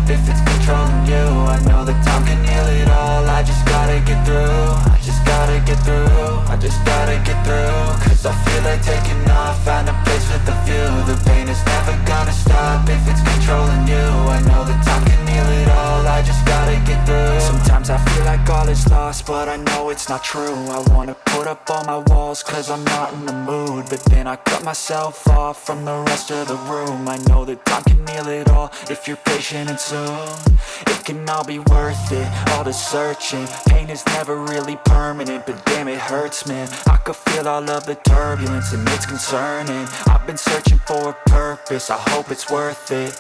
stop if it's controlling you. I know that time can heal it all. I just gotta get through. I just gotta get through. I just gotta get through. Cause I feel like taking off. Find a place with a view. The pain is never gonna stop if it's controlling you. I know that time can heal it all. I just gotta get through. Sometimes I feel like all is lost, but I know it's not true. I wanna put up all my walls cause I'm not in the mood, but then I cut myself off from the rest of the room. I know that time can heal it all if you're patient and soon it can all be worth it, all the searching. Pain is never really permanent, but damn it hurts, man. I could feel all of the turbulence and it's concerning. I've been searching for a purpose, I hope it's worth it.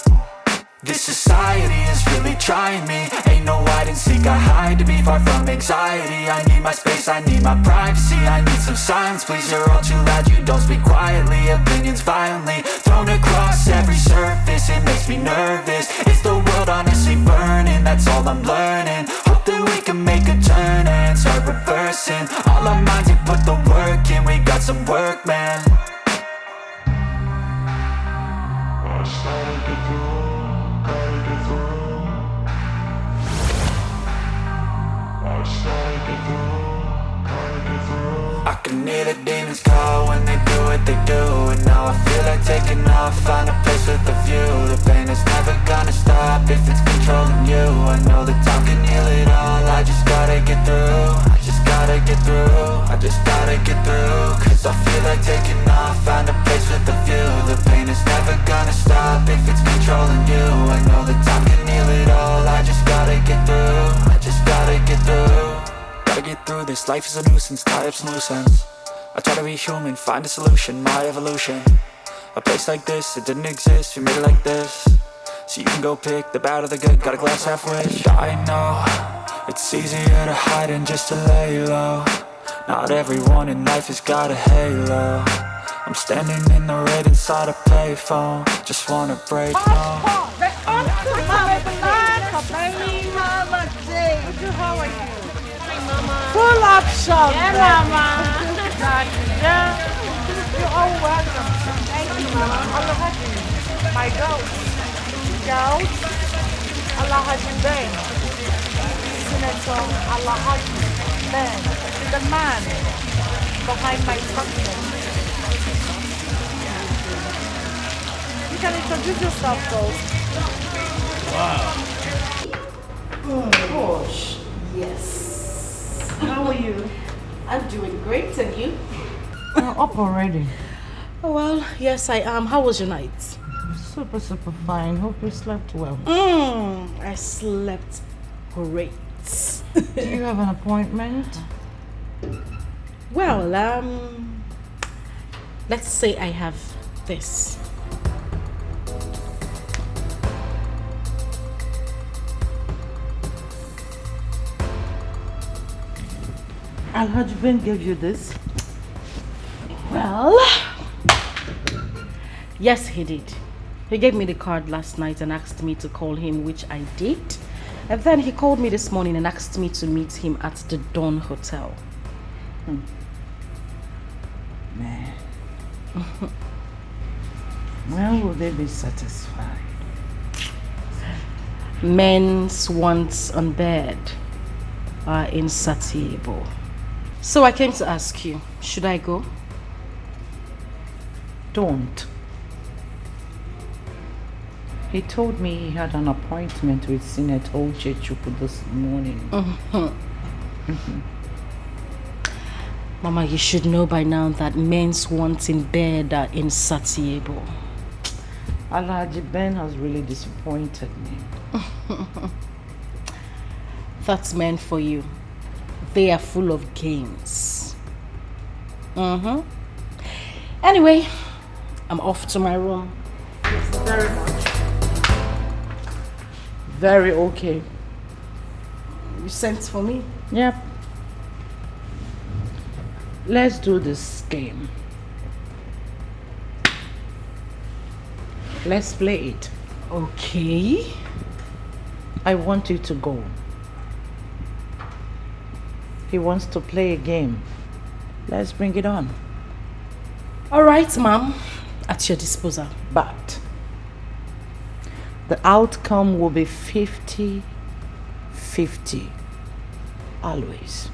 This society is really trying me. Ain't no hide and seek, I hide to be far from anxiety. I need my space, I need my privacy. I need some silence, please, you're all too loud. You don't speak quietly, opinions violently thrown across every surface. It makes me nervous, it's the world honestly burning. That's all I'm learning. Hope that we can make a turn and start reversing. All our minds, we put the work in. We got some work, man. I can hear the demons call when they do what they do. And now I feel like taking off, find a place with a view. The pain is never gonna stop if it's controlling you. I know that time can heal it all. I just gotta get through. I just gotta get through. I just gotta get through. Cause I feel like taking off, find a place with a view. The pain is never gonna stop if it's controlling you. I know that time can heal it all. I just gotta get through. I just gotta get through. Gotta get through this, life is a nuisance, tie up some loose ends. I try to be human, find a solution, my evolution. A place like this, it didn't exist, we made it like this. So you can go pick the bad or the good, got a glass halfway. I know, it's easier to hide than just to lay low. Not everyone in life has got a halo. I'm standing in the red inside a payphone. Just wanna break home. How are you? Full option. Yeah, Mama. Yeah. You're all welcome. Thank you, Mama. Allah Haji. My goat. Goat. Allah Haji Ben. Senator Allah Haji Ben. The man behind my company. You can introduce yourself, Ghost. Wow. Oh gosh. Yes. How are you? I'm doing great, and you? You're up already. Oh, well, yes, I am. How was your night? Super fine. Hope you slept well. I slept great. Do you have an appointment? Well, let's say I have this. Alhaji Ben gave you this? Well, yes, he did. He gave me the card last night and asked me to call him, which I did. And then he called me this morning and asked me to meet him at the Dawn Hotel. Man. When will they be satisfied? Men's wants on bed are insatiable. So I came to ask you, should I go? Don't. He told me he had an appointment with Senator Uju this morning. Mama, you should know by now that men's wants in bed are insatiable. Alhaji Ben has really disappointed me. That's meant for you. They are full of games. Anyway, I'm off to my room. Very much. Very okay. You sent for me? Yep. Let's do this game. Let's play it. Okay. I want you to go. He wants to play a game. Let's bring it on. All right, Mom. At your disposal. But The outcome will be 50-50. Always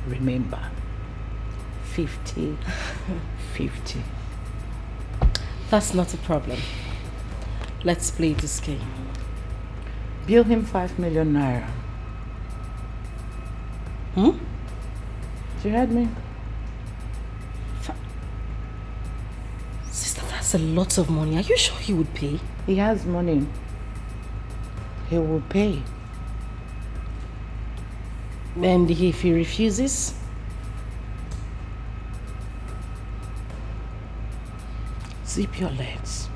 remember, 50-50. That's not a problem. Let's play this game. Bill him 5 million naira. Hmm? You heard me? Sister, that's a lot of money. Are you sure he would pay? He has money. He will pay. And if he refuses? Zip your legs.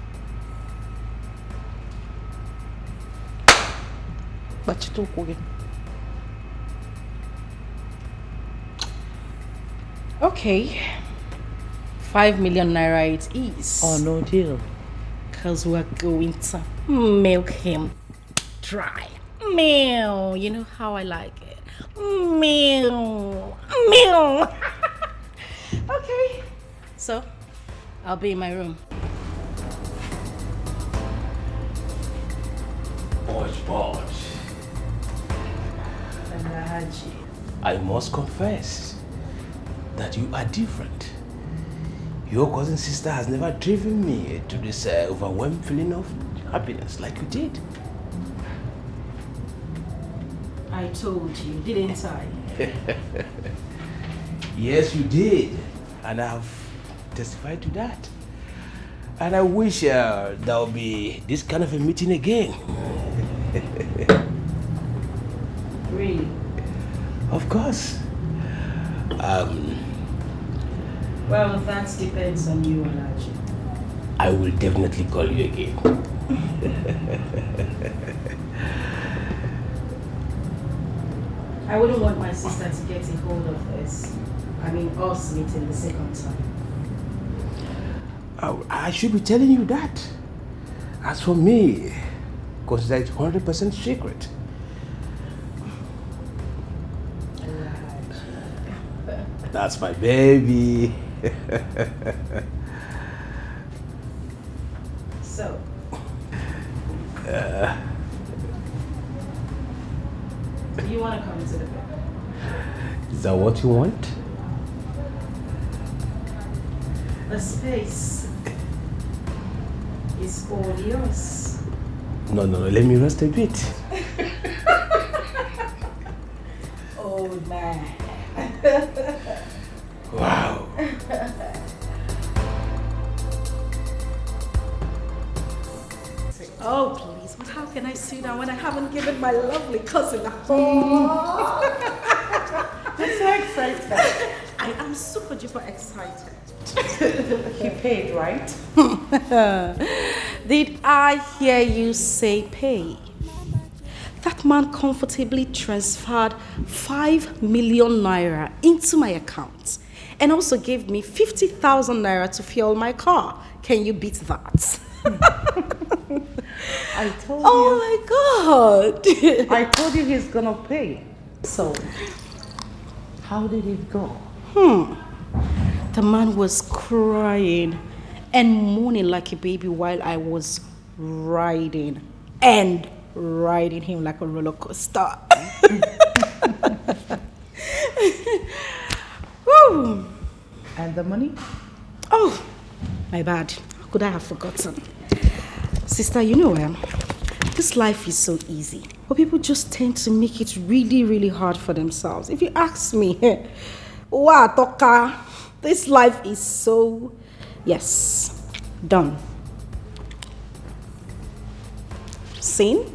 But you talk again. Okay. 5 million naira it is. Oh, no deal. Because we're going to milk him dry. Meow. You know how I like it. Meow. Meow. Okay. So, I'll be in my room. Bosh. I must confess that you are different. Your cousin sister has never driven me to this overwhelming feeling of happiness like you did. I told you, didn't I? Yes, you did. And I've testified to that. And I wish there'll be this kind of a meeting again. Really? Of course. Well, that depends on you, Alaji. I will definitely call you again. I wouldn't want my sister to get a hold of this. I mean, us meeting the second time. I should be telling you that. As for me, consider it 100% secret. That's my baby. So. Do you want to come to the bed? Is that what you want? The space is all yours. No, let me rest a bit. Oh, man. Wow. Oh, please, but how can I sit down when I haven't given my lovely cousin a hug? I'm so excited. I am super duper excited. He paid, right? Did I hear you say pay? That man comfortably transferred 5 million naira into my account and also gave me 50,000 naira to fuel my car. Can you beat that? I told Oh my God! you. I told you he's gonna pay. So, how did it go? The man was crying and moaning like a baby while I was riding him like a roller coaster. Woo. And the money? Oh, my bad. How could I have forgotten? Sister, you know, this life is so easy, but people just tend to make it really, really hard for themselves. If you ask me, wow, Toka, this life is so, yes, done. Seen?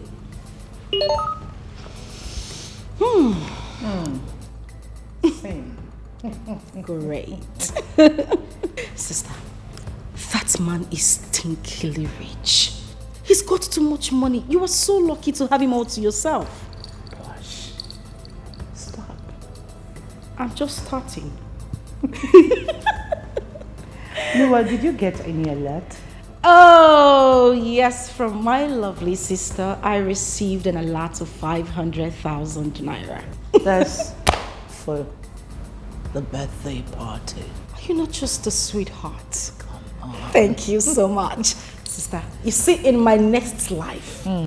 Same. Great. Sister, that man is stinkily rich. He's got too much money. You are so lucky to have him all to yourself. Gosh. Stop. I'm just starting. Noah, did you get any alert? Oh, yes, from my lovely sister, I received an alert of 500,000 naira. That's for the birthday party. Are you not just a sweetheart? Come on. Thank you so much. Sister, you see, in my next life, I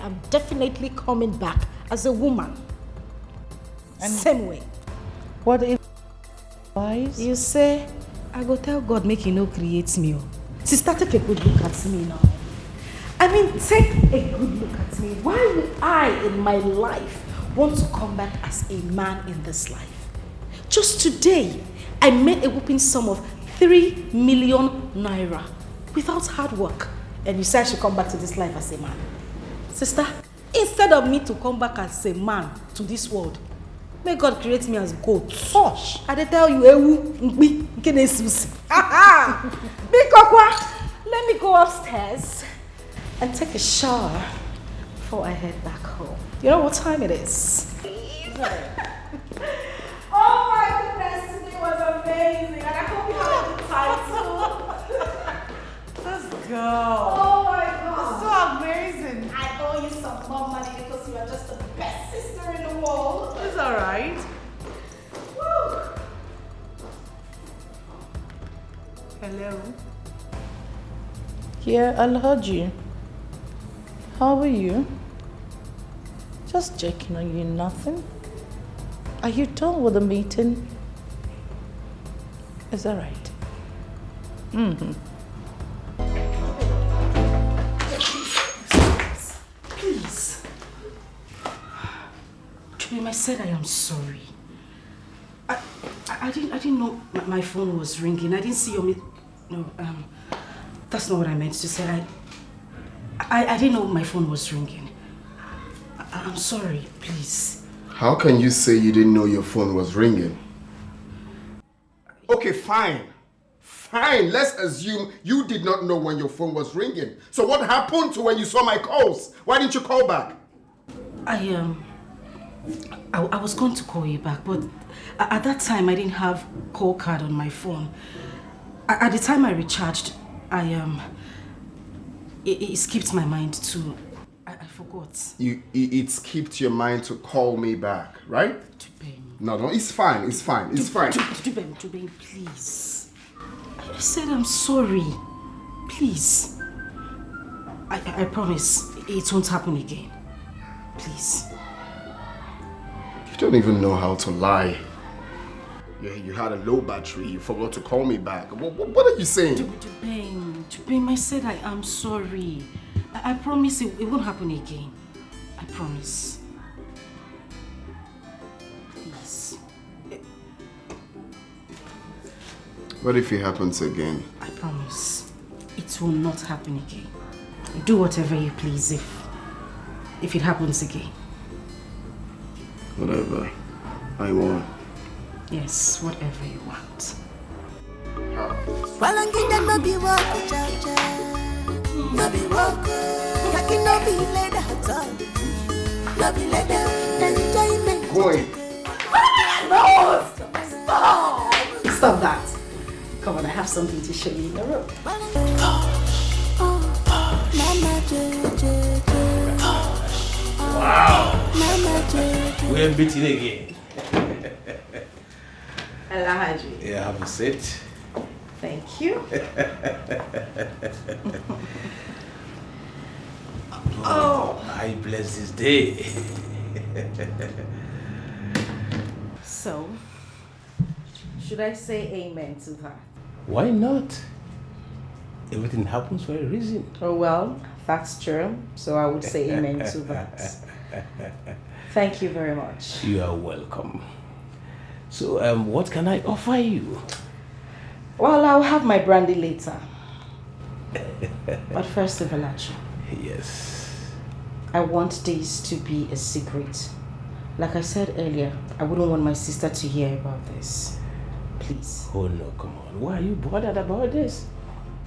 am definitely coming back as a woman. And same way. What if wise? You say, I go tell God make he no create me. Sister, take a good look at me now. I mean, take a good look at me. Why would I, in my life, want to come back as a man in this life? Just today, I made a whooping sum of 3 million naira without hard work. And you say I should come back to this life as a man. Sister, instead of me to come back as a man to this world, may God create me as goat. Gosh, I tell you, let me go upstairs and take a shower before I head back home. You know what time it is? Oh my goodness, today was amazing, and I hope you had a good time too. Let's go. Oh my God. That's so amazing. I owe you some more money because you are just the best sister in the world. It's alright. Woo. Hello. Yeah, I heard you. How are you? Just checking on you, nothing. Are you done with the meeting? Is that right? Please. Chubim, I said I am sorry. I didn't know my phone was ringing. I didn't see your no, that's not what I meant to say. I didn't know my phone was ringing. I'm sorry, please. How can you say you didn't know your phone was ringing? Okay, fine. Fine, let's assume you did not know when your phone was ringing. So what happened to when you saw my calls? Why didn't you call back? I was going to call you back, but at that time I didn't have call card on my phone. At the time I recharged, it skipped my mind to, I forgot. It skipped your mind to call me back, right? No, it's fine, it's fine. Jubem, please. I said I'm sorry. Please. I promise it won't happen again. Please. You don't even know how to lie. Yeah, you had a low battery, you forgot to call me back. What are you saying? Jubem, I said I am sorry. I promise it won't happen again. I promise. Please. What if it happens again? I promise. It will not happen again. Do whatever you please if it happens again. Whatever I want. Yes, whatever you want. Going. No! Stop that. Come on, I have something to show you in the room. Wow. We're beating again. Hello, Haji. Yeah, have a seat. Thank you. Oh, I bless this day. So, should I say amen to that? Why not? Everything happens for a reason. Oh, well, that's true. So I would say amen to that. Thank you very much. You are welcome. So, what can I offer you? Well, I'll have my brandy later. But first, Ivalachi. Yes. I want this to be a secret. Like I said earlier, I wouldn't want my sister to hear about this. Please. Oh no, come on. Why are you bothered about this?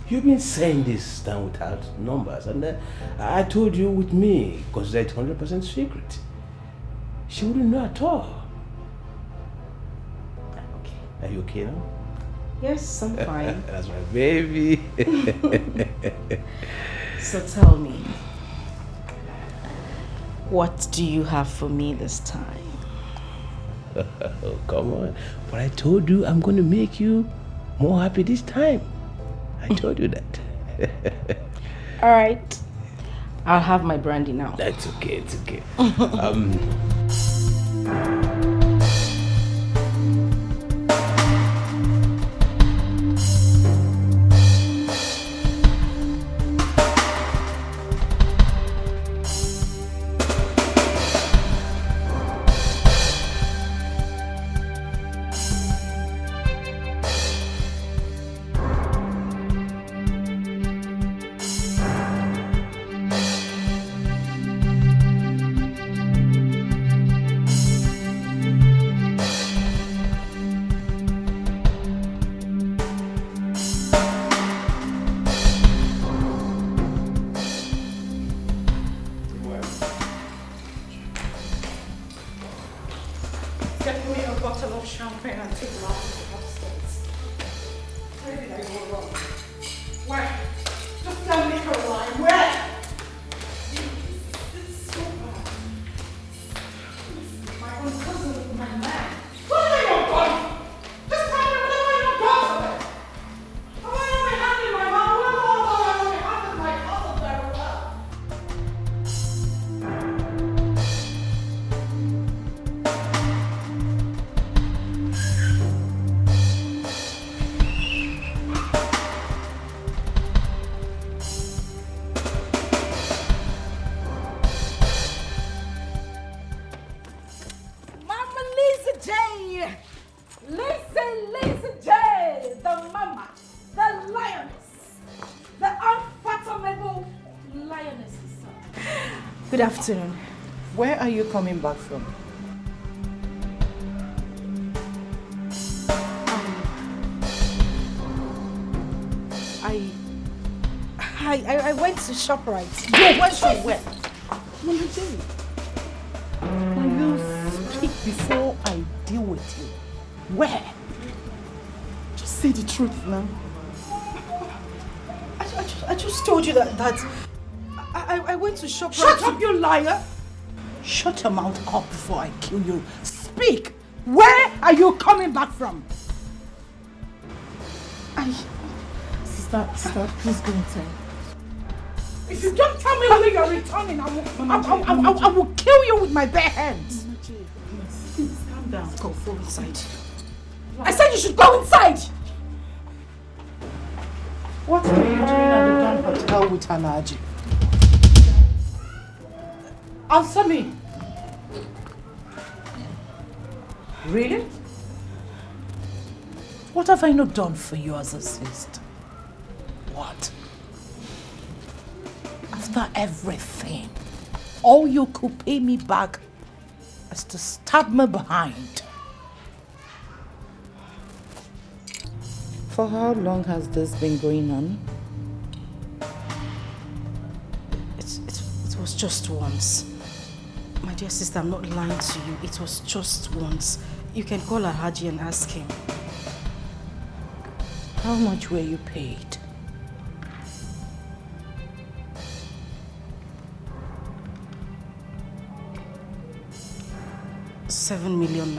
You've been saying this down without numbers, and I told you with me, because it's 100% secret. She wouldn't know at all. Okay. Are you okay now? Yes, I'm fine. That's my baby. So tell me, what do you have for me this time? Oh, come on. But I told you I'm going to make you more happy this time. I told you that. All right. I'll have my brandy now. That's okay, it's okay. Good afternoon. Where are you coming back from? I went to ShopRite. You went to where? Mama Jane. Will you speak before I deal with you? Where? Just say the truth now. I just told you that I went to ShopRite. Shut up, you liar! Shut your mouth up before I kill you. Speak! Where are you coming back from? Sister, please go inside. If you don't tell me where you're returning, I will kill you with my bare hands. Please, calm down. Go inside. I said you should go inside! What are you doing at the Dawn Hotel with Anaji? Answer me! Really? What have I not done for you as a sister? What? After everything, all you could pay me back is to stab me behind. For how long has this been going on? It was just once. My dear sister, I'm not lying to you. It was just once. You can call Alhaji and ask him. How much were you paid? ₦7 million.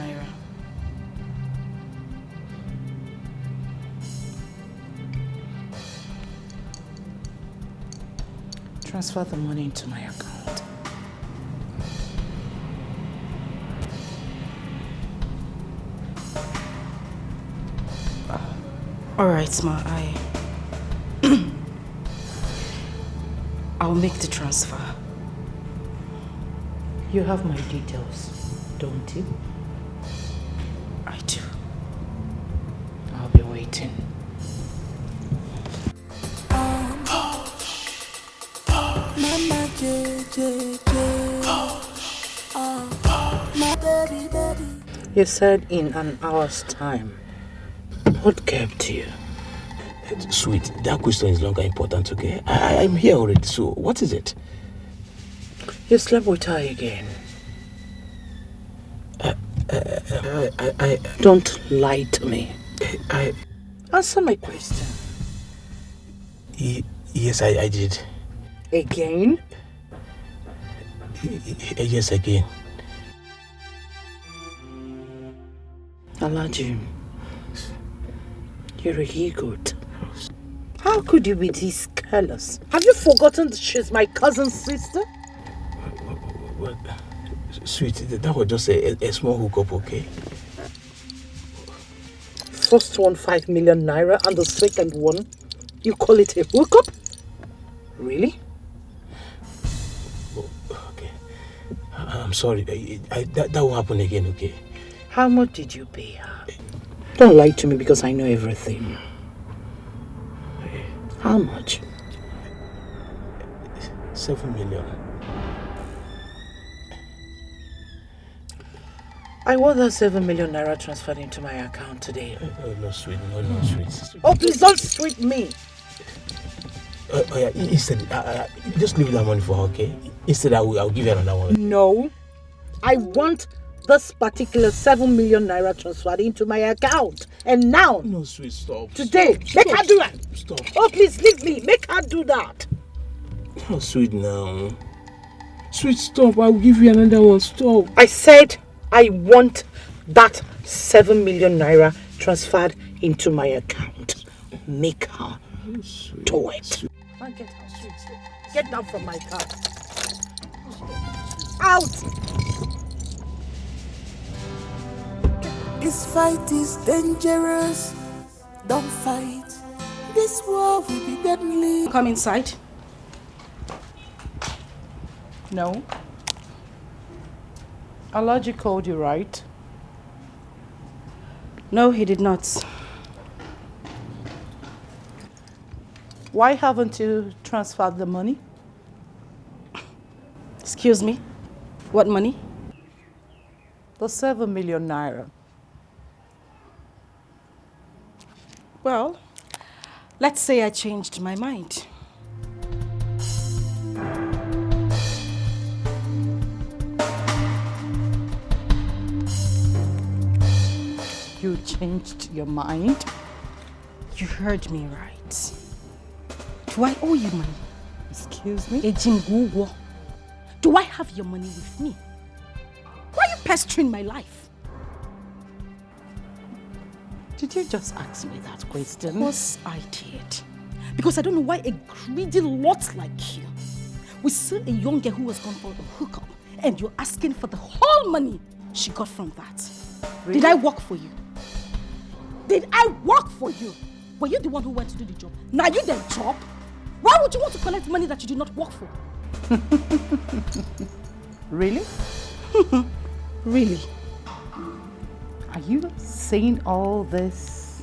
Transfer the money into my account. All right, Ma. I'll make the transfer. You have my details, don't you? I do. I'll be waiting. Mama my baby, baby. You said in an hour's time. What kept you? Sweet, that question is longer important, okay? I'm here already, so what is it? You slept with her again. Don't lie to me. Answer my question. Yes, I did. Again? Yes, again. Alhaji, you're a he-goat. How How could you be this careless? Have you forgotten that she's my cousin's sister? Well, sweet, that was just a small hookup, okay? First one 5 million naira and the second one, you call it a hookup? Really? Oh, okay. I'm sorry. That will happen again, okay? How much did you pay her? Don't lie to me because I know everything. How much? 7 million. I want that 7 million naira transferred into my account today. Oh, no, sweet. No, sweet. Oh, please don't sweet me. Oh, yeah, instead, just leave that money for her, okay? Instead, I'll give you another one. No. I want this particular 7 million naira transferred into my account. And now. No, sweet, stop. Today. Make her do that. Stop. Oh, please leave me. Make her do that. No, sweet, now. Sweet, stop. I'll give you another one. Stop. I said I want that 7 million naira transferred into my account. Make her do it. Now get out. Get down from my car. Out! This fight is dangerous. Don't fight. This war will be deadly. Come inside. No. Alaji called you, right? No, he did not. Why haven't you transferred the money? Excuse me? What money? The 7 million naira. Well, let's say I changed my mind. You changed your mind? You heard me right. Do I owe you money? Excuse me? Ejinguwo. Do I have your money with me? Why are you pestering my life? Did you just ask me that question? Of course I did. Because I don't know why a greedy lot like you will see a young girl who was gone for a hookup and you're asking for the whole money she got from that. Really? Did I work for you? Did I work for you? Were you the one who went to do the job? Now you the job? Why would you want to collect money that you did not work for? Really? Really? Are you saying all this?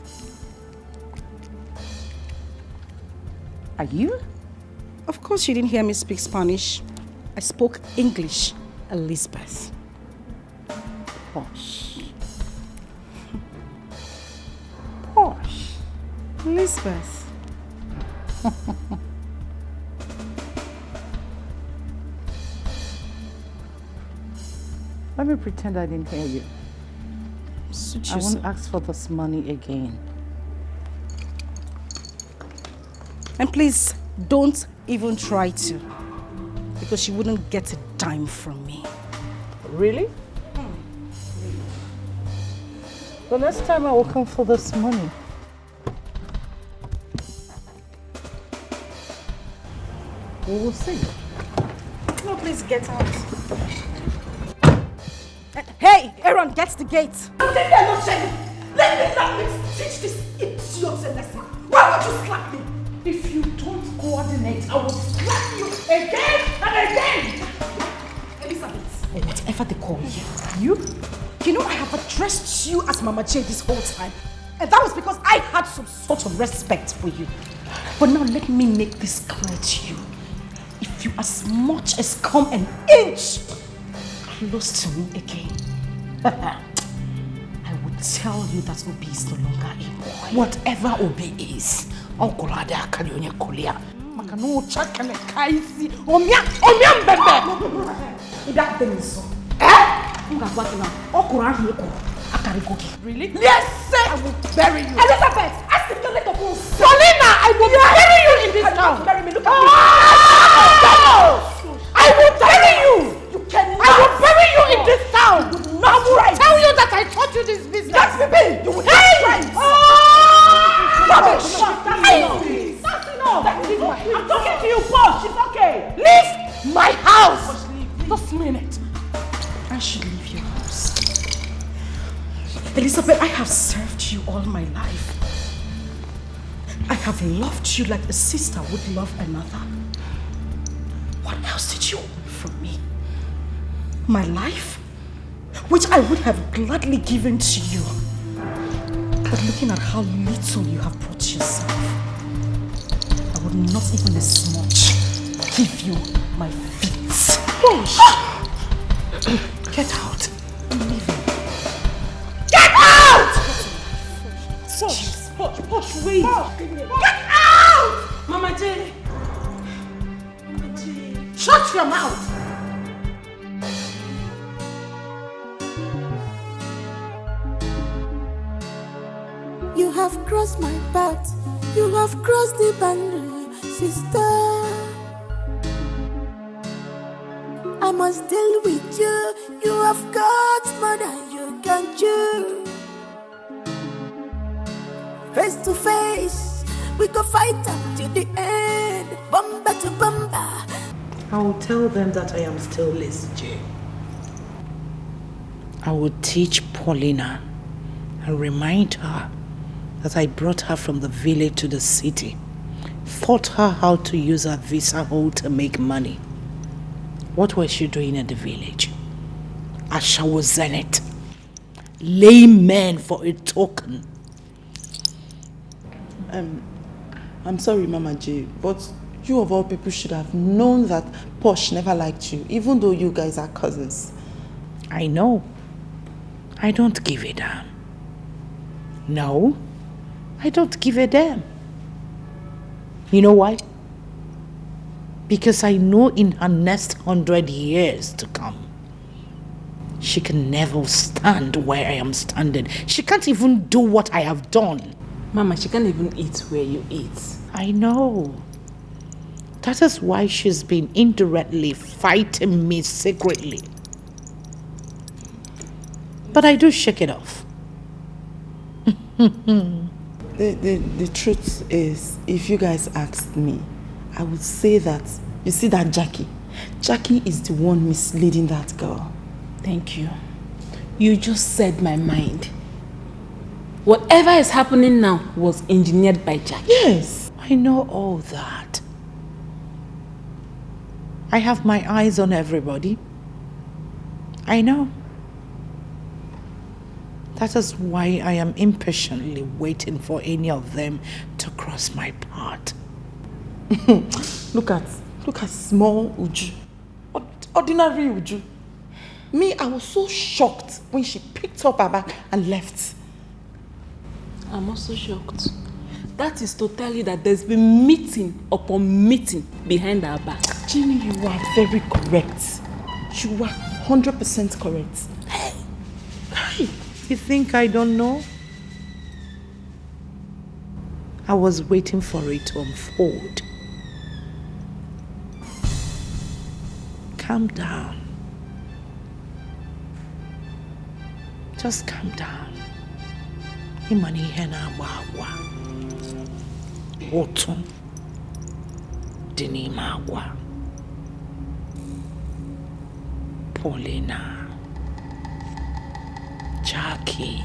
Are you? Of course you didn't hear me speak Spanish. I spoke English, Elizabeth. Posh. Posh. Elizabeth. Let me pretend I didn't hear you. I won't ask for this money again. And please, don't even try to. Because you wouldn't get a dime from me. Really? The next time I will come for this money. We will see. No, please get out. Hey, Aaron, get the gate. Let me not teach this idiot a lesson. Why would you slap me? If you don't coordinate, I will slap you again and again. Elizabeth. Or whatever they call you. You know I have addressed you as Mama J this whole time. And that was because I had some sort of respect for you. But now let me make this clear to you. If you as much as come an inch close to me again, I would tell you that Obi is no longer a boy. Whatever Obi is, Uncle Ada Kalionya Kolia. Makano chakale kaisi. Omia mbembe. That thing is so. Really? Yes, sir. I will bury you. Elizabeth, ask the little fool. Paulina, I will bury you in this town. Bury me. Look at me. I will bury you. You cannot. I will bury you in this town. I will tell you that I taught you this business. That's me. You will hey! not try. Rubbish. That's all my life. I have loved you like a sister would love another. What else did you want from me? My life? Which I would have gladly given to you. But looking at how little you have brought yourself, I would not even as much give you my feet. Push! Get out. I'm leaving. Get out! Push, wait. Get out! Mama J. Shut your mouth. You have crossed my path. You have crossed the boundary, sister. I must deal with you. You have got more than you can chew. Face to face, we go fight up to the end. Bumper to bumper. I will tell them that I am still Liz J. I will teach Paulina and remind her that I brought her from the village to the city, taught her how to use her visa hole to make money. What was she doing in the village? Ashawo Zenith, layman for a token. I'm sorry, Mama J, but you of all people should have known that Posh never liked you, even though you guys are cousins. I know. I don't give a damn. No, I don't give a damn. You know why? Because I know in her next 100 years to come, she can never stand where I am standing. She can't even do what I have done. Mama, she can't even eat where you eat. I know. That is why she's been indirectly fighting me secretly. But I do shake it off. The truth is, if you guys asked me, I would say that, you see that Jackie is the one misleading that girl. Thank you. You just said my mind. Whatever is happening now was engineered by Jackie. Yes. I know all that. I have my eyes on everybody. I know. That is why I am impatiently waiting for any of them to cross my path. Look at small Uju. Ordinary Uju. Me, I was so shocked when she picked up her bag and left. I'm also shocked. That is to tell you that there's been meeting upon meeting behind our back. Jimmy, you are very correct. You are 100% correct. Hey. You think I don't know? I was waiting for it to unfold. Calm down. Just calm down. Imani hena wawa. Otum. Dinima wa. Paulina. Jackie.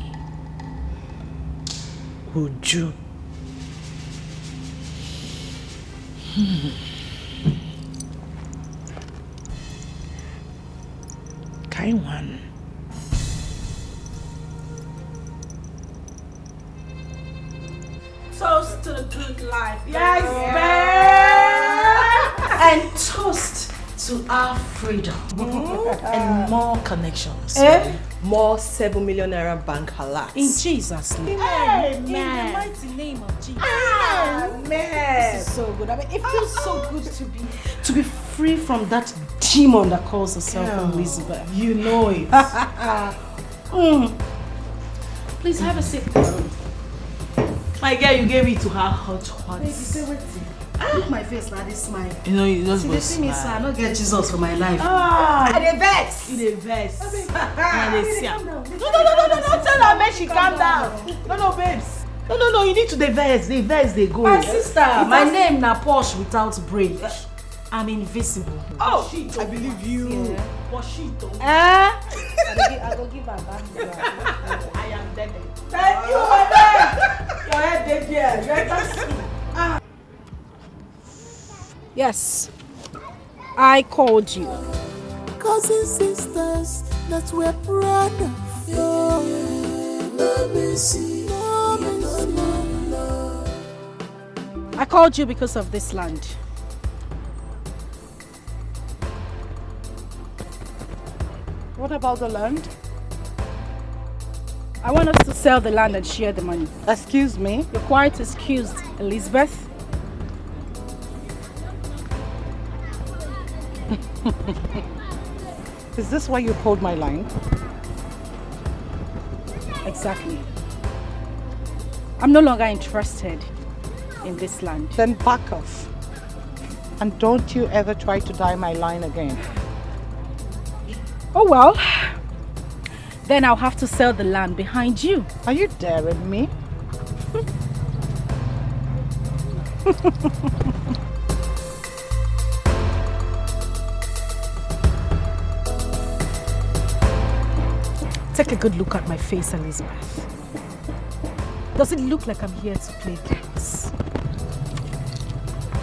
Uju. Kaiwan. Toast to the good life. Yes, babe. And toast to our freedom. And more connections. More 7 million naira bank alerts. In Jesus' name. Amen. In the mighty name of Jesus. Amen. This is so good. I mean, it feels so good to be free from that demon that calls herself Elizabeth. You know it. Please have a seat. My girl, you gave it to her hot. Baby, say what? Look my face like this smile. You know, you just See, was they see me, sir. I don't get Jesus for my life. Ah, I dey vex. in a verse. Calm down. No, tell her, make she calm down. No, babes. No, you need to the verse, they go. My sister, my name na Posh without break. I'm invisible. Oh, I believe you. Yeah. But she don't. I will give her back. I am dead. Thank you, madam. Your head dead here. Yes, I called you. Cousins, sisters, that we're proud of. Let me see. I called you because of this land. What about the land? I want us to sell the land and share the money. Excuse me? You're quite excused, Elizabeth. Is this why you pulled my line? Exactly. I'm no longer interested in this land. Then back off. And don't you ever try to die my line again. Oh well. Then I'll have to sell the land behind you. Are you daring me? Take a good look at my face, Elizabeth. Does it look like I'm here to play games?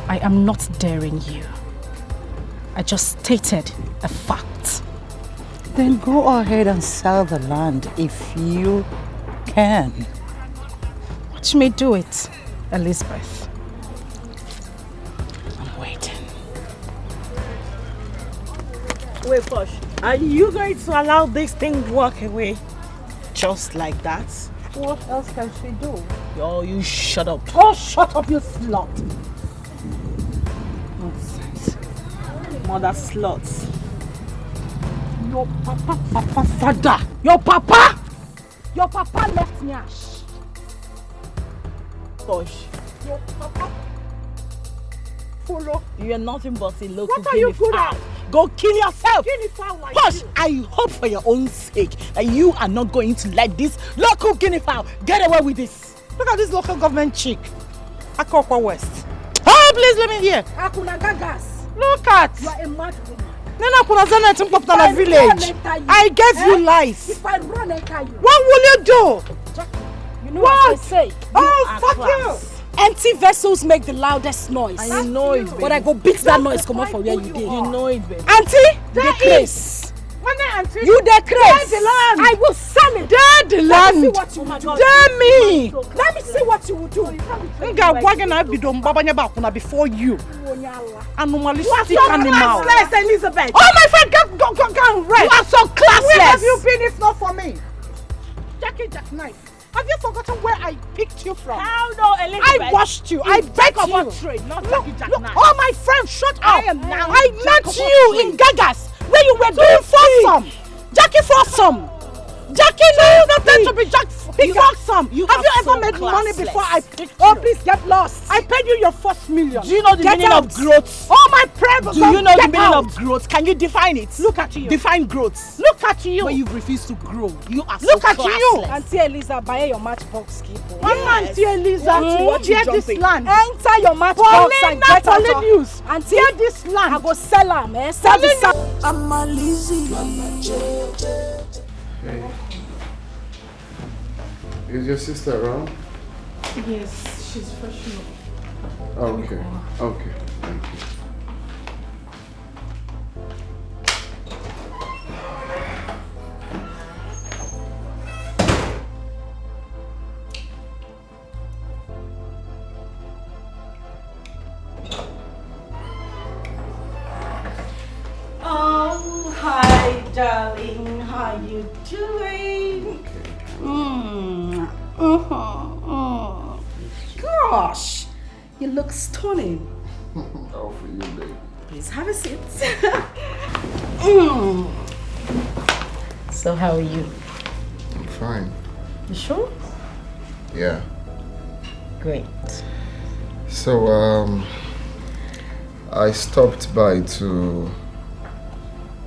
I am not daring you. I just stated a fact. Then go ahead and sell the land if you can. Watch me do it, Elizabeth. I'm waiting. Wait, Posh. Are you going to allow this thing to walk away? Just like that? What else can she do? Oh, you shut up. Oh, shut up, you slut. Nonsense. Mother sluts. Your papa, father. Your papa! Your papa left me ash. Posh. Your papa. Follow. You're nothing but a local What are you good at? Go kill yourself. Guinea fowl like Posh, you. I hope for your own sake that you are not going to let this local guinea fowl get away with this. Look at this local government chick. Akokwa West. Oh, please let me hear. Akuna gagas. Look at. You are a mad woman. Nana Punazana in Poptana village. I gave you life. If I run enter you. What will you do? You know What? what I say? Oh, are fuck class. you. Empty vessels make the loudest noise. And you know it, baby. But I go beat that noise come out for where you did. You know it, baby. Auntie, There the craze. When I auntie. You the craze. the land. I will sell it. Dare the Let me see land. what you will do. Dare me. Let me see what you will do. Nga wagon I be done babanya bakuna before you. Animalistic You are so animal. classless, Elizabeth. Oh my friend, go and rest. You are so classless. Where have you been if not for me? Jackie Jackknife. Have you forgotten where I picked you from? How no, Elizabeth? I washed you. I bet you. Look, Oh my friend, shut up. I am now I met Jacob you Tree. in Gagas where you were doing foursome. Jackie foursome. Jackie knows nothing to be Jack foursome. you Have are you ever so made money classless. before I picked you? Oh, please get lost. I paid you your first million. Do you know the Get meaning out. of growth? Oh my prayer. Do you know the meaning of growth? Can you define it? Look at you. Define growth. Look at you. When you refuse to grow, you are Look so at you. classless. Auntie Eliza, buy your matchbox keep. One man, Yes. dear Lisa, What you hear this jumping? land. Enter your matchbox and Paulina, get out of Paulinus. Auntie, Hear this land. I go sell am, eh? Sell the sound. I'm a lazy. Hey. Is your sister around? Yes, she's freshening up. Okay. Okay. Thank you. Oh, hi, darling. How you doing? Gosh, you look stunning. All for you, baby. Please have a seat. So, how are you? I'm fine. You sure? Yeah. Great. So, I stopped by to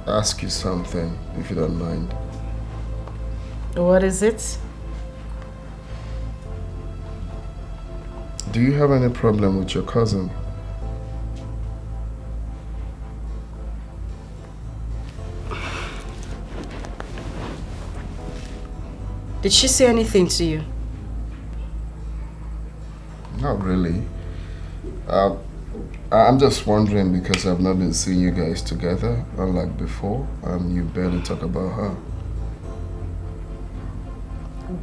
ask you something, if you don't mind. What is it? Do you have any problem with your cousin? Did she say anything to you? Not really. I'm just wondering because I've not been seeing you guys together, unlike before, and you barely talk about her.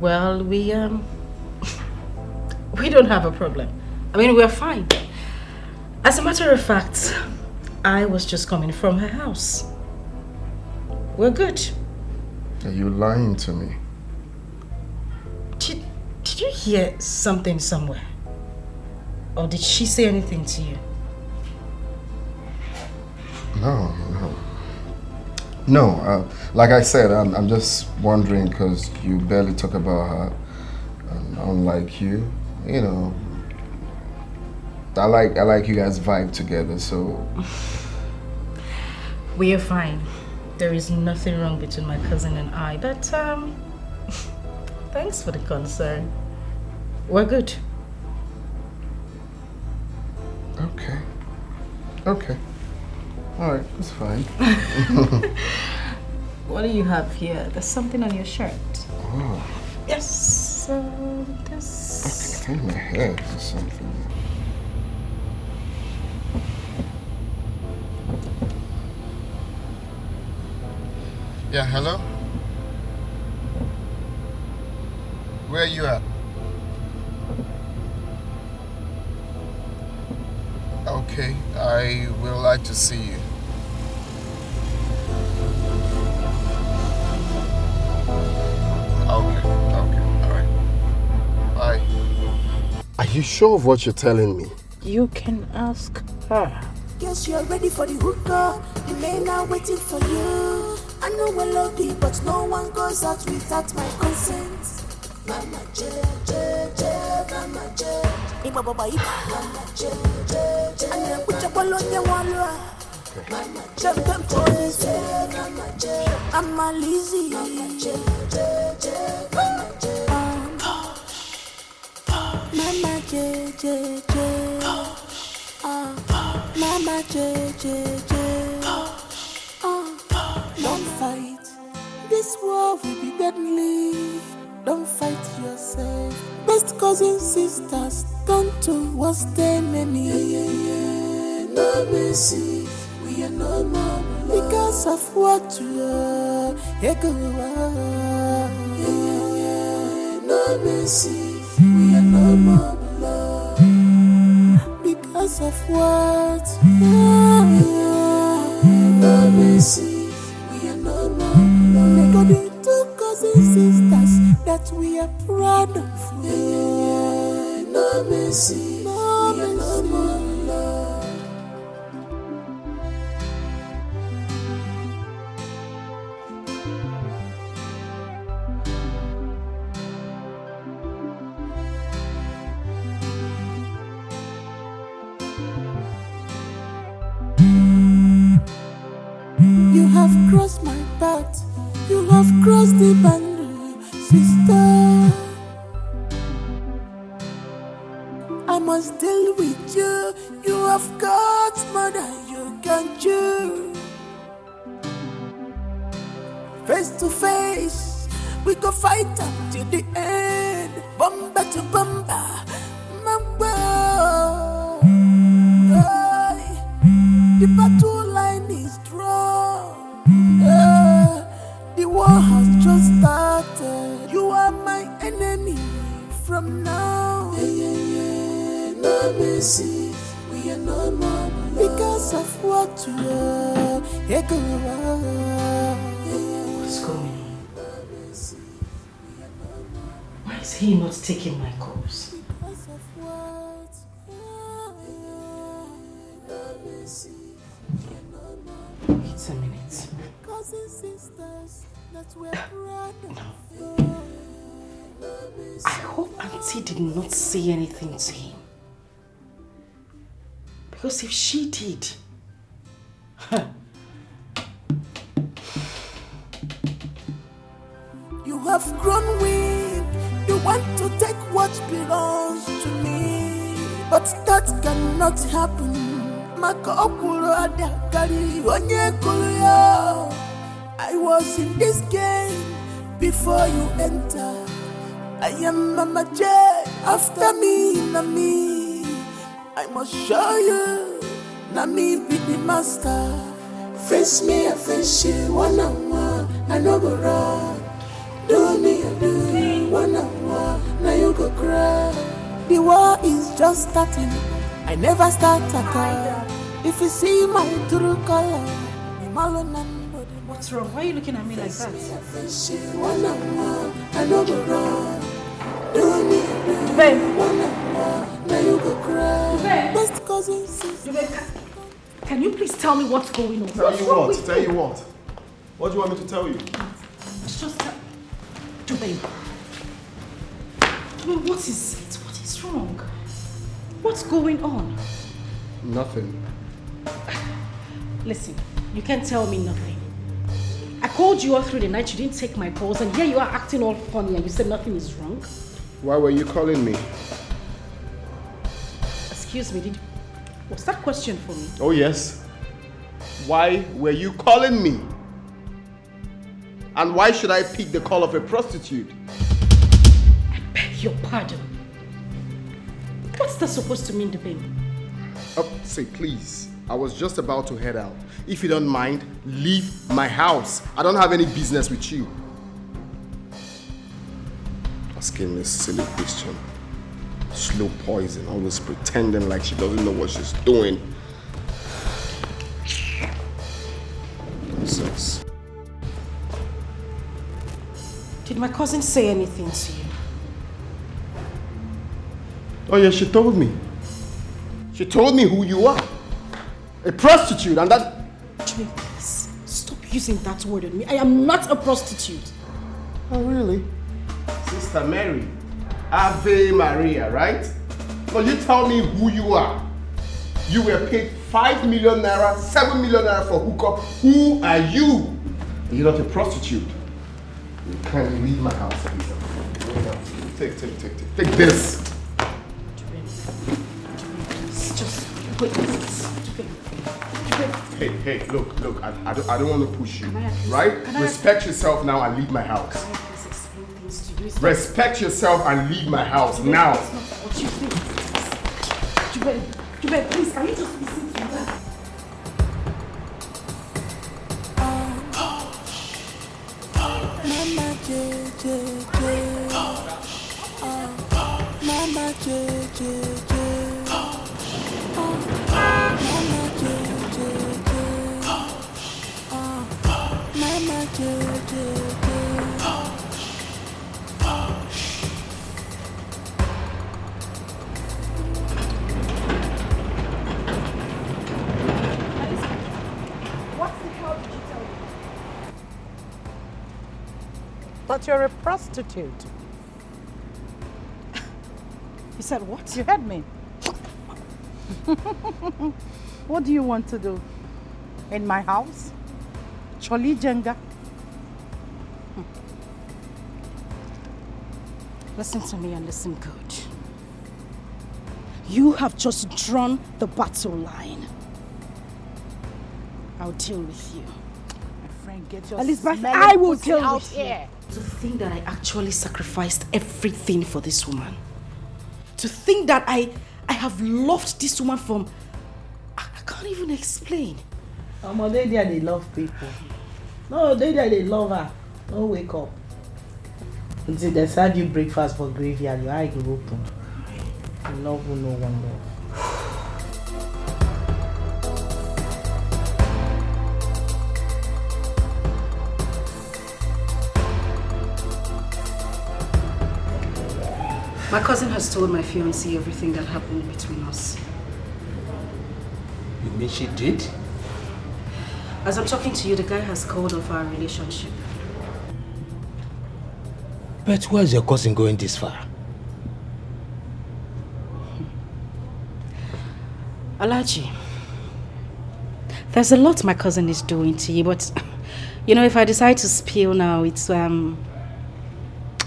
Well, we don't have a problem. I mean, we're fine. As a matter of fact, I was just coming from her house. We're good. Are you lying to me? Did you hear something somewhere? Or did she say anything to you? No, like I said, I'm just wondering because you barely talk about her. And unlike you, you know, I like you guys vibe together, so... We are fine. There is nothing wrong between my cousin and I, but thanks for the concern. We're good. Okay. Alright, that's fine. What do you have here? There's something on your shirt. Oh. Yes, this... I think my hair or something. Yeah, hello? Where are you at? Okay, I would like to see you. Okay, alright. Bye. Are you sure of what you're telling me? You can ask her. Guess you're ready for the hookup. The men are waiting for you. I know we're lucky, but no one goes out without my consent. Mama J, Mama J. Ima baba iba. Mama J. Ane kucha bolonya walwa. Mama J. Police. Mama J. I'm a lazy. Mama J. Mama J. Mama J. Mama J. Don't fight. This war will be deadly. Don't fight yourself. Best cousins, sisters, turn to worst enemy. No mercy, we are no more because of what you are. No mercy, we are no more beloved because of what you are. No mercy, we are no more beloved. They got the two cousins, sisters that we are proud of. No mercy, no mercy. No more love. You have crossed my path. You have crossed the boundary, sister. I must deal with you. You have got more than you can chew. Face to face, we go fight up to the end. Bumper to bumper, mamba. The battle line is drawn. The war has just started. You are my enemy from now. No mercy, we are no more because of what you are. What's going on? Why is he not taking my calls? Because of what no mercy, we are no more. Wait a minute. Cousins, sisters, that we're proud of. I hope Auntie did not say anything to him. Because if she did... You have grown weak. You want to take what belongs to me. But that cannot happen. I was in this game before you enter. I am Mama J, after me, na me. I must show you, na me be the master. Face me, I face you, one on one, I no go run. Do me, I do you, one on one, now you go cry. The war is just starting, I never start at all. If you see my true color, what's wrong? Why are you looking at me like that? One on one, I no go run. Do me, Babe. one on one, now you go cry. Babe. Best cousin, sister. Can you please tell me what's going on? Tell you what? Tell you what? What do you want me to tell you? Just tell... Babe, what is it? What is wrong? What's going on? Nothing. Listen, you can't tell me nothing. I called you all through the night, you didn't take my calls, and here you are acting all funny and you said nothing is wrong. Why were you calling me? Excuse me, was that question for me? Oh yes. Why were you calling me? And why should I pick the call of a prostitute? I beg your pardon. What's that supposed to mean, Dubin? Oh, say please. I was just about to head out. If you don't mind, leave my house. I don't have any business with you. Asking this silly question. Slow poison, always pretending like she doesn't know what she's doing. Nonsense. Did my cousin say anything to you? Oh yeah, she told me. She told me who you are. A prostitute, and that... Jimmy, please, stop using that word on me. I am not a prostitute. Oh really? Sister Mary, Ave Maria, right? Now you tell me who you are. You were paid 5 million naira, 7 million naira for hookup. Who are you? You're not a prostitute. You can't leave my house, please. Take this. Just wait. Hey, look, I don't want to push you, right? Respect yourself now and leave my house. Can I please explain things to you? Respect yourself and leave my house now. That's not what you think. Jubel, please, can you just listen to that? Mama J, Mama J. Mama J. But you're a prostitute. You said what? You heard me. What do you want to do? In my house? Choli Jenga? Listen to me and listen good. You have just drawn the battle line. I'll deal with you. My friend, get your Elizabeth, smelly I will pussy deal out with here. To think that I actually sacrificed everything for this woman. To think that I have loved this woman from... I can't even explain. They there, they love people. No, they there, they love her. Don't wake up. Until they serve you breakfast for graveyard, your eye will open. You love will no one love. My cousin has told my fiancé everything that happened between us. You mean she did? As I'm talking to you, the guy has called off our relationship. But why is your cousin going this far? Alaji, there's a lot my cousin is doing to you, but you know, if I decide to spill now, it will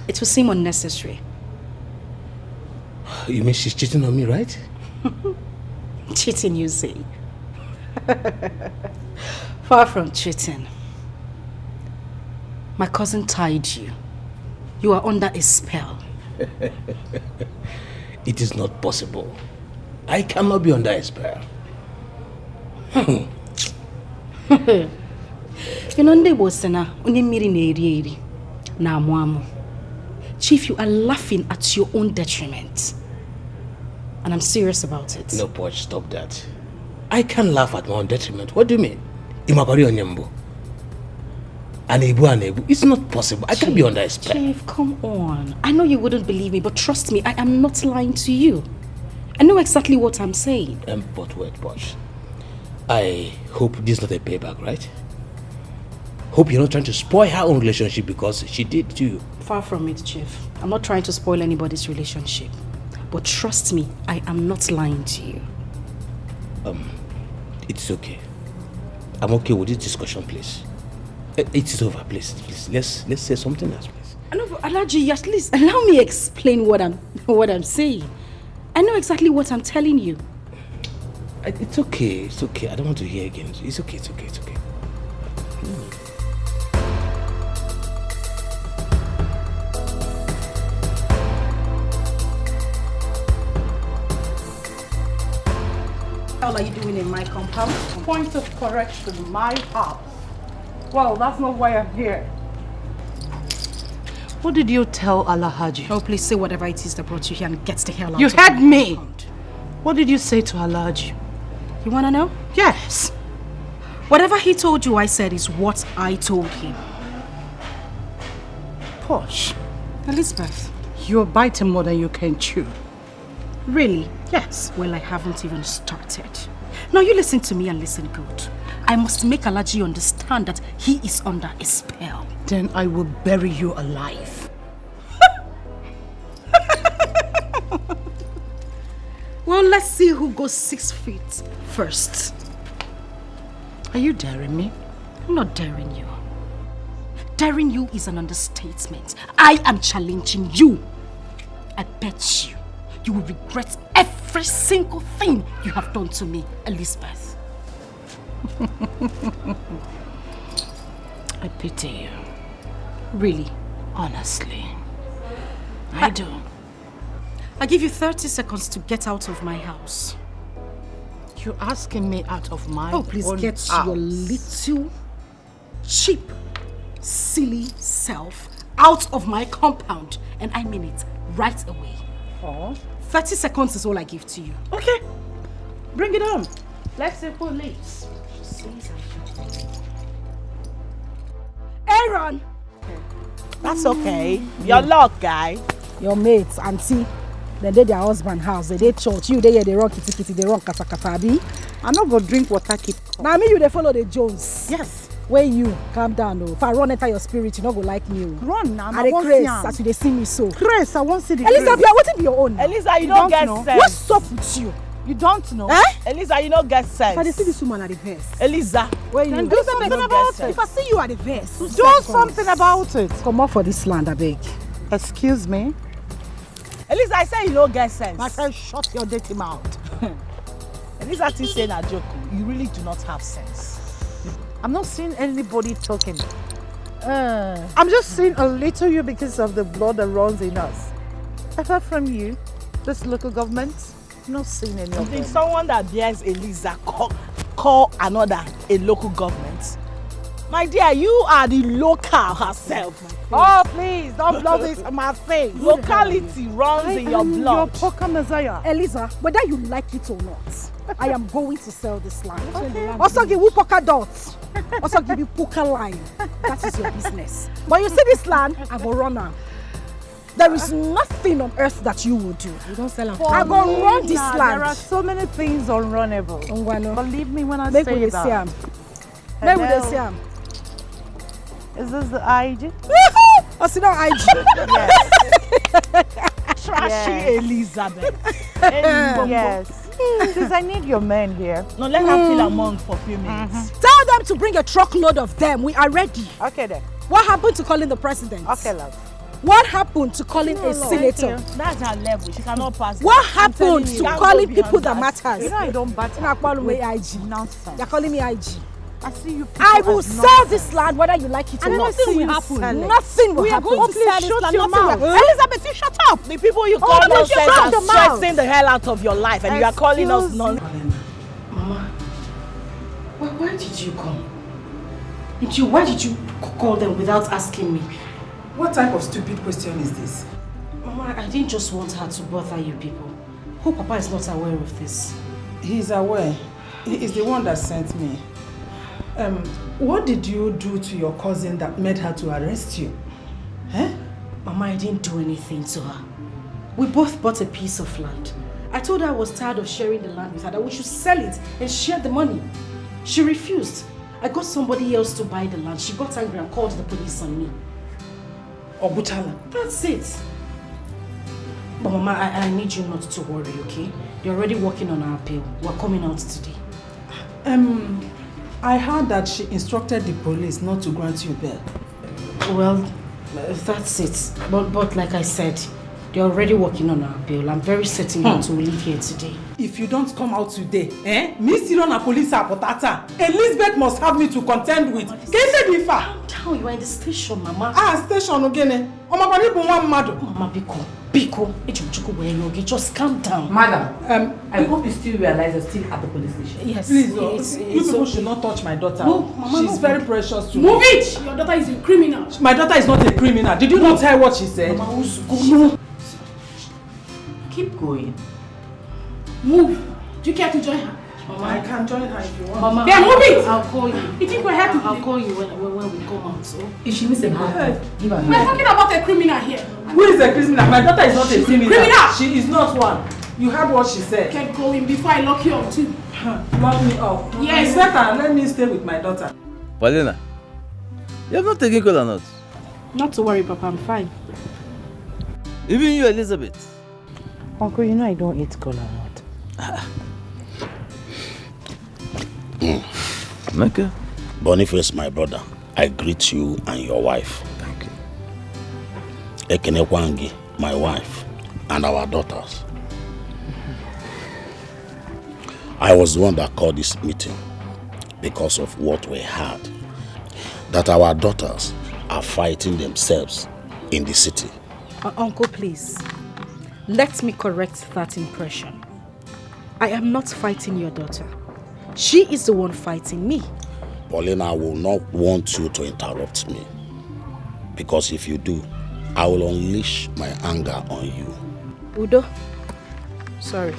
seem unnecessary. You mean she's cheating on me, right? Cheating, you say? Far from cheating. My cousin tied you. You are under a spell. It is not possible. I cannot be under a spell. Chief, you are laughing at your own detriment. And I'm serious about it. No, Poch, stop that. I can't laugh at my own detriment. What do you mean? Imakori Onyembo. Anebu. It's not possible. I can't be under a spell. Chief, come on. I know you wouldn't believe me, but trust me, I am not lying to you. I know exactly what I'm saying. But wait, Poch. I hope this is not a payback, right? Hope you're not trying to spoil her own relationship because she did to you. Far from it, Chief. I'm not trying to spoil anybody's relationship. But trust me, I am not lying to you. It's okay. I'm okay with this discussion, please. It is over, please. Let's say something else, please. I know, but Alaji, at least allow me explain what I'm saying. I know exactly what I'm telling you. It's okay. I don't want to hear again. It's okay. What are you doing in my compound? Point of correction, my house. Well, that's not why I'm here. What did you tell Alhaji? Oh, please say whatever it is that brought you here and get the hell out You of heard my me. compound. What did you say to Alhaji? You want to know? Yes. Whatever he told you, I said, is what I told him. Posh, Elizabeth. you're biting more than you can chew. Really? Yes. Well, I haven't even started. Now you listen to me and listen good. I must make Alaji understand that he is under a spell. Then I will bury you alive. Well, let's see who goes 6 feet first. Are you daring me? I'm not daring you. Daring you is an understatement. I am challenging you. I bet you will regret every single thing you have done to me, Elizabeth. I pity you. Really? Honestly. I do. I give you 30 seconds to get out of my house. You're asking me out of my Oh, please own get house. your little, cheap, silly self out of my compound. And I mean it right away. Oh. 30 seconds is all I give to you. Okay. Bring it on. Let's see who leaves. Aaron! That's okay. Your luck, guy. Your mates, auntie, they did their husband house, they did church, you they run kitty, they run kata. I'm not going to drink water, keep. Now me you they follow the Jones. Yes. When you calm down, if I run enter your spirit, you not go like me. Run now. I dey craze as you they see me so. Grace, I won't see the Elisa, grace. what be your own? Elisa, you don't get know. sense. What's up with you? You don't know. Eh? Elisa, you don't get If I dey sense. see this woman at the verse. Elisa, Where you? Then do something don't about get it. If I see you at the verse, Do something about it. come up for this land, I beg. Excuse me. Elisa, I say you don't get sense. My friend, shut your dirty mouth. Elisa, still saying a joke. You really do not have sense. I'm not seeing anybody talking. I'm just seeing a little you because of the blood that runs in us. Apart from you, this local government, I'm not seeing any of If them. someone that bears Elisa call another a local government, my dear, you are the local herself. Oh, please, don't blow this in my face. Locality runs in your Your blood. poker messiah. Elisa, whether you like it or not, I am going to sell this land. Okay. Also give you poker dots. Also give you poker line. That is your business. But you see this land, I go run now. There is nothing on earth that you will do. You don't sell I go run this There land. are so many things unrunnable. Ungwano. Believe me when I Make say we dey see that. am. Make we dey Hello? see am. Is this the IG? Oh, sit down, IG. Trashy Yes. Elizabeth. Yes. Please, I need your men here. No, let her feel among for a few minutes. Tell them to bring a truckload of them. We are ready. Okay then. What happened to calling the president? Okay, love. What happened to calling a senator? That's her level. She cannot pass. What I'm telling happened you, to can't calling go people beyond that matters? You know I don't bat. You're not calling me IG. Nonsense. You're calling me IG. I see you. I will sell this land whether you like it or not. Nothing will happen. Nothing will We are happen. going to sell this land. Nothing will. Elizabeth, you shut up. The people you call nonsense are stressing the hell out of your life, and you are calling us nonsense. Mama, why did you come? Why did you call them without asking me? What type of stupid question is this? Mama, I didn't just want her to bother you people. Hope Papa is not aware of this. He's aware. He is the one that sent me. What did you do to your cousin that made her to arrest you? Eh? Mama, I didn't do anything to her. We both bought a piece of land. I told her I was tired of sharing the land with her, that we should sell it and share the money. She refused. I got somebody else to buy the land. She got angry and called the police on me. Obutala. That's it. But Mama, I need you not to worry, okay? They're already working on our appeal. We're coming out today. I heard that she instructed the police not to grant you bail. Well, that's it. But like I said, they're already working on our bail. I'm very certain that we'll leave here today. If you don't come out today, Miss Sirona police apotata, Elizabeth must have me to contend with. Calm down, you are in the station, Mama. Station again. Mama Biko, just calm down. Madam, I hope you still realize you're still at the police station. Yes. Please, you people should not touch my daughter. No, Mama, she's very precious to me. Move it! Your daughter is a criminal. My daughter is not a criminal. Did you not hear what she said? Mama, No. Keep going. Move. Do you care to join her? Mama, I can join her if you want. Mama, Then move it! I'll call you. You think we're happy? I'll call you when we come out. So. If she needs a hand, give her a We're talking about a criminal here. Who is a criminal? My daughter is not a criminal. Criminal! She is not one. You heard what she said. Get going before I lock you up too. Lock me up. Yes. It's better. Let me stay with my daughter. Paulina, you have not taken cola nuts. Not to worry, Papa. I'm fine. Even you, Elizabeth. Uncle, you know I don't eat cola nut. Okay. Boniface, my brother, I greet you and your wife. Thank you. Ekene Kwangi, my wife, and our daughters. I was the one that called this meeting because of what we heard. That our daughters are fighting themselves in the city. Uncle, please. Let me correct that impression. I am not fighting your daughter. She is the one fighting me. Paulina, I will not want you to interrupt me. Because if you do, I will unleash my anger on you. Udo, sorry.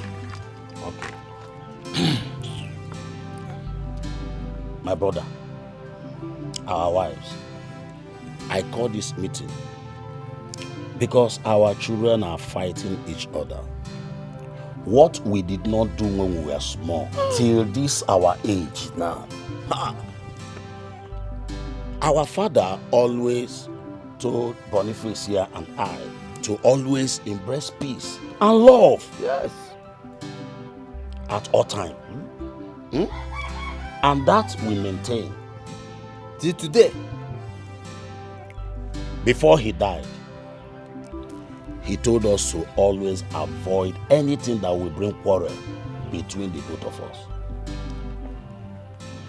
Okay. My brother, our wives, I call this meeting because our children are fighting each other. What we did not do when we were small, till this our age now. Our father always told Boniface here and I to always embrace peace and love. Yes. At all time. And that we maintain. Till today. Before he died, he told us to always avoid anything that will bring quarrel between the both of us.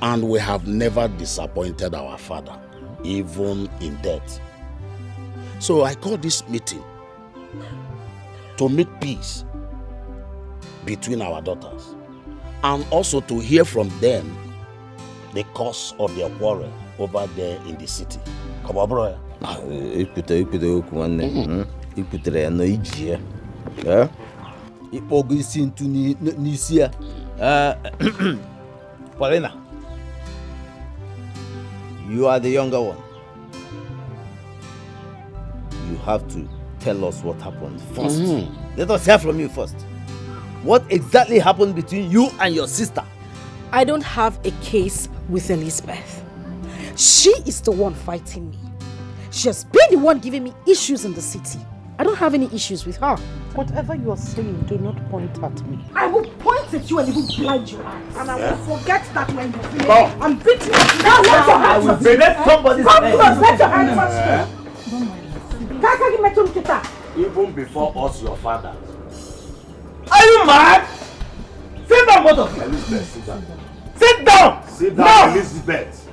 And we have never disappointed our father, even in death. So I call this meeting to make peace between our daughters and also to hear from them the cause of their quarrel over there in the city. Come on, bro. Iputere ya no iji ya. Ikpogo isi ntu n'isi ya. Paulina, you are the younger one. You have to tell us what happened first. Let us hear from you first. What exactly happened between you and your sister? I don't have a case with Elizabeth. She is the one fighting me. She has been the one giving me issues in the city. I don't have any issues with her. Whatever you are saying, do not point at me. I will point at you and even blind your eyes. And I will forget that when you play. I'm beating you. Now let your hands first. Let somebody's Come close, let your hands first. Even before us, your father. Are you mad? Sit down, both of you. Elizabeth, sit down. Sit down! Sit down, Elizabeth.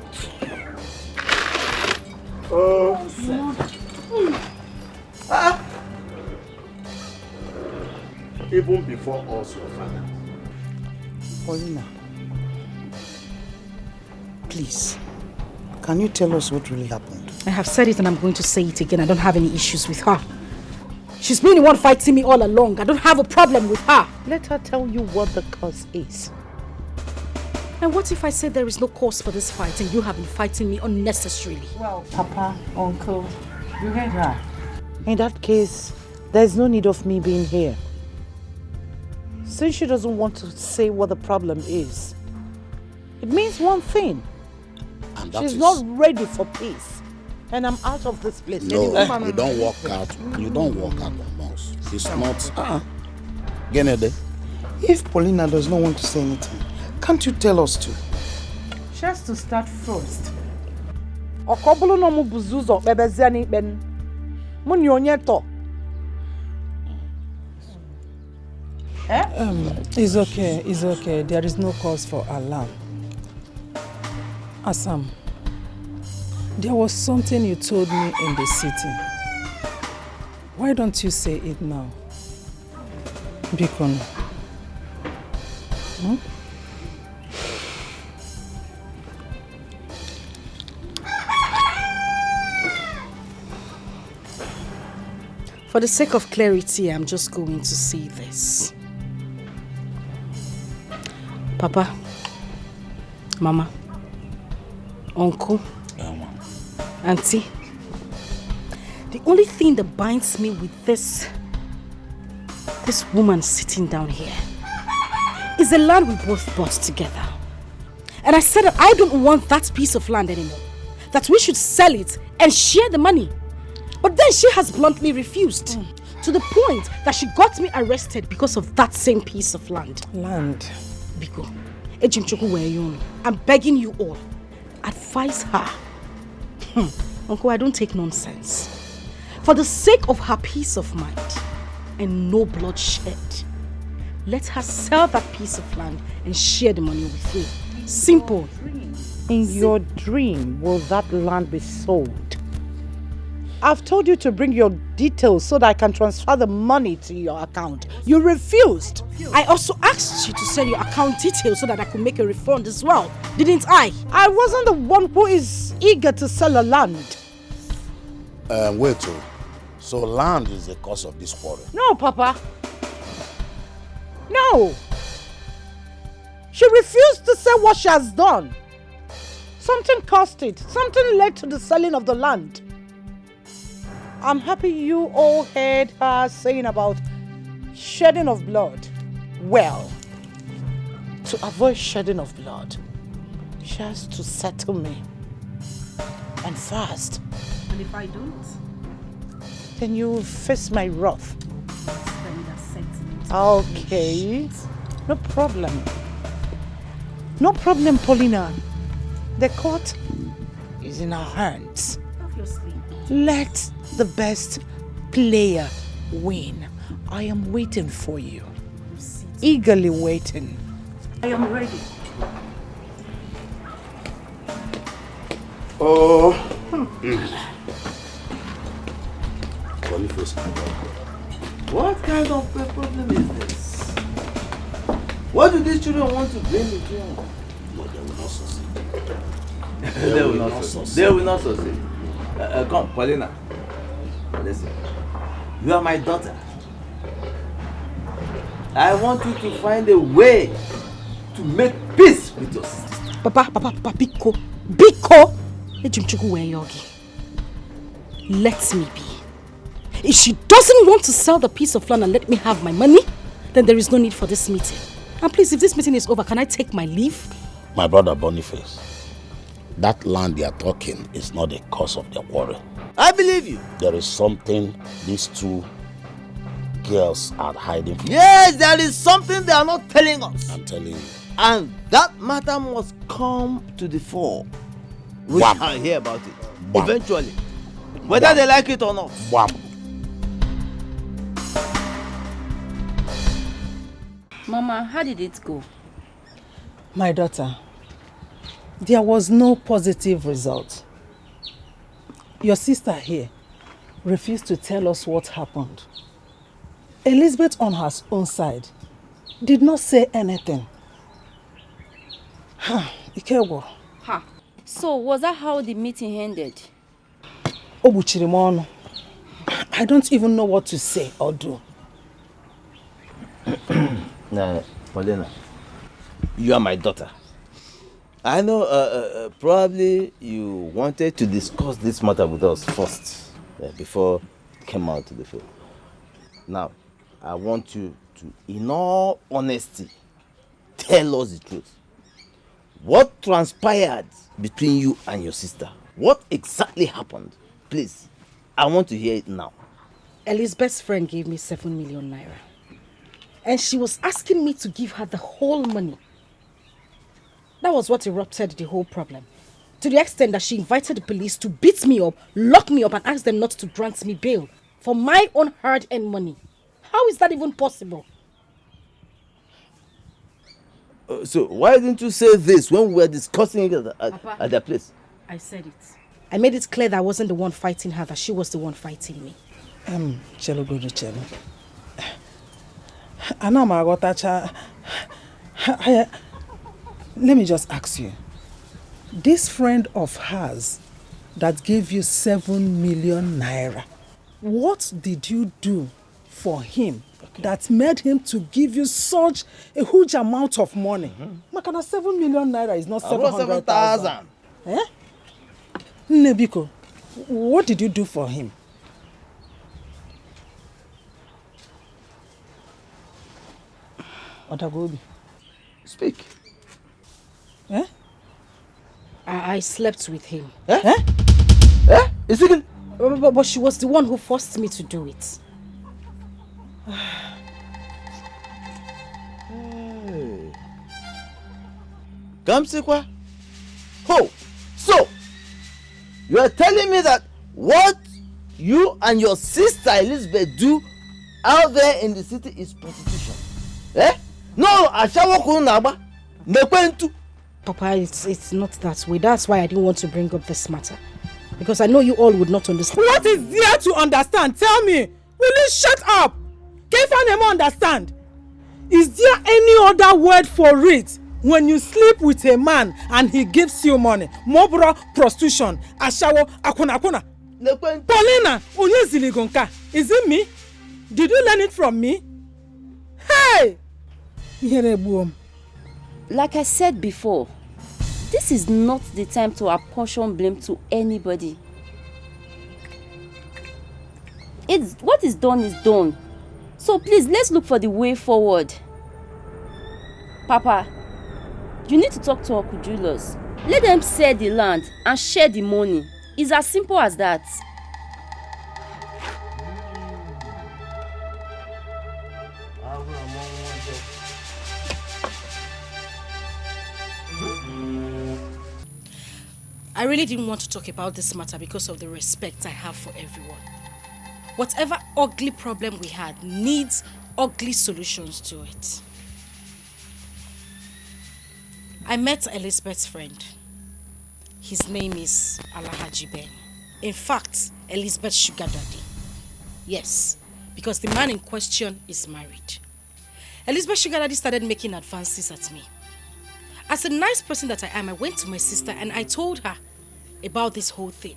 Even before us, your father. Paulina, please, can you tell us what really happened? I have said it and I'm going to say it again. I don't have any issues with her. She's been the one fighting me all along. I don't have a problem with her. Let her tell you what the cause is. And what if I say there is no cause for this fight and you have been fighting me unnecessarily? Well, Papa, Uncle, you heard her. In that case, there's no need of me being here. Since she doesn't want to say what the problem is, it means one thing. And that She's is... not ready for peace. And I'm out of this place. No, you don't walk out. You don't walk out on us. It's not... Genede. If Paulina does not want to say anything, can't you tell us to? She has to start first. Okobulu no mu buzuzo bebeziani ben. Muni onyeto. It's okay. There is no cause for alarm. Asam, there was something you told me in the city. Why don't you say it now? Bikon. For the sake of clarity, I'm just going to say this. Papa, Mama, Uncle, Auntie, the only thing that binds me with this woman sitting down here is the land we both bought together. And I said that I don't want that piece of land anymore. That we should sell it and share the money. But then she has bluntly refused. To the point that she got me arrested because of that same piece of land. Land? Biko, I'm begging you all, advise her. Uncle, I don't take nonsense. For the sake of her peace of mind and no bloodshed, let her sell that piece of land and share the money with me. Simple. In your dream, will that land be sold? I've told you to bring your details so that I can transfer the money to your account. You refused. I also asked you to send your account details so that I could make a refund as well, didn't I? I wasn't the one who is eager to sell a land. Wait, so land is the cause of this quarrel? No, Papa. No. She refused to say what she has done. Something caused it. Something led to the selling of the land. I'm happy you all heard her saying about shedding of blood. Well, to avoid shedding of blood, she has to settle me. And fast. And if I don't? Then you will face my wrath. Okay. No problem. No problem, Paulina. The court is in our hands. Obviously. Let the best player win. I am waiting for you. Eagerly waiting. I am ready. Oh. What kind of a problem is this? What do these children want to bring to you? No, they will not succeed. They will not succeed. They will not succeed. Come, Paulina. Listen. You are my daughter. I want you to find a way to make peace with your sister. Papa, Biko. Let me be. If she doesn't want to sell the piece of land and let me have my money, then there is no need for this meeting. And please, if this meeting is over, can I take my leave? My brother Boniface, that land they are talking is not the cause of their quarrel. I believe you. There is something these two girls are hiding from. Yes, there is something they are not telling us. I'm telling you. And that matter must come to the fore. We shall hear about it. Eventually. Whether they like it or not. Mama, how did it go? My daughter, There was no positive result. Your sister here refused to tell us what happened. Elizabeth on her own side did not say anything. Ikewo. Ha. So was that how the meeting ended? Obuchirimono. I don't even know what to say or do. Nah, Paulina, you are my daughter. I know probably you wanted to discuss this matter with us first before you came out to the field. Now, I want you to, in all honesty, tell us the truth. What transpired between you and your sister? What exactly happened? Please, I want to hear it now. Elizabeth's friend gave me 7 million naira. And she was asking me to give her the whole money. That was what erupted the whole problem. To the extent that she invited the police to beat me up, lock me up, and ask them not to grant me bail for my own hard-earned money. How is that even possible? So why didn't you say this when we were discussing it at the place? I said it. I made it clear that I wasn't the one fighting her, that she was the one fighting me. Chelo Godo Chelo. Anamagotacha. Let me just ask you. This friend of hers that gave you 7 million naira, what did you do for him that made him to give you such a huge amount of money? Makana 7 million naira is not 700,000. Eh? Nebiko, what did you do for him? Otagobi. Speak. Eh? I slept with him. Eh? Eh? Eh? Is it? But she was the one who forced me to do it. Hey. Gamsikwa? Oh, so you are telling me that what you and your sister Elizabeth do out there in the city is prostitution? Eh? No, Ashawo Nekwentu. Papa, it's not that way. That's why I didn't want to bring up this matter. Because I know you all would not understand. What is there to understand? Tell me. Will you shut up? Can't find understand? Is there any other word for it? When you sleep with a man and he gives you money, mobro, prostitution, ashawo, akuna. Paulina, Onyeziligonka, is it me? Did you learn it from me? Hey! Like I said before, this is not the time to apportion blame to anybody. What is done is done. So please, let's look for the way forward. Papa, you need to talk to Uncle Julius. Let them sell the land and share the money. It's as simple as that. I really didn't want to talk about this matter because of the respect I have for everyone. Whatever ugly problem we had needs ugly solutions to it. I met Elizabeth's friend. His name is Alhaji Ben. In fact, Elizabeth's sugar daddy. Yes, because the man in question is married. Elizabeth's sugar daddy started making advances at me. As a nice person that I am, I went to my sister and I told her about this whole thing.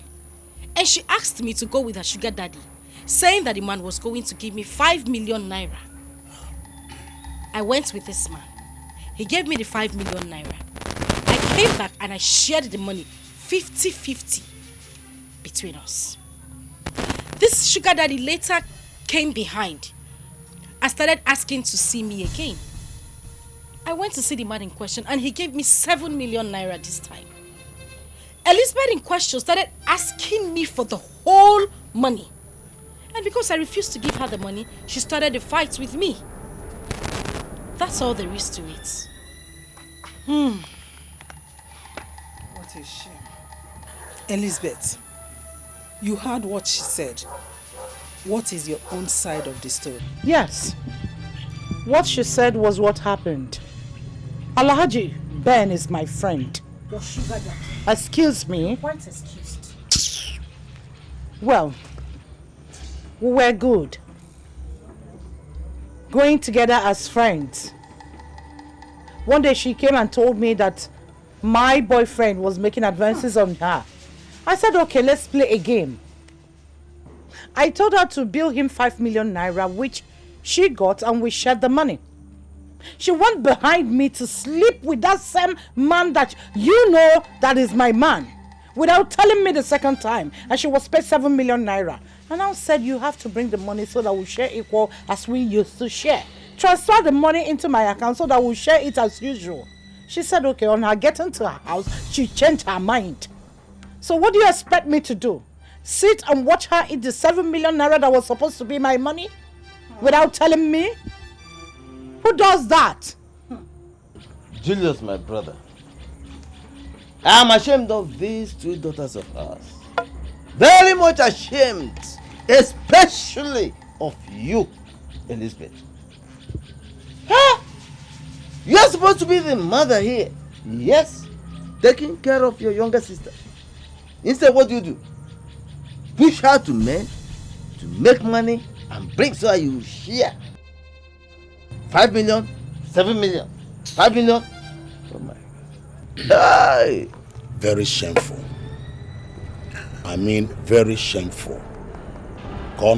And she asked me to go with her sugar daddy, saying that the man was going to give me 5 million naira. I went with this man. He gave me the 5 million naira. I came back and I shared the money 50-50 between us. This sugar daddy later came behind and started asking to see me again. I went to see the man in question and he gave me 7 million naira this time. Elizabeth in question started asking me for the whole money. And because I refused to give her the money, she started a fight with me. That's all there is to it. What a shame. Elizabeth, you heard what she said. What is your own side of the story? Yes. What she said was what happened. Alhaji Ben is my friend. Your sugar daddy. Excuse me. Quite excused. Well, we were good. Going together as friends. One day she came and told me that my boyfriend was making advances on her. I said, okay, let's play a game. I told her to bill him 5 million naira, which she got, and we shared the money. She went behind me to sleep with that same man that you know that is my man, without telling me the second time, and she was paid 7 million naira. And I said, you have to bring the money so that we share equal as we used to share. Transfer the money into my account so that we'll share it as usual. She said, okay. On her getting to her house, she changed her mind. So what do you expect me to do? Sit and watch her eat the 7 million naira that was supposed to be my money without telling me? Who does that? Julius, my brother. I am ashamed of these 2 daughters of ours. Very much ashamed. Especially of you, Elizabeth. Huh? You are supposed to be the mother here. Yes. Taking care of your younger sister. Instead, what do? Push her to men to make money and bring so you share. 5 million, 7 million, 5 million. Oh my God. Very shameful. I mean, very shameful. Huh?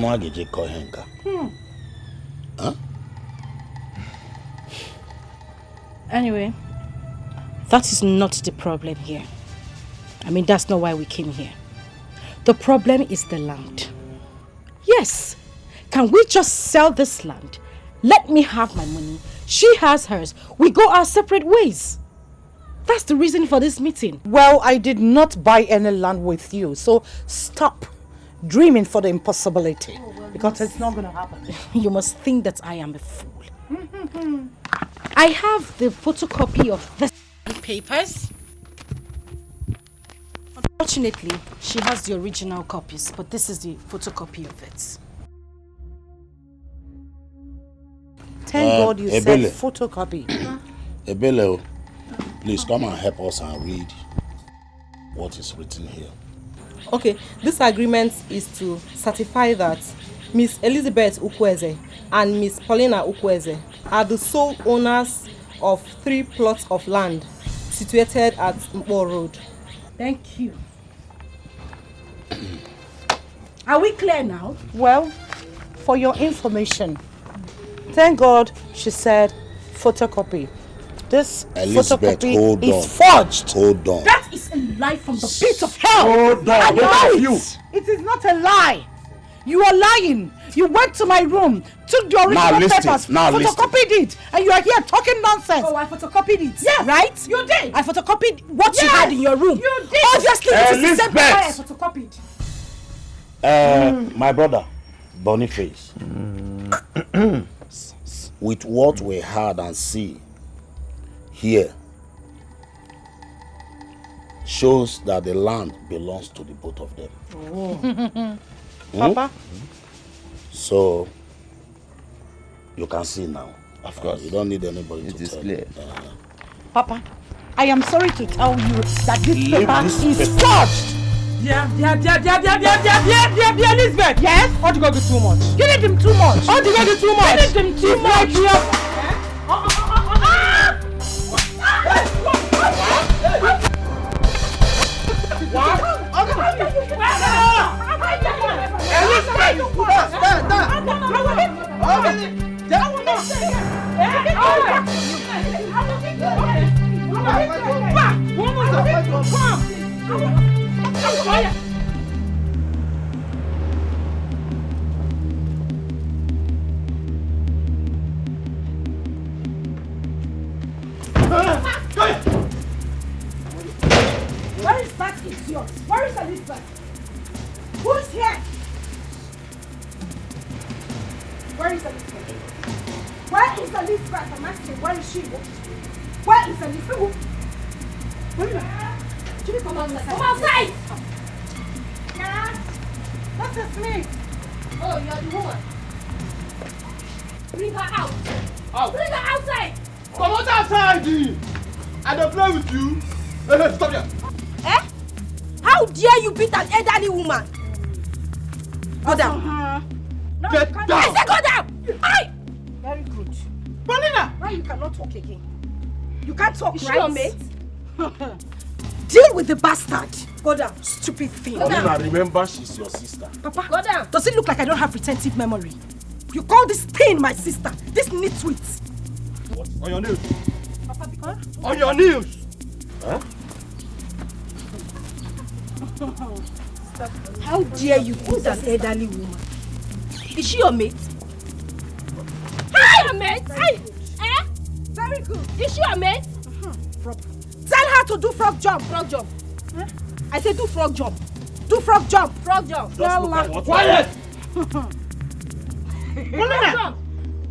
Anyway, that is not the problem here. I mean, that's not why we came here. The problem is the land. Yes. Can we just sell this land? Let me have my money. She has hers. We go our separate ways. That's the reason for this meeting. Well, I did not buy any land with you, so stop dreaming for the impossibility. Because it's not going to happen. You must think that I am a fool. I have the photocopy of the papers. Unfortunately, she has the original copies, but this is the photocopy of it. Thank God you said photocopy. Ebele, please come and help us and read what is written here. Okay, this agreement is to certify that Miss Elizabeth Ukweze and Miss Paulina Ukweze are the sole owners of 3 plots of land situated at Mpo Road. Thank you. Are we clear now? Well, for your information, thank God she said photocopy. This Elizabeth, photocopy is forged. Hold on. That is a lie from the pit of hell. Hold on, both of you. It is not a lie. You are lying. You went to my room, took the original papers, photocopied it, and you are here talking nonsense. Oh, I photocopied it. Yes. Right? You did. I photocopied what you had in your room. You did. Obviously, it is the same paper I photocopied. My brother, Boniface, with what we heard and see here, shows that the land belongs to the both of them. Oh. Papa? So, you can see now. Of course. You don't need anybody to tell clear. Papa, I am sorry to tell you that this Leave paper this is paper. forged. Yeah, Elizabeth. Yes? How do you go do too much? You need him too much. How do you go do too much? You need him too much. Where is that idiot? Where is Elizabeth? Who's here? Where is Elizabeth? Where is Elizabeth? I'm asking, where is she? Where is Elizabeth? Where is she? Come outside! Yeah? That is me. Oh, you're the woman. Bring her out. Oh. Bring her outside. Come out outside! I don't play with you. Hey, stop here! Eh? How dare you beat an elderly woman? Go down. Get down! I said go down! Aye! Very good. Paulina! Now you cannot talk again. You can't talk, Is right? she your mate? Deal with the bastard. Go down, stupid thing. Paulina, remember she's your sister. Papa, Go down. does it look like I don't have retentive memory? You call this thing my sister? This nitwit? What? On your knees. Papa, because... On your knees! Huh? How dare you beat an elderly woman? Is she your mate? Hi, your mate. Hey! Eh? Very good. Is she your mate? Tell her to do frog jump. Frog jump. Huh? I said do frog jump. Do frog jump. Frog jump. Just look at what. Quiet! Paulina!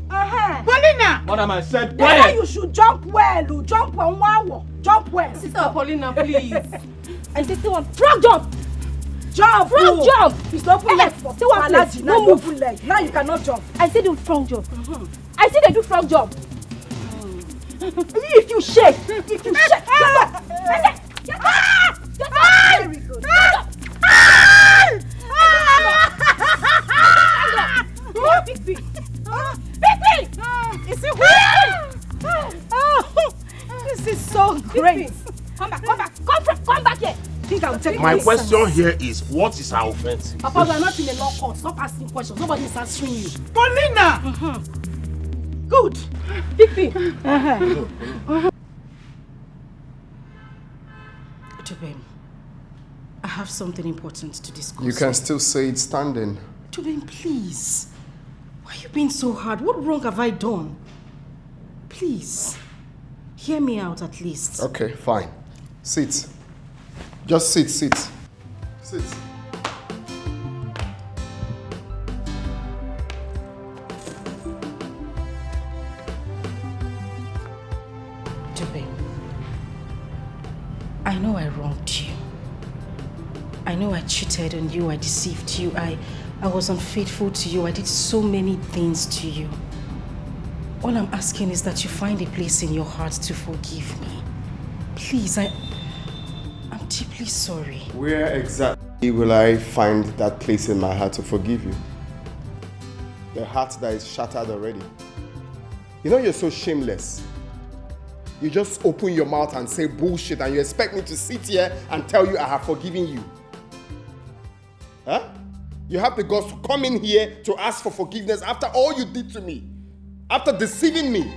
Paulina! Madam, I said That's why quiet! you should jump well. Oh. Jump on wow. Jump well. Sister Paulina, please. And say one frog jump. Jump. Frog oh. jump. It's not full leg. Say one place. Now you full leg. Now you cannot jump. I said do frog jump. I said they do frog jump. If you shake. Get up. Get up. Very good. Big big. Is it weird? This is so great. Come back here. Think I'll take My this. question here is, what is her offense? Papa, we are not in a law court. Stop asking questions. Nobody is answering you. Paulina! Good. Big. Tubem, I have something important to discuss. You can still say it standing. Tubem, please. Why are you being so hard? What wrong have I done? Please. Hear me out at least. Okay, fine. Sit. Just sit. Sit. Tubem, I know I wronged you. I know I cheated on you, I deceived you, I was unfaithful to you, I did so many things to you. All I'm asking is that you find a place in your heart to forgive me. Please, I'm deeply sorry. Where exactly will I find that place in my heart to forgive you? The heart that is shattered already. You know you're so shameless. You just open your mouth and say bullshit and you expect me to sit here and tell you I have forgiven you. Huh? You have the guts to come in here to ask for forgiveness after all you did to me. After deceiving me.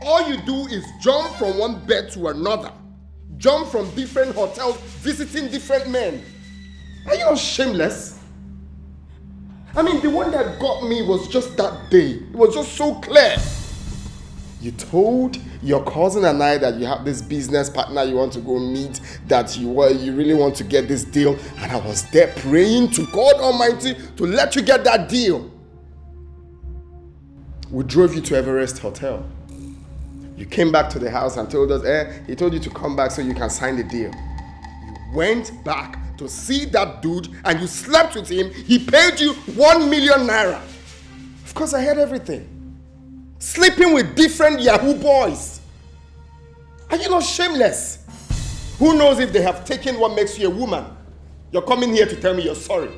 All you do is jump from one bed to another. Jump from different hotels, visiting different men. Are you not shameless? I mean, the one that got me was just that day. It was just so clear. You told your cousin and I that you have this business partner you want to go meet, that you really want to get this deal, and I was there praying to God Almighty to let you get that deal. We drove you to Everest Hotel. You came back to the house and told us, he told you to come back so you can sign the deal. You went back to see that dude and you slept with him. He paid you 1 million naira. Of course, I heard everything. Sleeping with different Yahoo boys. Are you not shameless? Who knows if they have taken what makes you a woman? You're coming here to tell me you're sorry.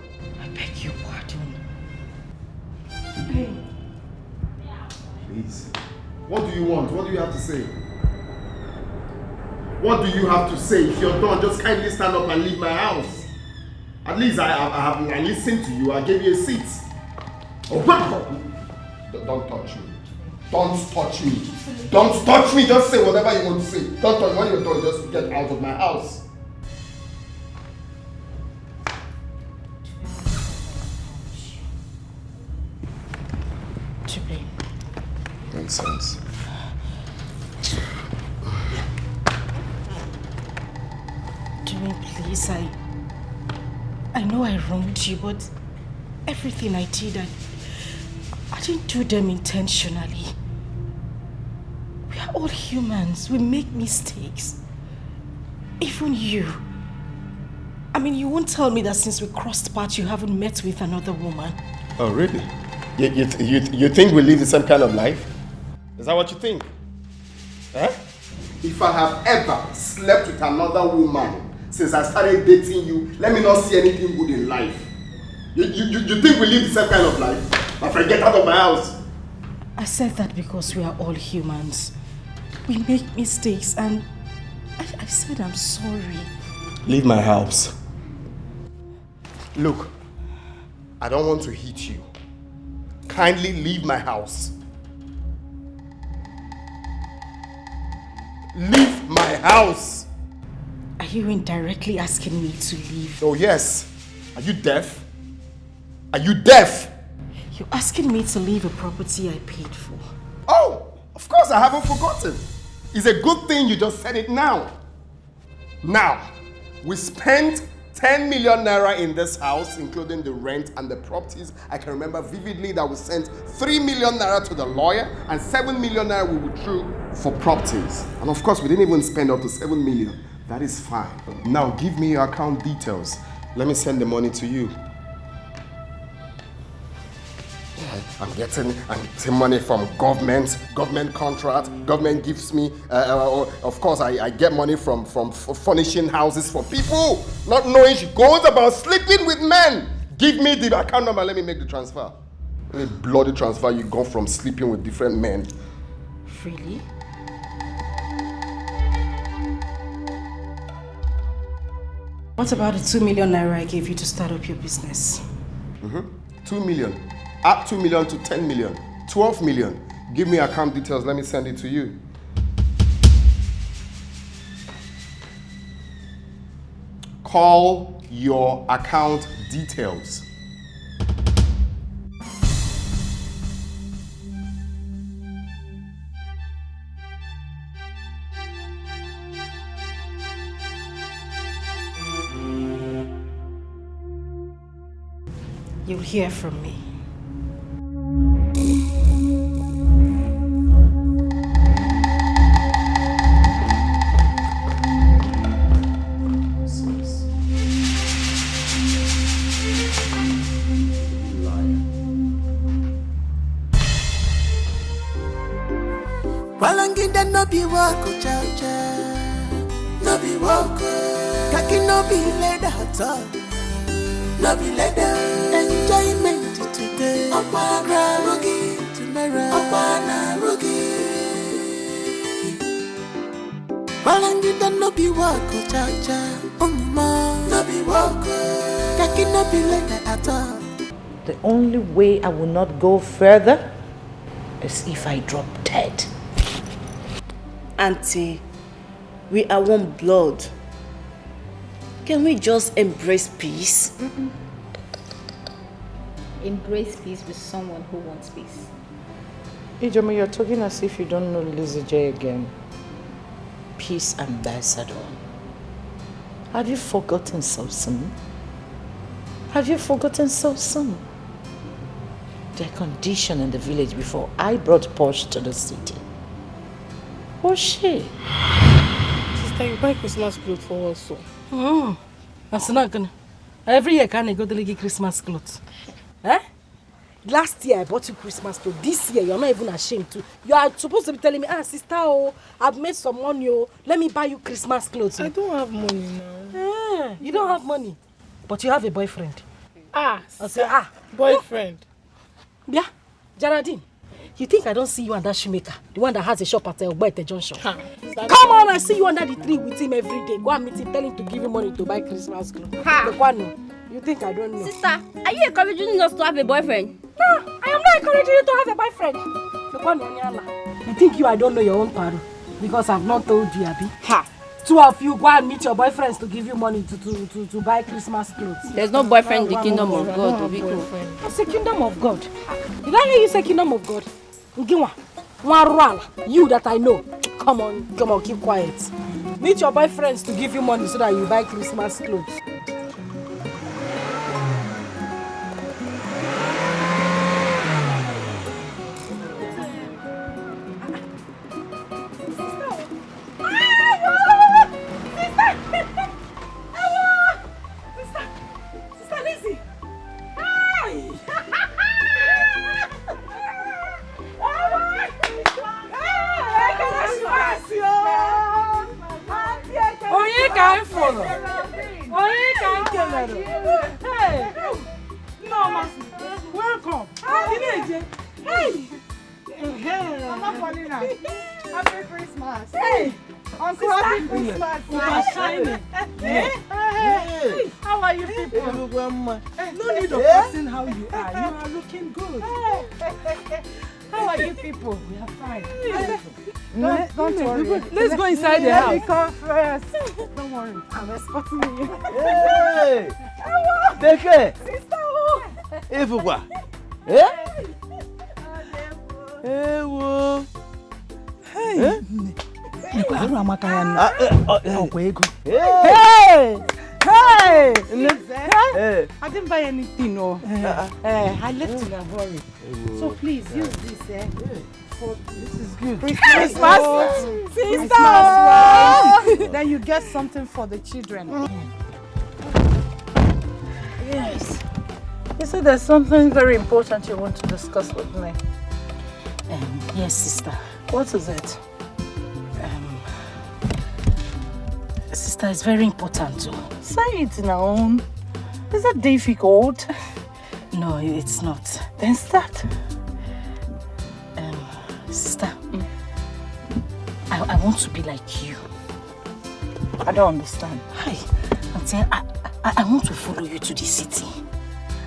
I beg your pardon. Please. What do you want? What do you have to say? What do you have to say? If you're done, just kindly stand up and leave my house. At least I listened to you. I gave you a seat. Oh, don't touch me. Don't touch me. Don't touch me. Just say whatever you want to say. Don't touch me. When you're done, just get out of my house. Nonsense. Jimmy, please, I know I wronged you, but everything I did, I didn't do them intentionally. We are all humans. We make mistakes. Even you. I mean, you won't tell me that since we crossed paths, you haven't met with another woman. Oh, really? You think we live the same kind of life? Is that what you think? Huh? If I have ever slept with another woman since I started dating you, let me not see anything good in life. You think we live the same kind of life? My friend, get out of my house. I said that because we are all humans. We make mistakes and I said I'm sorry. Leave my house. Look, I don't want to hit you. Kindly leave my house. Leave my house! Are you indirectly asking me to leave? Oh yes. Are you deaf? Are you deaf? You're asking me to leave a property I paid for. Oh, of course I haven't forgotten. It's a good thing you just said it now. Now, we spent 10 million naira in this house, including the rent and the properties. I can remember vividly that we sent 3 million naira to the lawyer and 7 million naira we withdrew for properties. And of course, we didn't even spend up to 7 million. That is fine. Now, give me your account details. Let me send the money to you. I'm getting money from government contract. Government gives me, of course, I get money from furnishing houses for people, not knowing she goes about sleeping with men. Give me the account number, let me make the transfer. Any bloody transfer you go from sleeping with different men. Really? What about the 2 million naira I gave you to start up your business? 2 million. Add 2 million to 10 million. 12 million. Give me account details. Let me send it to you. Call your account details. You'll hear from me. Walangida no be wako cha cha, no be wako. Kaki no be leather at all, no be leather. Enjoyment today, opana rugi tomorrow, opana rugi. Walangida no be wako cha cha, no be wako. Kaki no be leather at all. The only way I will not go further is if I drop dead. Auntie, we are one blood. Can we just embrace peace? Embrace peace with someone who wants peace. Ijomi, you're talking as if you don't know Lizzie J again. Peace ambassador. Have you forgotten so soon? Have you forgotten so soon? Their condition in the village before I brought Porsche to the city. Was she? Sister, you buy Christmas clothes for us, so. That's not gonna. Every year, can I go to get Christmas clothes? Eh? Last year I bought you Christmas clothes. This year you're not even ashamed to. You are supposed to be telling me, sister, oh, I've made some money, oh, let me buy you Christmas clothes. I don't have money now. You don't have money, but you have a boyfriend. I say, boyfriend. Yeah, Geraldine. You think I don't see you and that shoemaker? The one that has a shop at Ogbete Junction. Come on, I see you under the tree with him every day. Go and meet him, tell him to give you money to buy Christmas clothes. You think I don't know? Sister, are you encouraging us to have a boyfriend? No, I am not encouraging you to have a boyfriend. You think I don't know your own paro? Because I've not told you, Abi. Two of you go and meet your boyfriends to give you money to buy Christmas clothes. There's no boyfriend in the kingdom of God. It's the kingdom of God. Did I hear you say kingdom of God? You that I know. Come on, keep quiet. Meet your boyfriends to give you money so that you buy Christmas clothes. Hey! No, Mercy. Welcome. Hey! Mama Paulina. Happy Christmas. Hey! Uncle, happy Christmas. Hey! How are you people? No need of asking how you are. You are looking good. How are you people? We are fine. Don't worry. Let's go inside the house. Let me come first. Don't worry. I'm escorting you. Hey! Take care. Sister, Ifukwa. Eh? Hey, wo. Hey. Eh? Hey! Hey! I didn't buy anything, no. I left in a hurry. So please use this. This is good. Christmas, sister. Then you get something for the children. Yes. You said there's something very important you want to discuss with me. Yes, sister. What is it? Sister, it's very important too. Say it now. Is that difficult? No, it's not. Then start. Sister, I want to be like you. I don't understand. Hi, Auntie, I want to follow you to the city.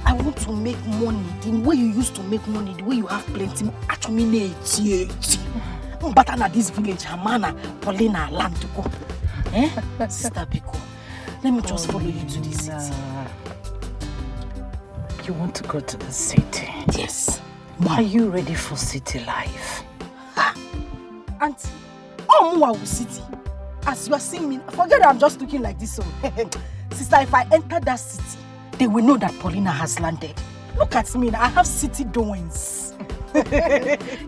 I want to make money the way you used to make money, the way you have plenty. Actually, but at this village, Hamana, Paulina, land to go. Sister Biko, let me just follow you to the city. You want to go to the city? Yes. Are you ready for city life? Auntie, Mwa will city. As you are seeing me, forget I'm just looking like this. So, sister, if I enter that city, they will know that Paulina has landed. Look at me, I have city doings.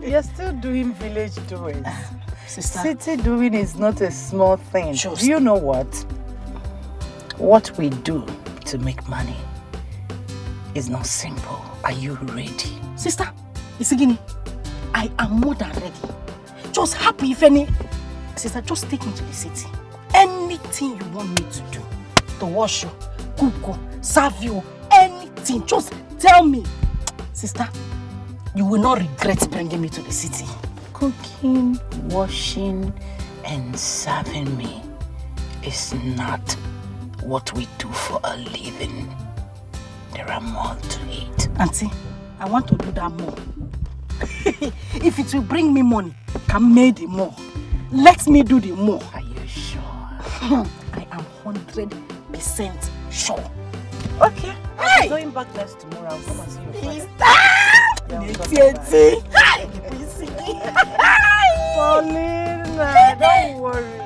You're still doing village doings. Sister. City doing is not a small thing. Just. Do you know what? What we do to make money is not simple. Are you ready? Sister, Isigini, I am more than ready. Just happy if any... Sister, just take me to the city. Anything you want me to do. To wash you, cook you, serve you, anything. Just tell me. Sister, you will not regret bringing me to the city. Cooking, washing, and serving me is not what we do for a living. There are more to it. Auntie, I want to do that more. If it will bring me money, can make the more. Let me do the more. Are you sure? I am 100% sure. Okay. Hey! I'm going back next tomorrow. I'll come and see you. Paulina, don't worry.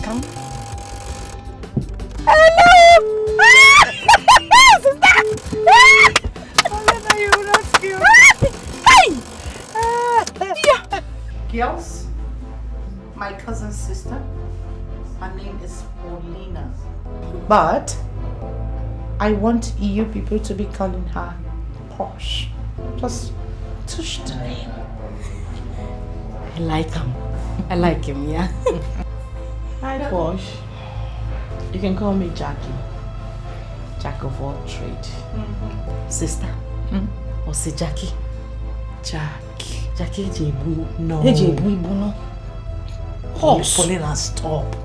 Come. Hello! Sister! Paulina, you will not kill me. Girls, my cousin's sister, her name is Paulina. But I want you people to be calling her Posh. Just touch the name. I like him. I like him, yeah. Hi, Posh. You can call me Jackie. Jack of all trade. Sister, what's it, Jackie? Jackie Jebu. No. No. Horse. Paulina, stop.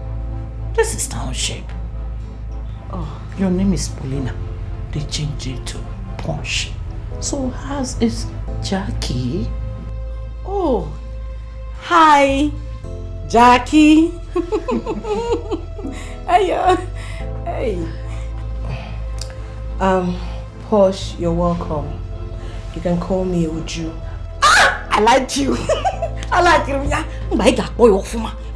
This is township. Oh, your name is Paulina. They changed it to Posh. So hers is Jackie. Oh, hi, Jackie. Hey. Posh, you're welcome. You can call me Uju. I like you. I like you. Yeah. My God, boy,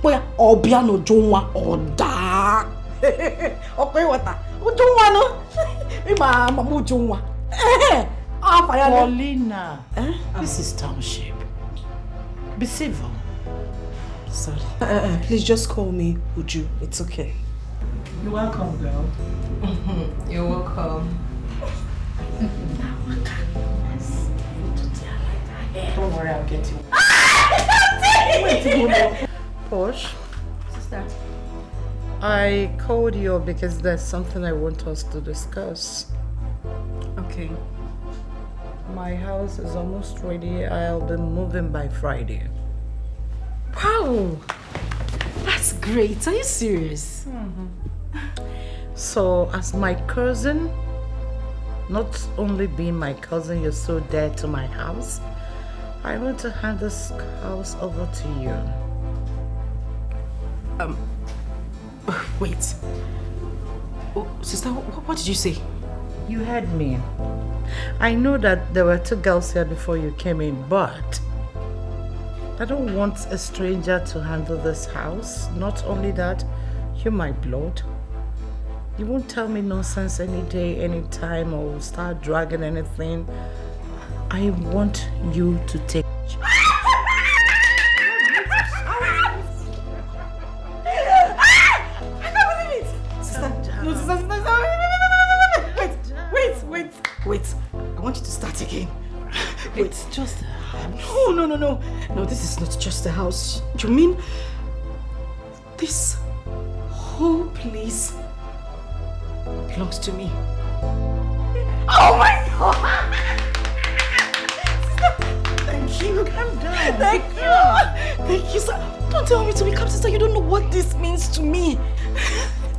boy, Obiano Jonwa Oda. Okay, what? Jonwa no. Mama Jonwa. Paulina, this is township. Be civil. Sorry. Please just call me Uju. It's okay. You're welcome, girl. You're welcome. Don't worry, I'll get you. Posh. Sister, I called you because there's something I want us to discuss. Okay. My house is almost ready. I'll be moving by Friday. Wow! That's great. Are you serious? So, as my cousin, not only being my cousin, you're so dear to my house, I want to hand this house over to you. Wait. Oh, sister, what did you say? You heard me. I know that there were 2 girls here before you came in, but I don't want a stranger to handle this house. Not only that, you're my blood. You won't tell me nonsense any day, any time, or start dragging anything. I want you to take Wait, I want you to start again. It's just a house. No, this is not just a house. You mean this whole place belongs to me? Oh my God! Thank you. Calm down. Thank you, sir. Don't tell me to become sister. You don't know what this means to me.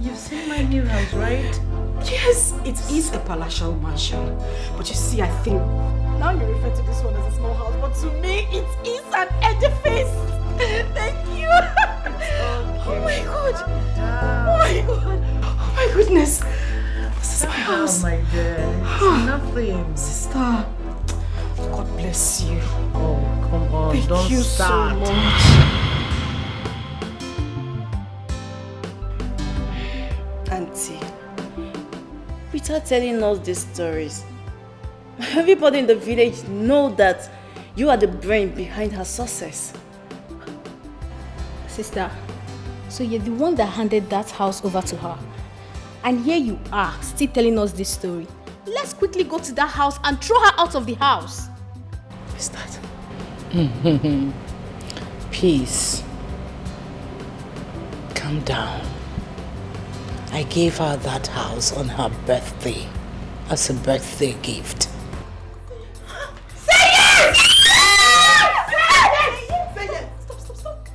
You've seen my new house, right? Yes, it is a palatial mansion. But you see, I think now you refer to this one as a small house, but to me, it is an edifice. Thank you. Oh my God. Oh my God. Oh my goodness. This is my house. Oh my dear. It's nothing. Sister, God bless you. Oh, come on. Thank Don't you start. so much. Auntie, without telling us these stories, everybody in the village know that you are the brain behind her success. Sister, so you're the one that handed that house over to her. And here you are, still telling us this story. Let's quickly go to that house and throw her out of the house. What's that? Peace. Calm down. I gave her that house on her birthday as a birthday gift. Say yes! Say yes! Stop.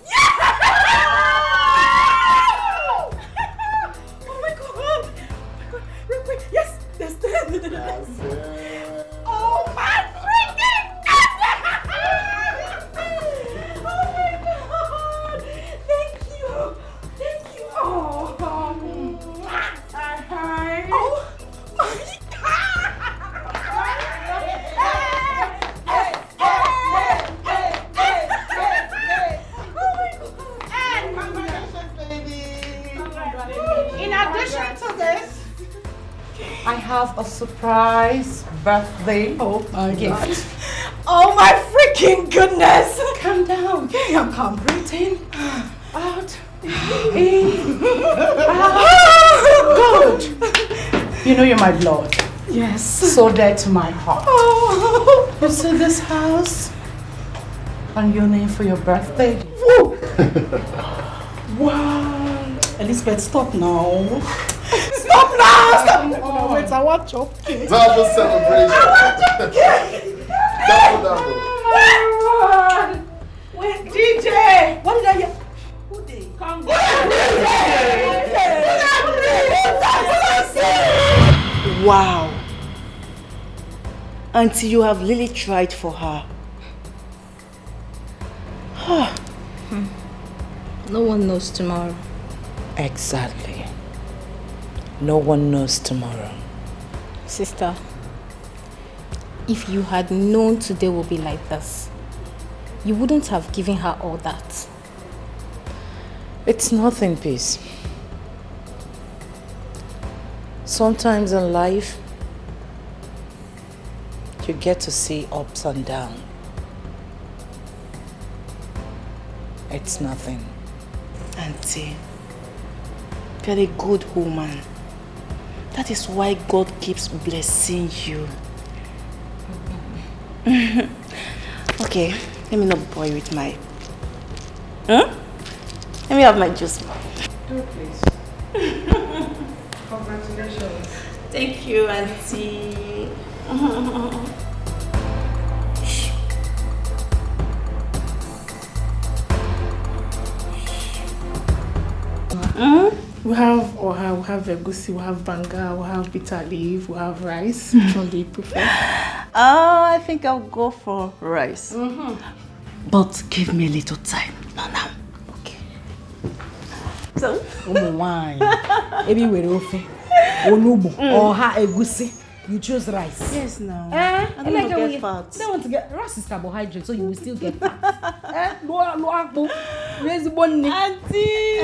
Yes! Oh my God! Wait. Yes! Yes! Oh my freaking God! Oh my God! Thank you! Oh In addition to this, I have a surprise birthday gift. Oh my freaking goodness! Calm down. Okay, I'm calm. Breathe in, Out. in, Good. You know you're my blood. Yes. So dear to my heart. Oh. You see this house and your name for your birthday? Woo. Wow. Elizabeth, stop now. Stop now! Stop! Oh, wait, I want your cake. Double celebration. Double. Wait, DJ! What did I hear? Who they? Come Wow. Auntie, you have really tried for her. No one knows tomorrow. Exactly. No one knows tomorrow. Sister, if you had known today would be like this, you wouldn't have given her all that. It's nothing, Peace. Sometimes in life, you get to see ups and downs. It's nothing. Auntie, you're a good woman. That is why God keeps blessing you. Okay, let me not bore you with my... Let me have my juice. Do please. Congratulations. Thank you, Auntie. We have oha, we have egusi, we have banga, we have bitter leaf, we have rice. Which one do you prefer? I think I'll go for rice. But give me a little time. Now. Okay. So? Wine. Ebi were ofe. Onubu. Oha egusi. You choose rice. Yes, now. I don't want to get fat. Don't want to get rice is carbohydrate, so you will still get fat. Raise bonnie. Auntie.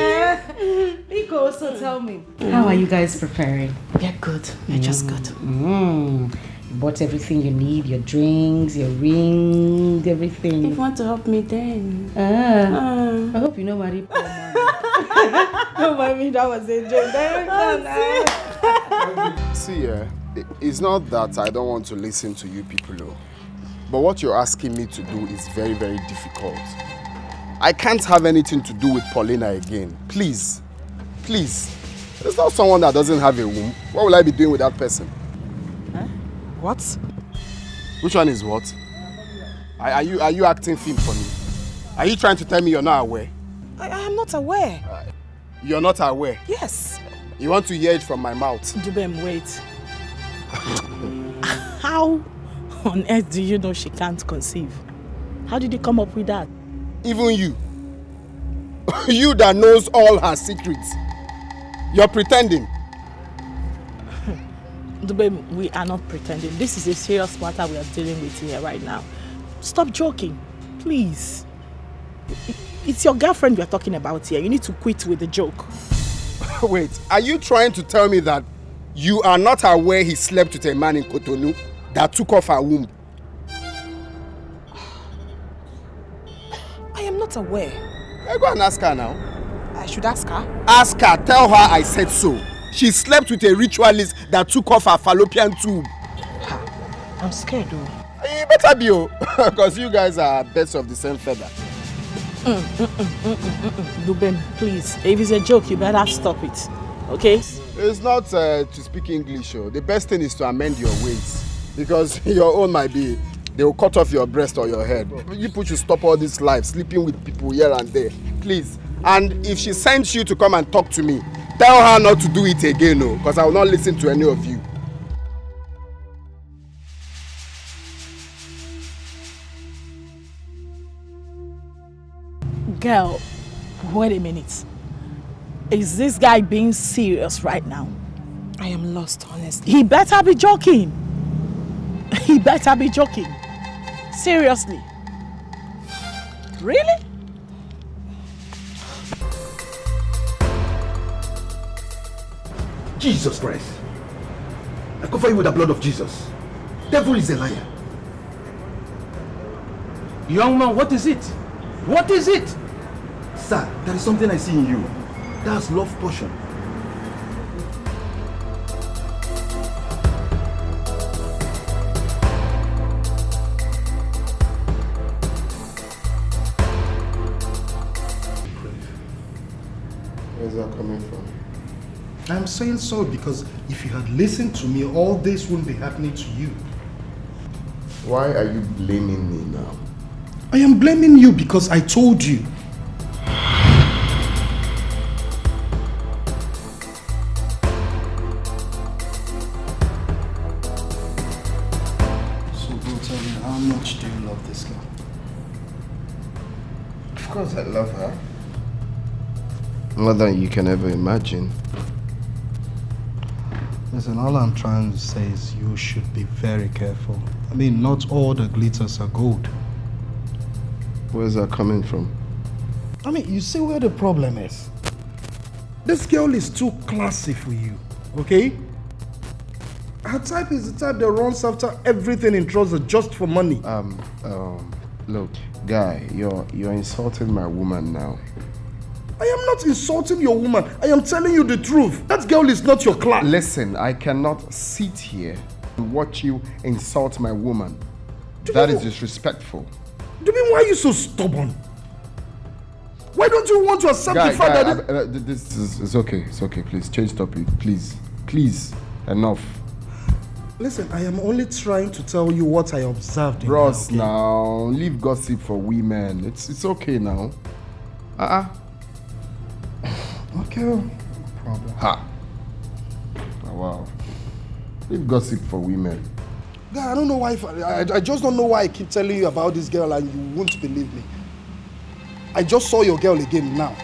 Nico, also tell me. How are you guys preparing? We're good. We're just good. You bought everything you need, your drinks, your ring, everything. If you want to help me then. I hope you know Marie Paul. No, mommy, that was a joke. See, it's not that I don't want to listen to you people, though. But what you're asking me to do is very, very difficult. I can't have anything to do with Paulina again. Please. Please. There's not someone that doesn't have a womb. What will I be doing with that person? Huh? What? Which one is what? Are you acting film for me? Are you trying to tell me you're not aware? I am not aware. You're not aware? Yes. You want to hear it from my mouth? Dubem, wait. How on earth do you know she can't conceive? How did you come up with that? Even you. You that knows all her secrets. You're pretending. Dubem, we are not pretending. This is a serious matter we are dealing with here right now. Stop joking, please. It's your girlfriend we are talking about here. You need to quit with the joke. Wait, are you trying to tell me that you are not aware he slept with a man in Cotonou that took off her womb? I am not aware. Go and ask her now. I should ask her? Ask her, tell her I said so. She slept with a ritualist that took off her fallopian tube. I'm scared though. You better be, because you guys are birds of the same feather. Dubem, please. If it's a joke, you better stop it. Okay? It's not to speak English. The best thing is to amend your ways. Because your own might be, they will cut off your breast or your head. You should stop all this life, sleeping with people here and there. Please. And if she sends you to come and talk to me, tell her not to do it again, because I will not listen to any of you. Girl, wait a minute. Is this guy being serious right now? I am lost, honestly. He better be joking. He better be joking. Seriously. Really? Jesus Christ. I cover you with the blood of Jesus. Devil is a liar. Young man, what is it? What is it? Sir, there is something I see in you. That's love potion. Where's that coming from? I'm saying so because if you had listened to me, all this wouldn't be happening to you. Why are you blaming me now? I am blaming you because I told you. So go tell me, how much do you love this girl? Of course I love her. More than you can ever imagine. Listen, all I'm trying to say is you should be very careful. I mean, not all the glitters are gold. Where's that coming from? I mean, you see where the problem is. This girl is too classy for you, okay? Her type is the type that runs after everything in trousers just for money. Look, guy, you're insulting my woman now. I am not insulting your woman. I am telling you the truth. That girl is not your class. Listen, I cannot sit here and watch you insult my woman. That is disrespectful. Why are you so stubborn? Why don't you want to accept the fact that... this is it's okay. It's okay. Please, change topic. Please. Please. Enough. Listen, I am only trying to tell you what I observed in Ross, her, okay? now, leave gossip for women. It's okay now. Okay, no problem. Ha. Oh, wow. Leave gossip for women. Yeah, I don't know why. I just don't know why I keep telling you about this girl and you won't believe me. I just saw your girl again now.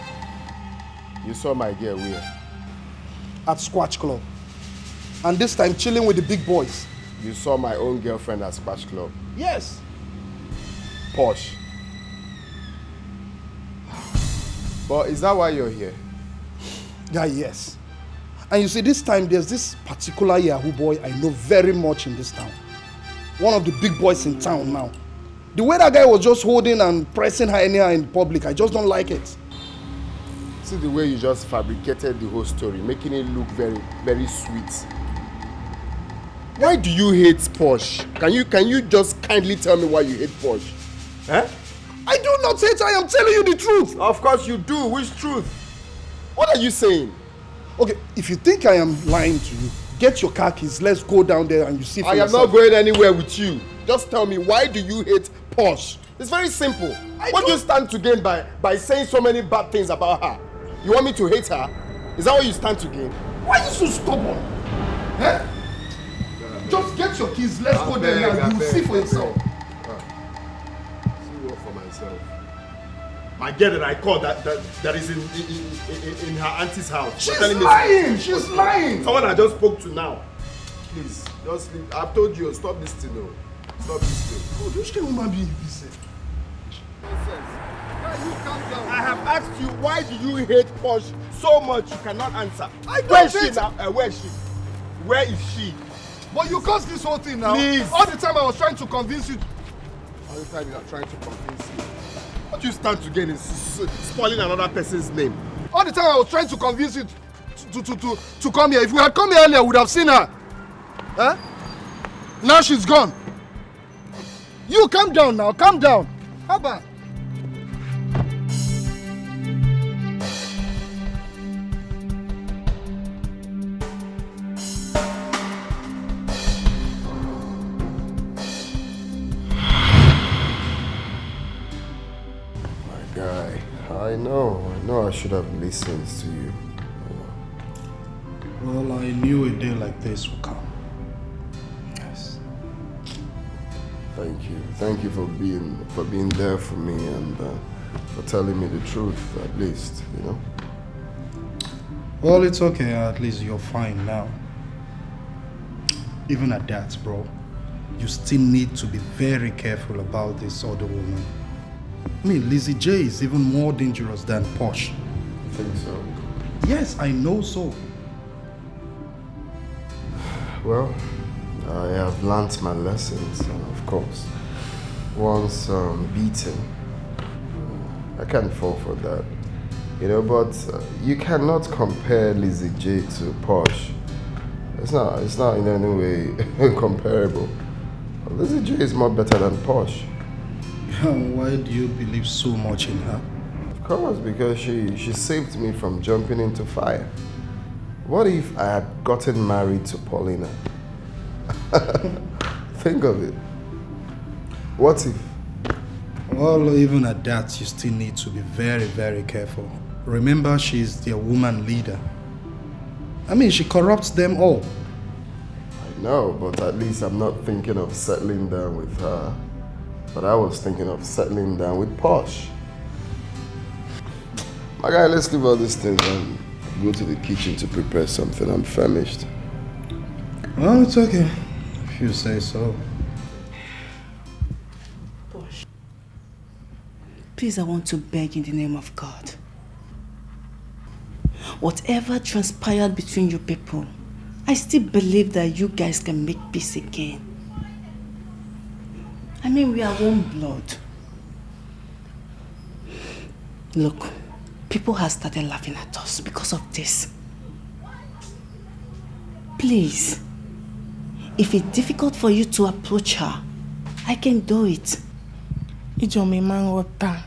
You saw my girl where? At Squatch Club. And this time chilling with the big boys. You saw my own girlfriend at Squatch Club? Yes. Posh. But is that why you're here? Yeah, yes. And you see, this time there's this particular Yahoo boy I know very much in this town. One of the big boys in town now. The way that guy was just holding and pressing her anyhow in public, I just don't like it. See the way you just fabricated the whole story, making it look very, very sweet. Why do you hate Posh? Can you just kindly tell me why you hate Posh? Huh? I do not hate her, I am telling you the truth. Of course you do. Which truth? What are you saying? Okay, if you think I am lying to you, get your car keys, let's go down there and you see for yourself. I am not going anywhere with you. Just tell me, why do you hate Posh? It's very simple. What do you stand to gain by saying so many bad things about her? You want me to hate her? Is that what you stand to gain? Why are you so stubborn? Huh? Just get your keys, let's go there now. You will see for yourself. See what for myself. My girl that I called that is in her auntie's house. She's lying! She's lying! Someone I just spoke to now. Please, just leave. I've told you, stop listening. No. Stop listening. Oh, this can woman be this? I have asked you, why do you hate Posh so much you cannot answer? Where is she now? Where is she? Where is she? But you caused this whole thing now. Please. All the time I was trying to convince you. All the time you are trying to convince me. What you stand to gain is spoiling another person's name. All the time I was trying to convince you to come here. If we had come here earlier, we would have seen her. Huh? Now she's gone. You calm down now, calm down. How about? I know I should have listened to you. Well, I knew a day like this would come. Yes. Thank you for being there for me and for telling me the truth, at least, you know. Well, it's okay, at least you're fine now. Even at that, bro, you still need to be very careful about this other woman. I mean, Lizzie J is even more dangerous than Posh. You think so? Yes, I know so. Well, I have learnt my lessons, and of course, once beaten, I can't fall for that. You know, but you cannot compare Lizzie J to Posh. It's not in any way comparable. Lizzie J is more better than Posh. Why do you believe so much in her? Of course, because she saved me from jumping into fire. What if I had gotten married to Paulina? Think of it. What if? Well, even at that, you still need to be very, very careful. Remember, she's their woman leader. I mean, she corrupts them all. I know, but at least I'm not thinking of settling down with her. But I was thinking of settling down with Posh. My guy, let's leave all these things and go to the kitchen to prepare something. I'm famished. Well, it's okay, if you say so. Posh, please, I want to beg in the name of God. Whatever transpired between you people, I still believe that you guys can make peace again. I mean, we are one blood. Look, people have started laughing at us because of this. Please, if it's difficult for you to approach her, I can do it. Ijomimangota.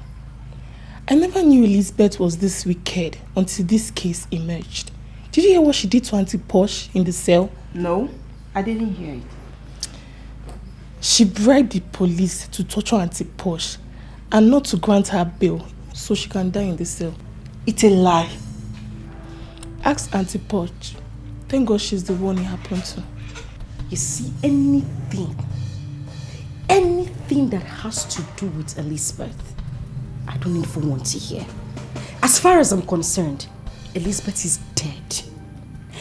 I never knew Elizabeth was this wicked until this case emerged. Did you hear what she did to Auntie Posh in the cell? No, I didn't hear it. She bribed the police to torture Auntie Posh and not to grant her bail so she can die in the cell. It's a lie. Ask Auntie Posh. Thank God she's the one it happened to. You see, anything that has to do with Elizabeth, I don't even want to hear. As far as I'm concerned, Elizabeth is dead.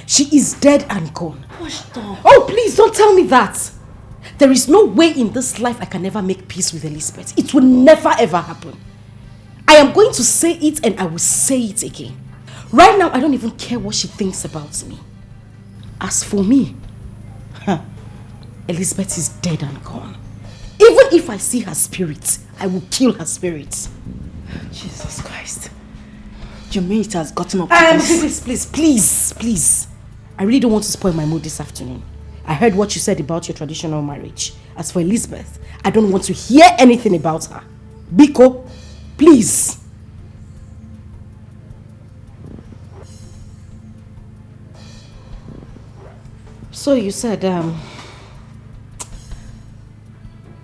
She is dead and gone. Oh, please don't tell me that. There is no way in this life I can ever make peace with Elizabeth. It will never ever happen. I am going to say it and I will say it again. Right now, I don't even care what she thinks about me. As for me, Elizabeth is dead and gone. Even if I see her spirit, I will kill her spirit. Jesus Christ. You mean it has gotten up to this? Please. I really don't want to spoil my mood this afternoon. I heard what you said about your traditional marriage. As for Elizabeth, I don't want to hear anything about her. Biko, please. So you said, my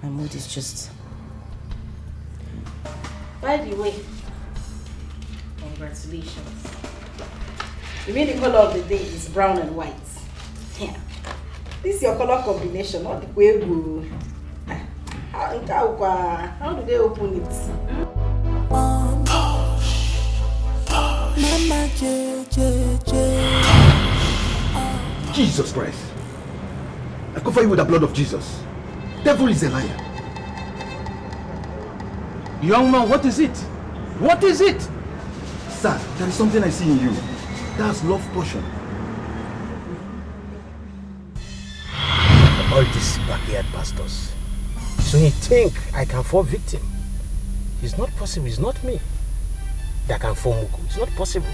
mood is just... By the way, congratulations. You mean the color of the day is brown and white? Yeah. This is your color combination, not the way we... How do they open it? Jesus Christ. I cover you with the blood of Jesus. Devil is a liar. Young man, what is it? What is it? Sir, there is something I see in you. That's love potion. All these backyard pastors. So you think I can fall victim? It's not possible, it's not me that can fall mugu. It's not possible.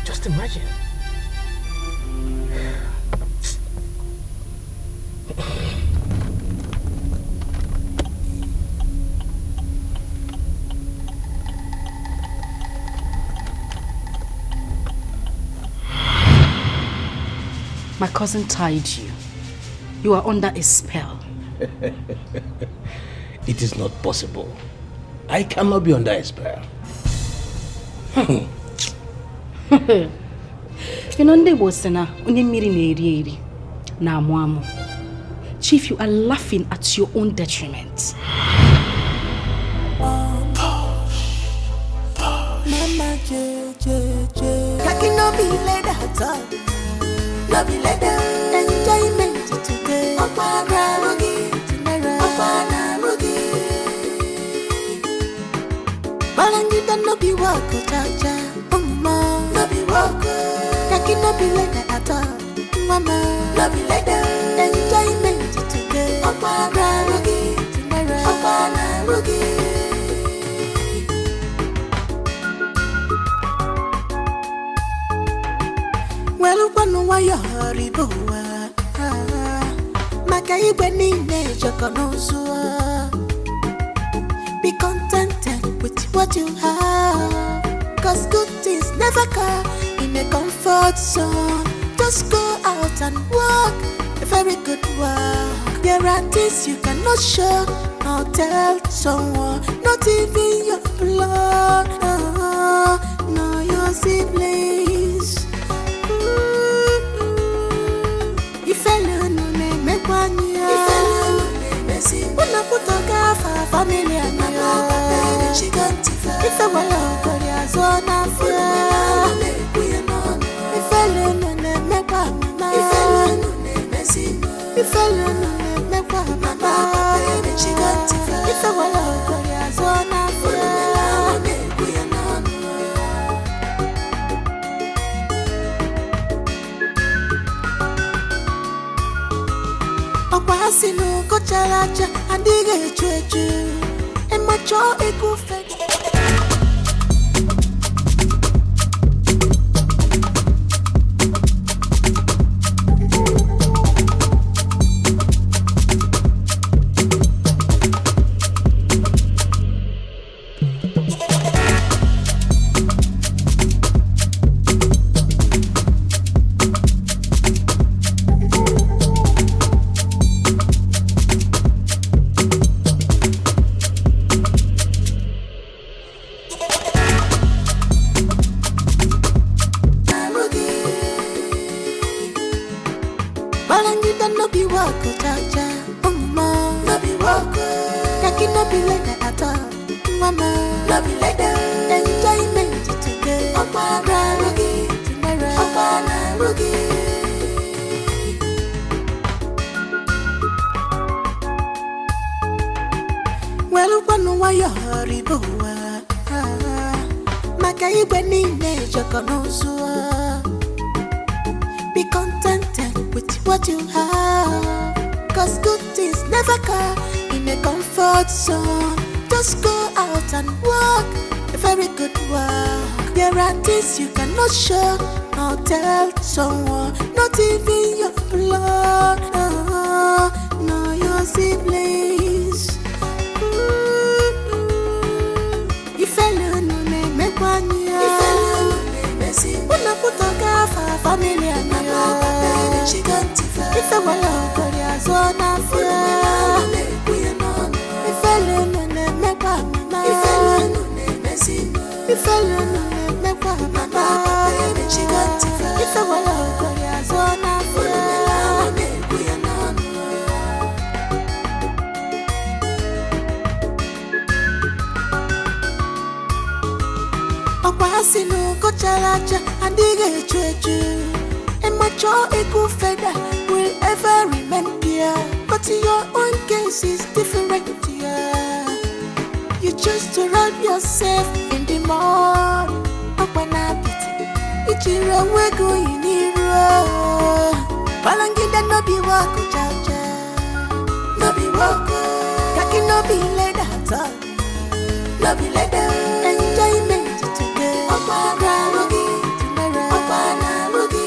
Just imagine. My cousin tied you. You are under a spell. It is not possible. I cannot be under a spell. Chief, you are laughing at your own detriment. Mama Kaki no be laid out. No be laid out. Enjoyment today. Opana rugi. Opana rugi. Balangita no be wako chacha. Mama no be wako. Kaki no be laid out. Mama no be laid out. Enjoyment today. Opana rugi. Opana rugi. Well, one wire riboa. Makai when nature be contented with what you have. Cause good things never come in a comfort zone. Just go out and walk a very good walk. There are things you cannot show or tell someone, not even your blood, no your siblings. If alone make one year, if alone messy, una putoka fa family and mama, she can't if I want Korea zona fear. If alone make one mama, if alone messy, if alone make one mama, she can't if I want Korea zona fear. Sinu ko chalacha andige chwechu e macho ekufe. no be like that. Enjoyment today, Okwana Rugi, tomorrow, Okwana Rugi. Well, one why you're hurry, maka igwe niile jokonozua. Be contented with what you have, cause good things never come in a comfort zone. Just go out and walk a very good walk. There are things you cannot show or tell someone, not even your blood, no your siblings. If alone make one year, if alone messy, una putoka for family and your she can't defend. If I want to go zona fear, if alone make one mama, if alone messy, if alone make one mama, she can't defend. If I want to go zona fear. Okwasinu kocharacha andige chuechu. And my jaw equal feather will ever remember. But your own case is different, yeah. You choose to rub yourself in the mud. Okwanabiti, ichiro wego iniro. Balangida no be wako jaja, no be wako. Kaki no be leda at all, no be leda. Enjoyment today, Okwana Rugi, tomorrow, Okwana Rugi.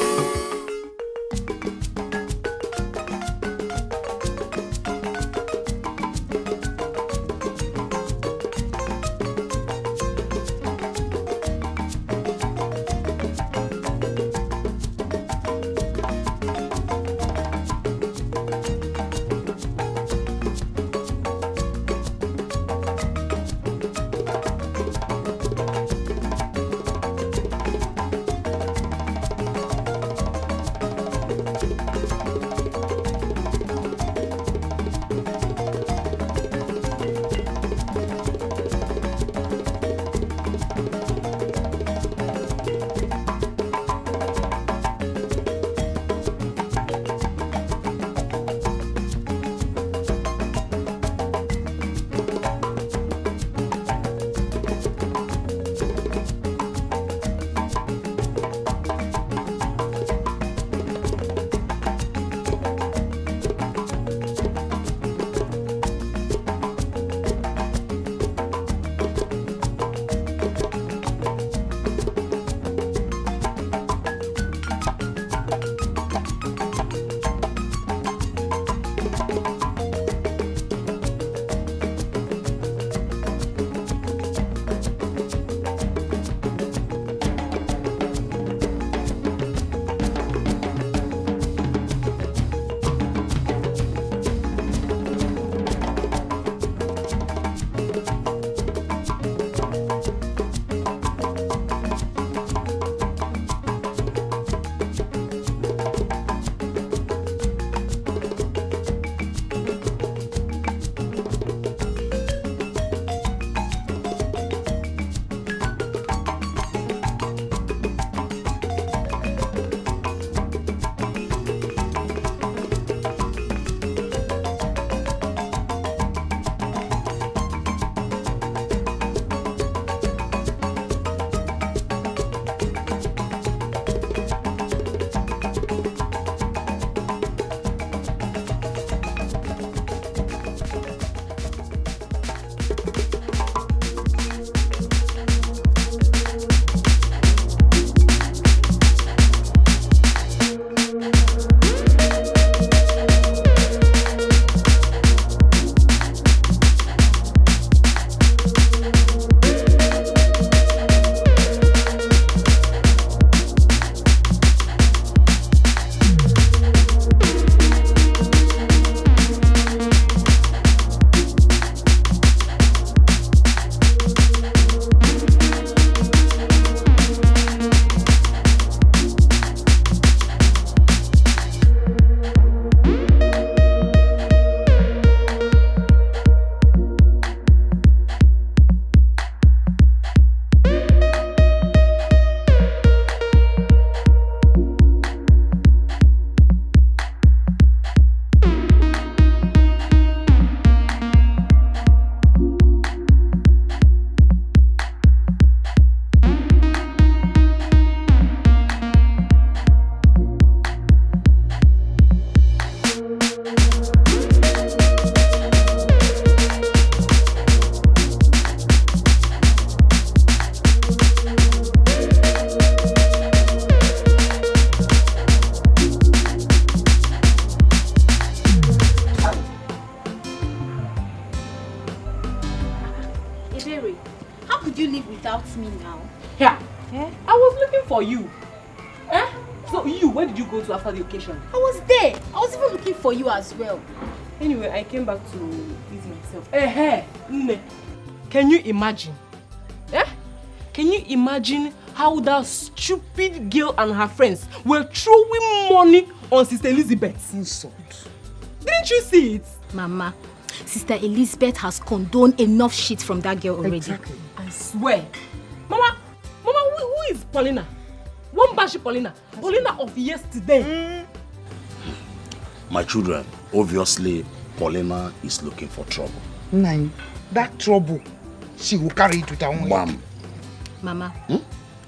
How could you live without me now? Yeah. I was looking for you. So where did you go to after the occasion? I was there. I was even looking for you as well. Anyway, I came back to please myself. Nne, can you imagine? Can you imagine how that stupid girl and her friends were throwing money on Sister Elizabeth? Insult. Didn't you see it? Mama, Sister Elizabeth has condoned enough shit from that girl already. Exactly. I swear. Mama, who is Paulina? One bashi Paulina. Paulina of yesterday. My children, obviously, Paulina is looking for trouble. Nine, that trouble, she will carry it with her own Mom. Mama,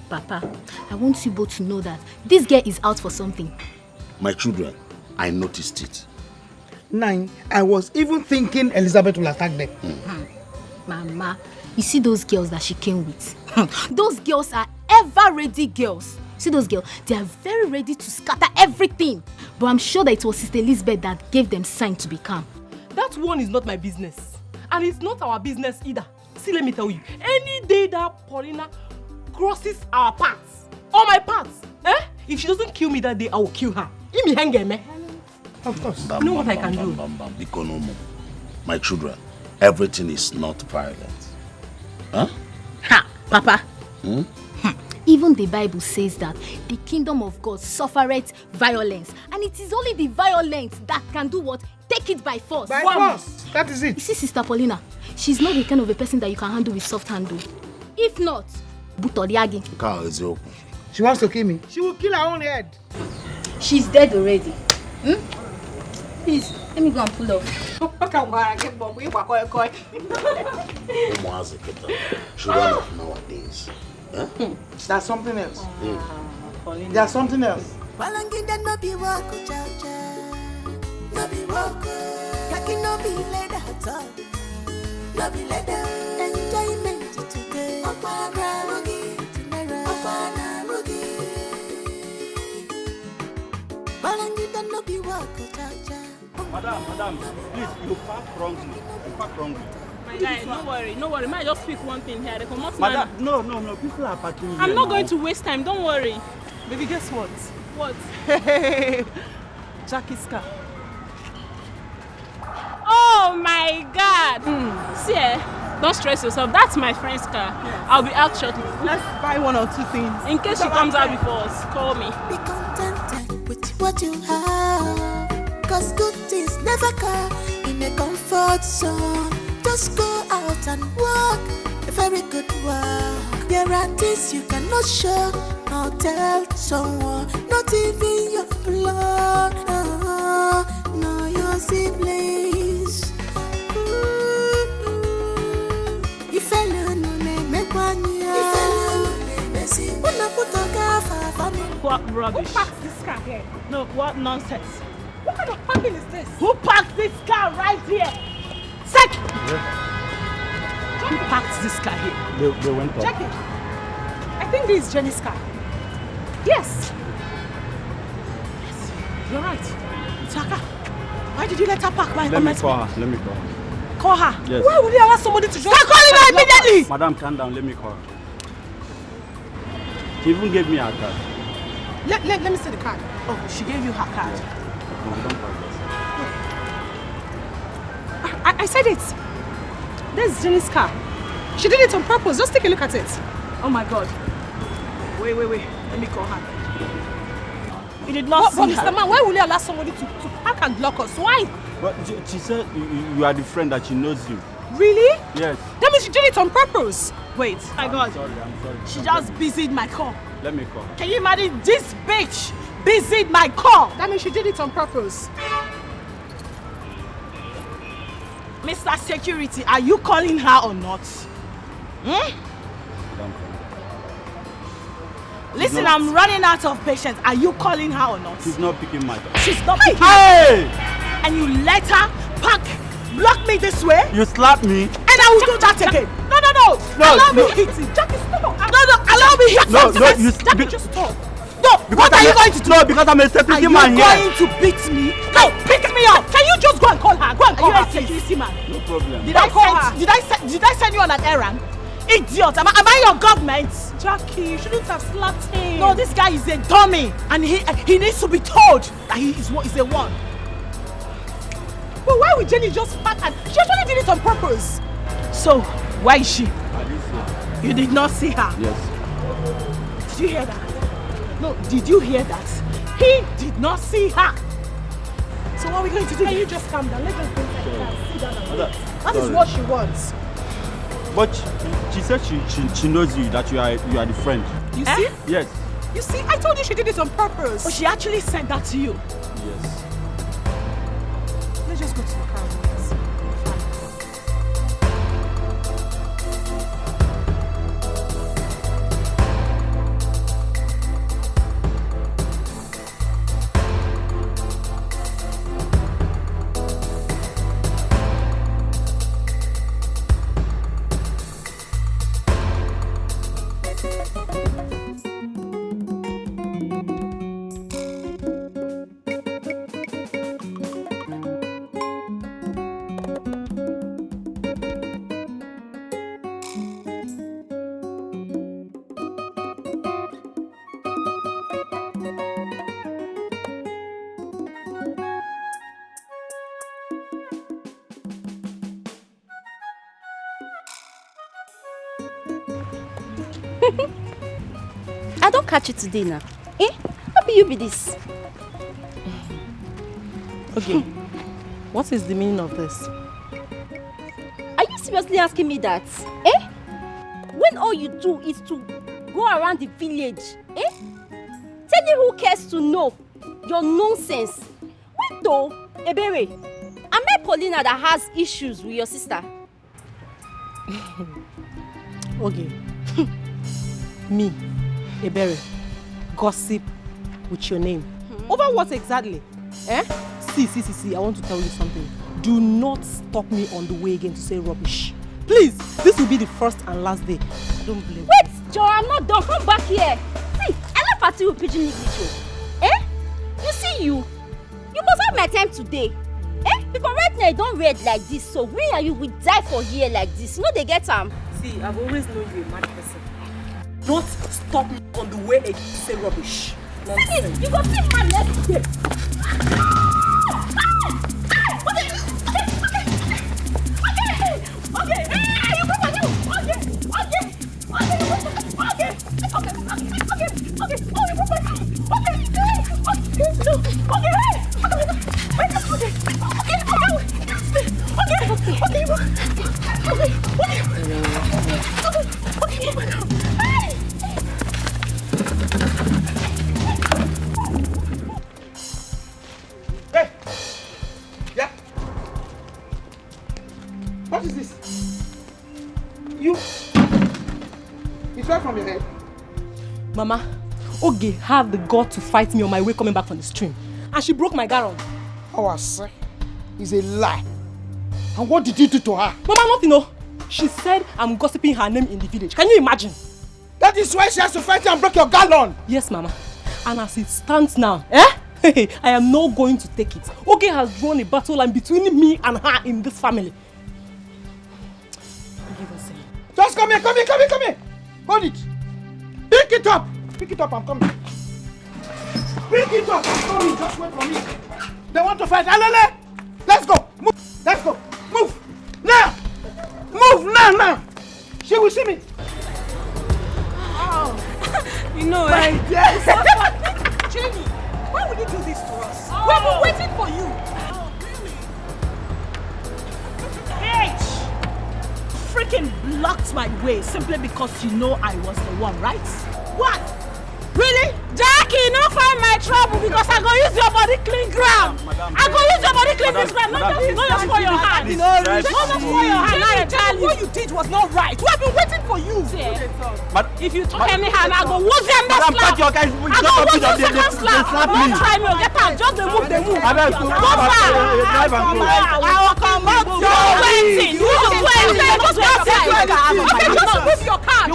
Papa, I want you both to know that this girl is out for something. My children, I noticed it. Nine, I was even thinking Elizabeth will attack them. Mama, you see those girls that she came with? Those girls are ever-ready girls. See those girls? They are very ready to scatter everything. But I'm sure that it was Sister Elizabeth that gave them sign to be calm. That one is not my business. And it's not our business either. See, let me tell you. Any day that Paulina crosses our paths, or my paths, if she doesn't kill me that day, I will kill her. Of course. You know what I can do? Bikonomo. My children, everything is not violent. Huh? Ha, Papa. Even the Bible says that the kingdom of God suffereth violence, and it is only the violent that can do what? Take it by force. By force. That is it. You see, Sister Paulina, she's not the kind of a person that you can handle with soft handle. If not, Butoriagi. She wants to kill me. She will kill her own head. She's dead already. Please, let me go and pull off. Children of nowadays. There's something else. There's something else. Balangida no be walk, cha-cha. No be walk. Kaki no be leather at all. No be leather. Enjoyment today. Opana rugi. Opana rugi. Balangida no be walk, cha-cha. Madam, please, you park wrongly. You park wrongly. My guy, no worry. May I just speak one thing here? Madam, no, people are parking here. I'm not going to waste time, don't worry. Baby, guess what? What? Jackie's car. Oh my God! See, don't stress yourself. That's my friend's car. Yes. I'll be out shortly. Let's buy one or two things. In case she comes out before us, call me. Be contented with what you have, 'cause good things never come in a comfort zone. Just go out and walk a very good walk. There are things you cannot show, nor tell someone, not even your blood, no your siblings. If alone make one year, what rubbish? Who parked this car here? No, what nonsense? What kind of parking is this? Who parked this car right here? Check! Who parked this car here? They went up. Check it. I think this is Jenny's car. Yes. Yes, you're right. It's her car. Why did you let her park right Let on my me call her. Let me call her. Call her? Yes. Why would you allow somebody to drive? Start calling her immediately! Madam, calm down. Let me call her. She even gave me her card. Let me see the card. Oh, she gave you her card. No, we don't park this. I said it. This is Jenny's car. She did it on purpose. Just take a look at it. Oh my God. Wait. Let me call her. You did not see Mr. her. Man, why will you allow somebody to park and block us? Why? But she said you are the friend that she knows you. Really? Yes. That means she did it on purpose. Wait. My God. I'm sorry. She just busied my car. Let me call her. Can you imagine this bitch busied my car? That means she did it on purpose. Mr. Security, are you calling her or not? Listen, I'm running out of patience. Are you calling her or not? She's not picking my call. She's not picking. Hey! And you let her block me this way? You slapped me. And I will do that again. No. Allow me hit it. Jackie, stop. No. Allow me hit it. Jackie, just stop. No. What are you going to do? No, because I'm a security man here. Are you going to beat me? No, pick me up. Can you just go and call her? Go and call her, security man. No problem. Did I send you on an errand? Idiot! Am I your government? Jackie, you shouldn't have slapped him. No, this guy is a dummy, and he needs to be told that he is a one. But why would Jenny just fight? And she actually did it on purpose. So why is she? You did not see her. Yes. Did you hear that? No, did you hear that? He did not see her. So what are we going to do? Can you just calm down? Let us go inside the car. Sit down and wait. That is what she wants. But she said she knows you, that you are the friend. You see? Yes. You see, I told you she did it on purpose. But she actually said that to you. Yes. Let's just go to the car. I don't catch it today now. Eh? How be you be this? Okay. What is the meaning of this? Are you seriously asking me that? Eh? When all you do is to go around the village, eh? Tell you who cares to know your nonsense. Wait though, Ebere, I met Paulina that has issues with your sister. Okay. Me, Ebere, gossip with your name. Over what exactly? Eh? See, I want to tell you something. Do not stop me on the way again to say rubbish. Please, this will be the first and last day. Don't blame me. Wait, Joe, I'm not done. Come back here. See, I love party with Pigeon English. Eh? You see you must have my time today. Eh? Because right now you don't read like this, so when are you will die for here like this? You know they get See, I've always known you a mad person. Don't stop me on the way again to say rubbish. See, you go see man next day. Hey! Yeah? What is this? It's right from your head. Mama, Oge had the gut to fight me on my way coming back from the stream. And she broke my garon. Our say is a lie. And what did you do to her? Mama, nothing, no. She said I'm gossiping her name in the village. Can you imagine? That is why she has to fight you and break your gallon. Yes, Mama. And as it stands now, I am not going to take it. Oge has drawn a battle line between me and her in this family. Just come here. Hold it. Pick it up, I'm coming. Pick it up, I'm coming. Just wait for me. They want to fight. Alele! Let's go. Move. Let's go. Move. Now. Move now. She will see me. Oh. You know, My dear, Jenny, why would you do this to us? Oh. We've been waiting for you. Oh, really? Bitch! Freaking blocked my way simply because you know I was the one, right? What? Really? Jackie, no find my trouble because I go use your body clean ground. I go use your body clean this ground. Not just for your hand. Not just for your hand. I tell you. What you did was not right. We have been waiting for you. If you talk anyhow, I go who's them slap. I go who's them second slap. Don't try me. Get out. Just they move. Go far. I will come back. You're waiting. You're waiting. Just move your car. I'm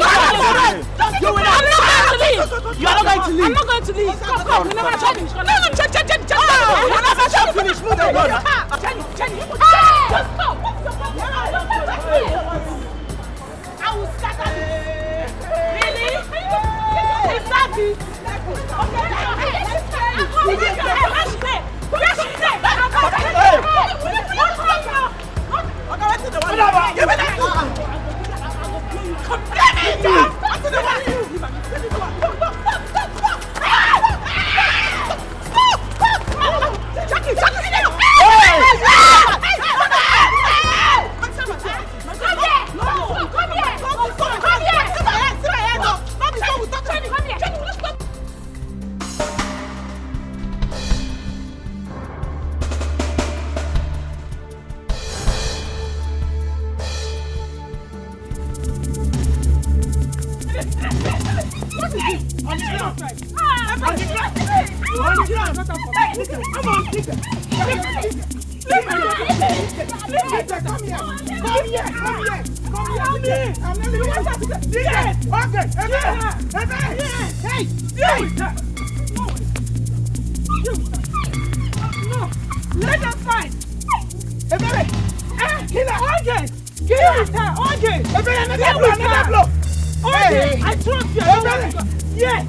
not going to leave. I'm not going to leave. Come. Remember, Jenny. No, Jenny. Jenny, finish. Move your car. Jenny. Just stop. I will scatter Let them fight! Kill her! Okay! Another blow! Okay! I trust you! Yes!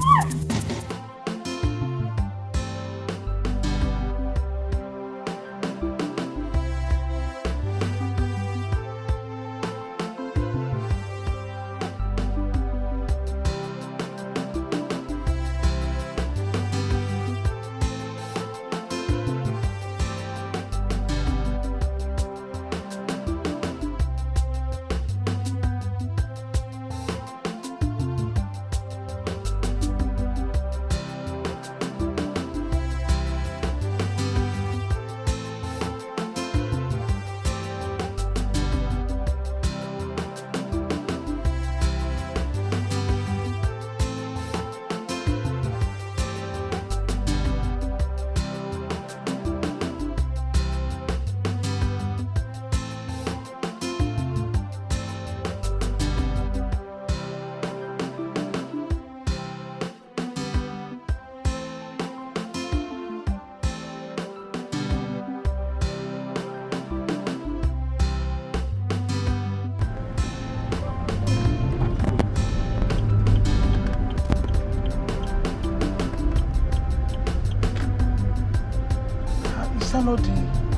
that not the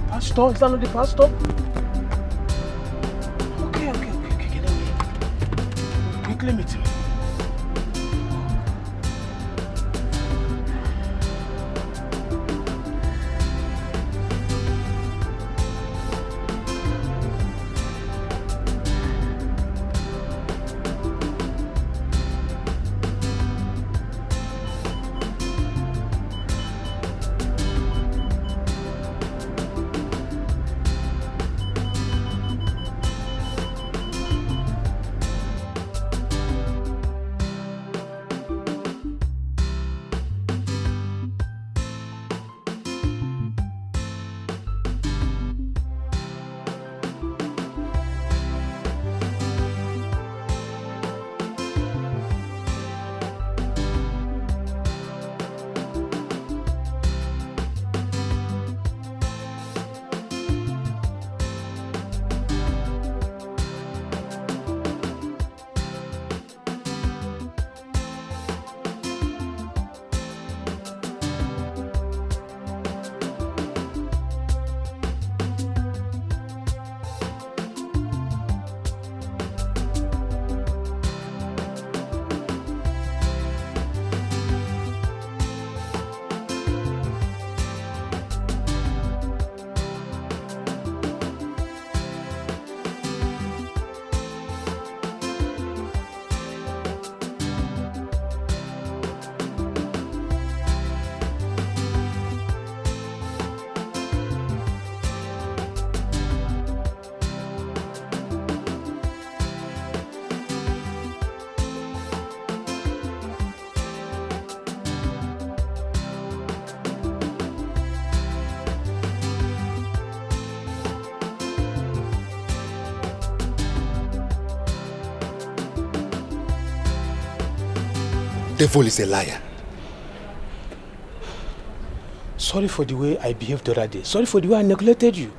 pastor? Is that not the pastor? Okay. Let me quickly meet him. Devil is a liar. Sorry for the way I behaved the other day. Sorry for the way I neglected you.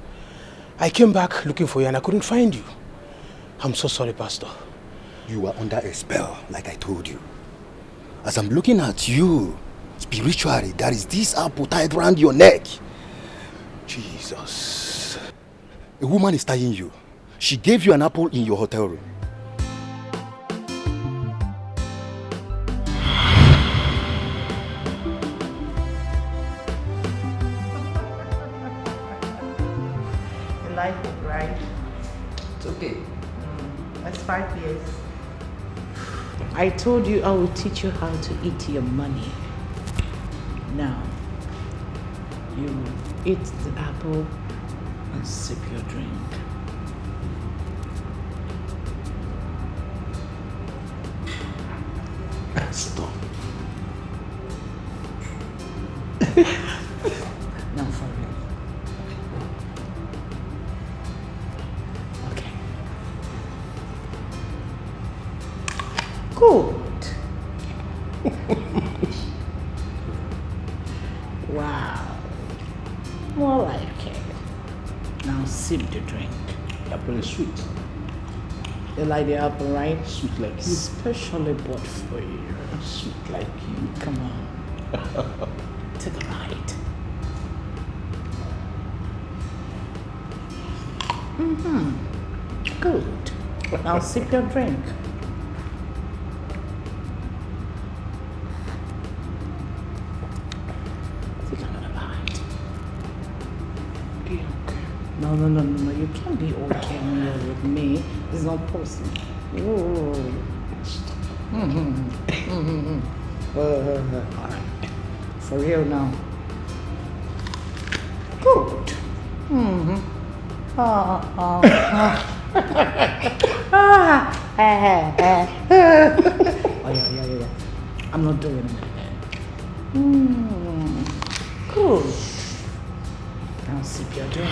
I came back looking for you and I couldn't find you. I'm so sorry, Pastor. You were under a spell, like I told you. As I'm looking at you, spiritually, there is this apple tied around your neck. Jesus. A woman is tying you. She gave you an apple in your hotel room. That's 5 years. I told you I will teach you how to eat your money. Now, you eat the apple and sip your drink. Stop. No, for real. Okay. Good. Wow. More like it. Now sip the drink. The apple is sweet. You like the apple, right? Sweet like you. Specially bought for you. Sweet like you. Come on. Take a bite. Good. Now sip your drink. Take another bite. No. You can't be okay when you're with me. It's not possible. Ooh. Alright. For real now. Good. Oh yeah. I'm not doing it again. Good. Now sip your drink.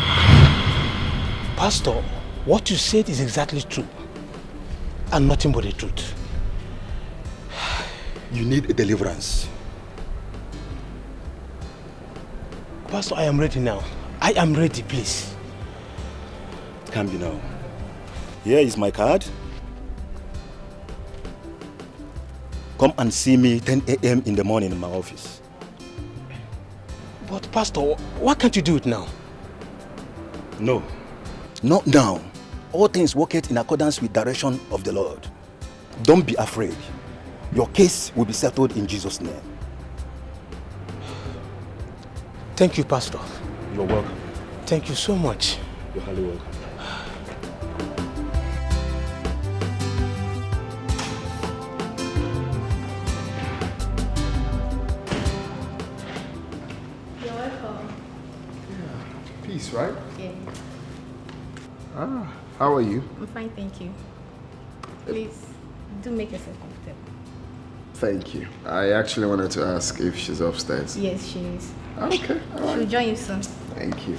Pastor, what you said is exactly true. And nothing but the truth. You need a deliverance. Pastor, I am ready now. I am ready, please. Can be now. Here is my card. Come and see me 10 a.m. in the morning in my office. But Pastor, why can't you do it now? No, not now. All things work it in accordance with direction of the Lord. Don't be afraid. Your case will be settled in Jesus' name. Thank you, Pastor. You're welcome. Thank you so much. You're highly welcome. You're welcome. Peace, right? Yeah. How are you? I'm fine, thank you. Please, do make yourself comfortable. Thank you. I actually wanted to ask if she's upstairs. Yes, she is. Okay, all right. She'll join you soon. Thank you.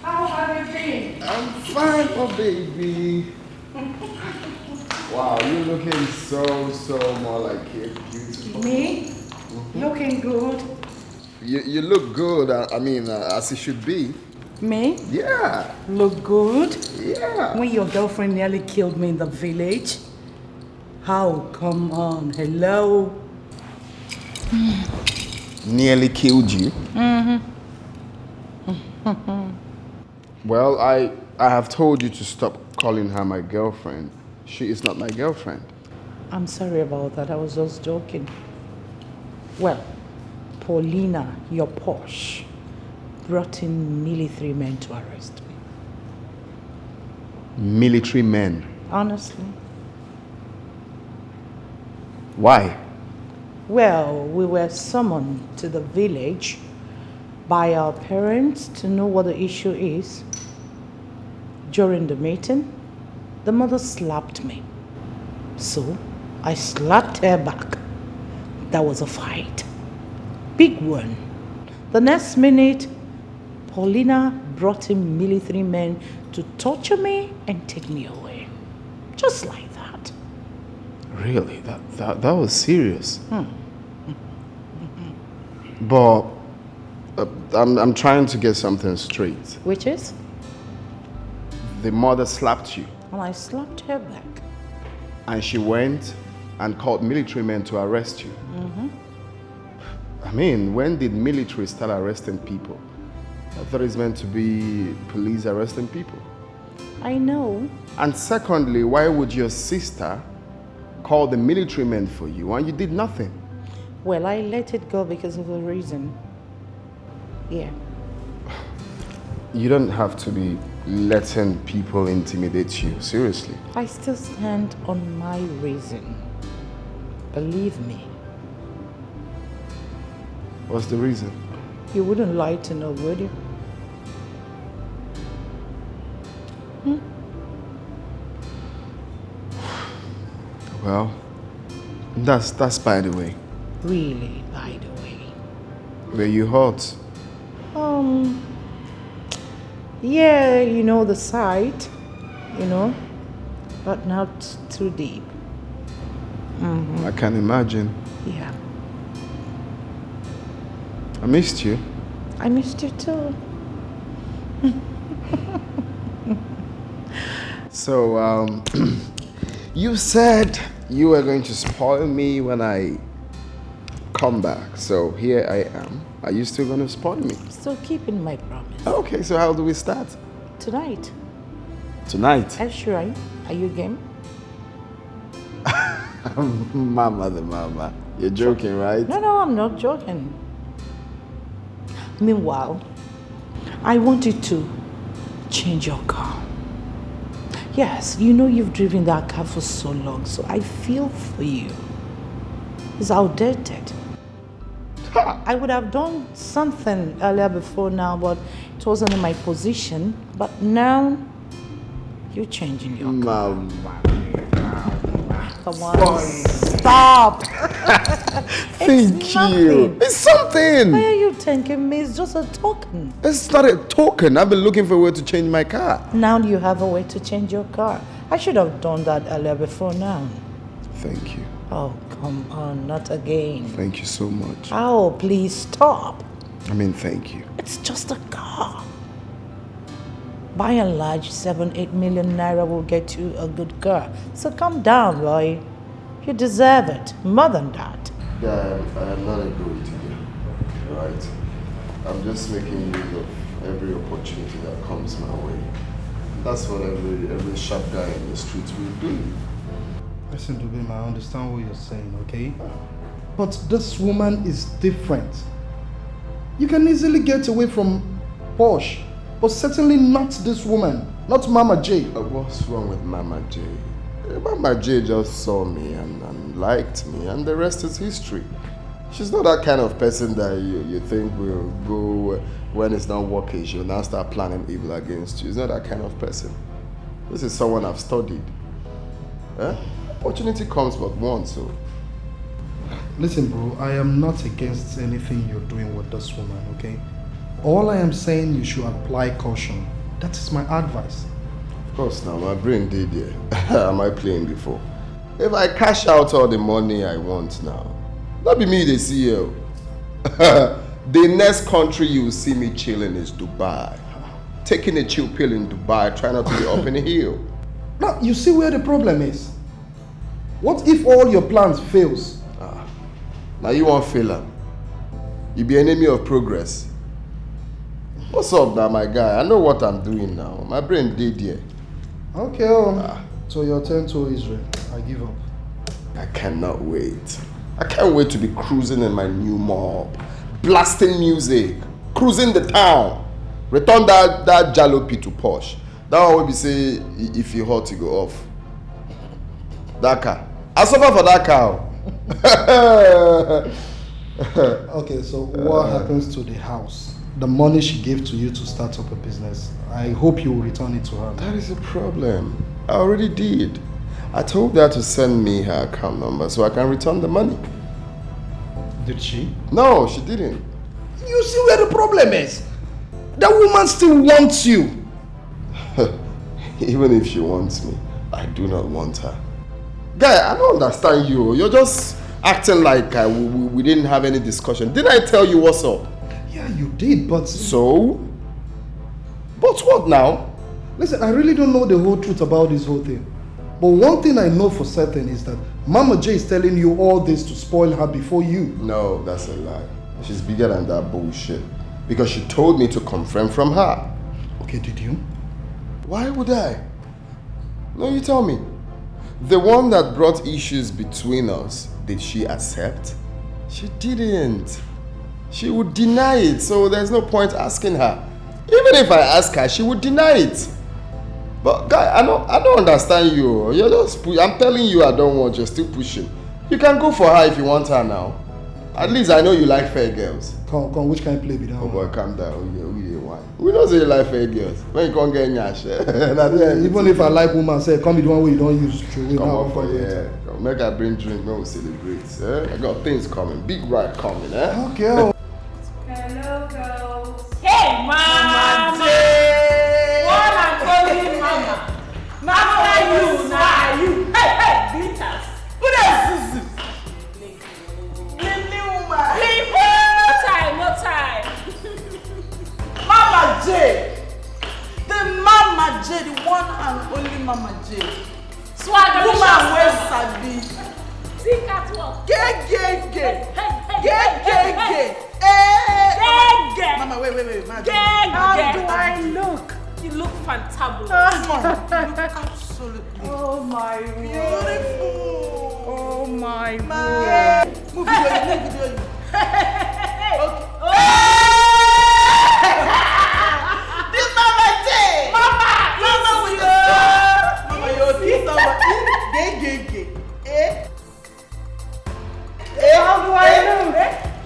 How have you been? I'm fine, oh baby. Wow, you're looking so more like it. Beautiful. Me? Looking good. You look good, I mean, as it should be. Me? Yeah. Look good? Yeah. When your girlfriend nearly killed me in the village? How? Come on, hello? Nearly killed you? Well, I have told you to stop calling her my girlfriend. She is not my girlfriend. I'm sorry about that, I was just joking. Well, Paulina, your posh, brought in military men to arrest me. Military men? Honestly. Why? Well, we were summoned to the village by our parents to know what the issue is. During the meeting, the mother slapped me. So, I slapped her back. That was a fight. Big one. The next minute, Paulina brought in military men to torture me and take me away. Just like that. Really? That was serious. But I'm trying to get something straight. Which is? The mother slapped you, And I slapped her back. and she went and called military men to arrest you. I mean, when did military start arresting people? I thought it's meant to be police arresting people. I know. And secondly, why would your sister call the military men for you and you did nothing? Well, I let it go because of a reason. Yeah. You don't have to be letting people intimidate you. Seriously. I still stand on my reason. Believe me. What's the reason? You wouldn't lie to know, would you? Well, that's by the way. Really, by the way. Were you hurt? Yeah, you know the side, but not too deep. I can imagine. Yeah. I missed you. I missed you too. So, you said you were going to spoil me when I come back. So here I am. Are you still going to spoil me? Still keeping my promise. Okay, so how do we start? Tonight. Tonight? Sure. Are you game? Mama the mama. You're joking, right? No, I'm not joking. Meanwhile, I want you to change your car. Yes, you've driven that car for so long, so I feel for you. It's outdated. I would have done something earlier before now, but it wasn't in my position. But now, you're changing your car. Come on, stop! Thank you. It's something. Why are you thanking me? It's just a token. It's not a token. I've been looking for a way to change my car. Now you have a way to change your car. I should have done that earlier before now. Thank you. Oh, come on, not again. Thank you so much. Oh, please stop. I mean, thank you. It's just a car. By and large, 7-8 million naira will get you a good car. So calm down, boy. You deserve it. More than that. Yeah, I am not a good you, right? I'm just making use of every opportunity that comes my way. That's what every sharp guy in the streets will do. Listen, Dubim, I understand what you're saying, okay? But this woman is different. You can easily get away from Posh, but certainly not this woman, not Mama J. What's wrong with Mama J? Mama J just saw me and liked me, and the rest is history. She's not that kind of person that you think will go when it's not working. She'll now start planning evil against you. She's not that kind of person. This is someone I've studied. Opportunity comes but once, so. Listen, bro, I am not against anything you're doing with this woman, okay? All I am saying, you should apply caution. That is my advice. Of course, now my brain did there. Am I playing before? If I cash out all the money I want now, that be me the CEO. The next country you will see me chilling is Dubai. Taking a chill pill in Dubai, trying not to be up in the hill. Now, you see where the problem is. What if all your plans fails? Now you won't fail them. You be enemy of progress. What's up now, my guy? I know what I'm doing now. My brain did here. Okay, so your turn to Israel. I give up. I cannot wait. I can't wait to be cruising in my new mob, blasting music, cruising the town. Return that jalopy to Posh. That one will be say, if you hot, you go off. That car. I suffer for that car. Okay, so what happens to the house? The money she gave to you to start up a business. I hope you will return it to her. That is a problem. I already did. I told her to send me her account number so I can return the money. Did she? No, she didn't. You see where the problem is? That woman still wants you. Even if she wants me, I do not want her. Guy, I don't understand you. You're just acting like we didn't have any discussion. Didn't I tell you what's up? Yeah, you did, but... So? But what now? Listen, I really don't know the whole truth about this whole thing. But one thing I know for certain is that Mama J is telling you all this to spoil her before you. No, that's a lie. She's bigger than that bullshit. Because she told me to confirm from her. Okay, did you? Why would I? No, you tell me. The one that brought issues between us, did she accept? She didn't. She would deny it, so there's no point asking her. Even if I ask her, she would deny it. But guy, I don't understand you. You're just I'm telling you I don't want, you're still pushing. You can go for her if you want her now. At least I know you like fair girls. Come, which kind of play be that? Oh boy, calm down. Why? We don't say you like fair girls. When you can't get nyash. Even if I like woman, say come be the one way you don't use to. Come on for make her bring drink, when we celebrate. I got things coming, big ride coming. Okay. Hello, girls. Hey, Mama! What I'm calling Mama? Mama, you. Hey, glitters. Who else is this? No time. Mama J. The Mama J, the one and only Mama J. Swag, woman wey sabi. See catwalk. Gay. Mama, wait. How do I look? You look fantabulous. You look absolutely. Oh my beautiful. Oh my God. Move video. This Mama J. Mama with the Mama, you see someone. Gay. How do I look?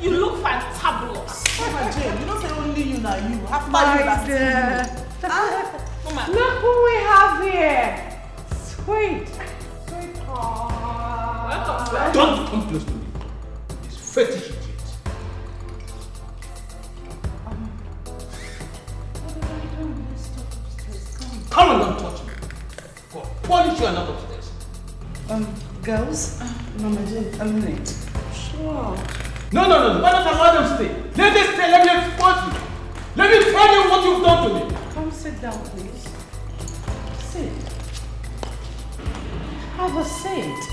You look fantabulous. Mama J, you don't say only you now. You after My you last dear. Mama. Look who we have here. Sweet. Don't come close to me. It's fetish idiot. Come on, don't touch me. Go polish you and not upstairs. Girls, Mama J, a minute. Sure. No. Why not allow them stay? Let them stay. Let me expose you. Let me tell you what you've done to me. Come sit down, please. Sit. Have a seat.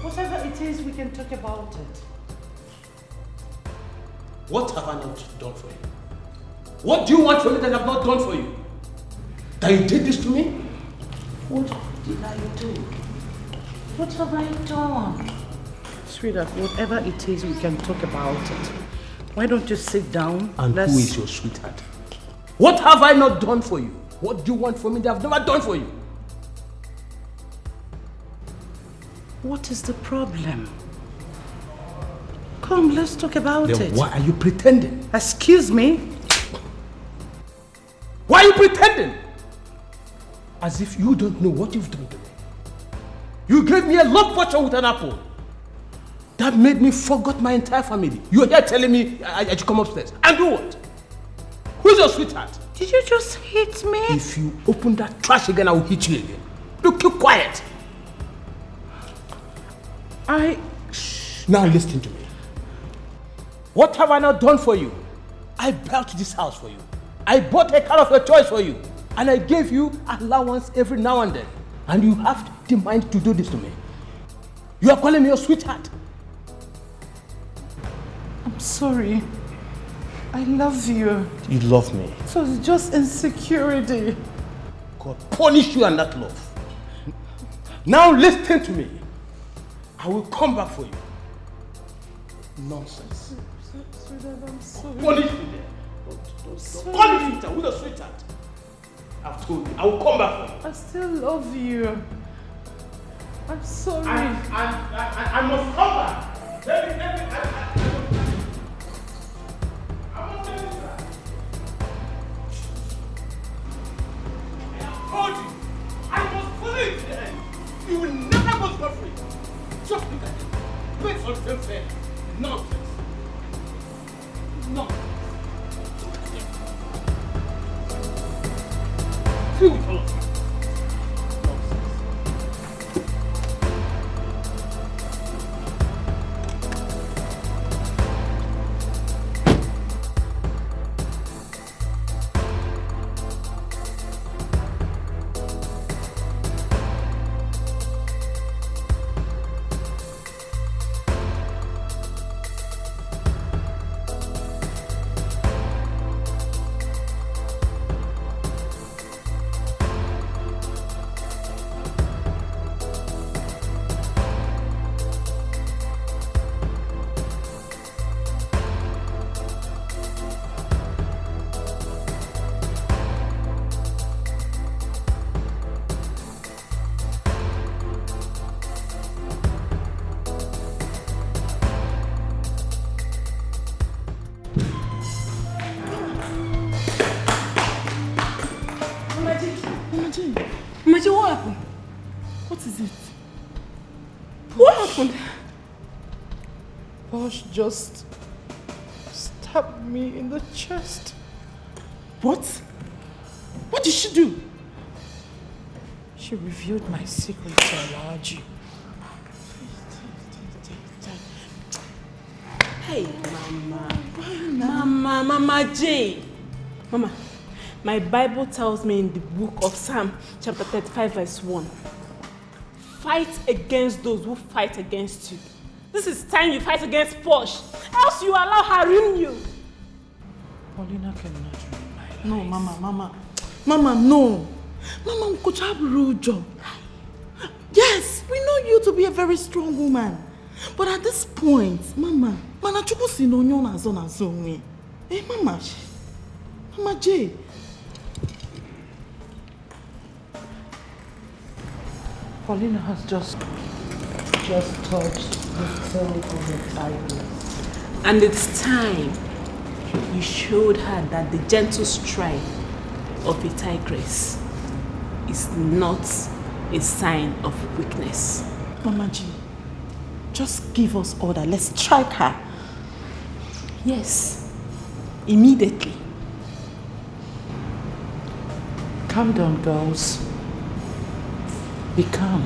Whatever it is, we can talk about it. What have I not done for you? What do you want from me that I have not done for you? That you did this to me? What did I do? What have I done? Sweetheart, whatever it is, we can talk about it. Why don't you sit down? And who is your sweetheart? What have I not done for you? What do you want from me that I have never done for you? What is the problem? Come, let's talk about it. Then why are you pretending? Excuse me? Why are you pretending? As if you don't know what you've done to me. You gave me a love potion with an apple. That made me forget my entire family. You're here telling me I should come upstairs. And do what? Who's your sweetheart? Did you just hit me? If you open that trash again, I will hit you again. Look, keep quiet. Shh. Now listen to me. What have I not done for you? I built this house for you. I bought a car of your choice for you. And I gave you allowance every now and then. And you have the mind to do this to me. You are calling me your sweetheart. I'm sorry. I love you. You love me. So it's just insecurity. God punish you and that love. Now listen to me. I will come back for you. Nonsense. Sweetheart, I'm sorry. Punish me there. Don't call me sweetheart. Who's a sweetheart? I've told you. I will come back for you. I still love you. I'm sorry. I must come back. Let me, I must tell you that. I have told you. I must follow you to the end. You will never go for free. Just look at it. Based on self-care. Nonsense. No. Feel with all of you. Posh just stabbed me in the chest. What? What did she do? She revealed my secret to allow you. Hey, Mama J. Mama, my Bible tells me in the book of Psalm, chapter 35, verse 1. Fight against those who fight against you. This is time you fight against Posh, else you allow her ruin you. Paulina cannot ruin my life. No, Mama, no. Mama, Uju. Yes, we know you to be a very strong woman. But at this point, Mama, Mama J. Paulina has just touched the tail of the tiger. And it's time you showed her that the gentle stride of a tigress is not a sign of weakness. Mama G, just give us order. Let's strike her. Yes, immediately. Calm down, girls. Be calm.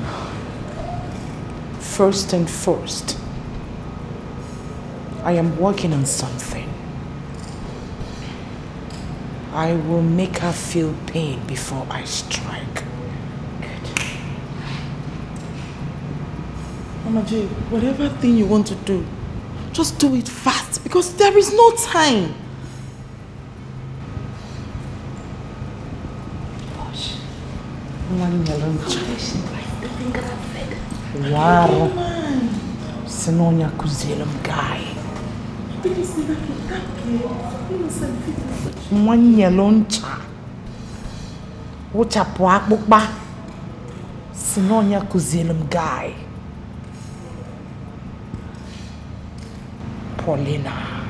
First and first, I am working on something. I will make her feel pain before I strike. Good. Mama J, whatever thing you want to do, just do it fast because there is no time. Wow. Sinonya kuzilam guy. Mwanya loncha. Uchapu akbukba. Sinonya kuzilam guy. Paulina,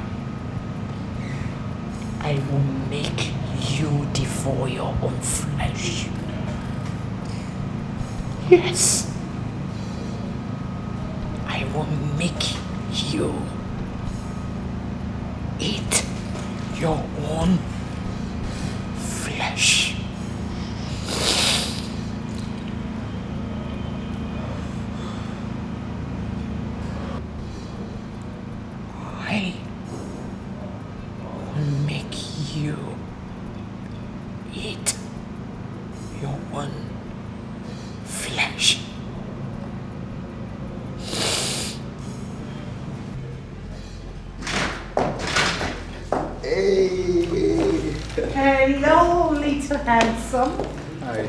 I will make you devour your own flesh. Yes. I will make you eat your own flesh. I will make you eat your own flesh. Hello, little handsome. Hi.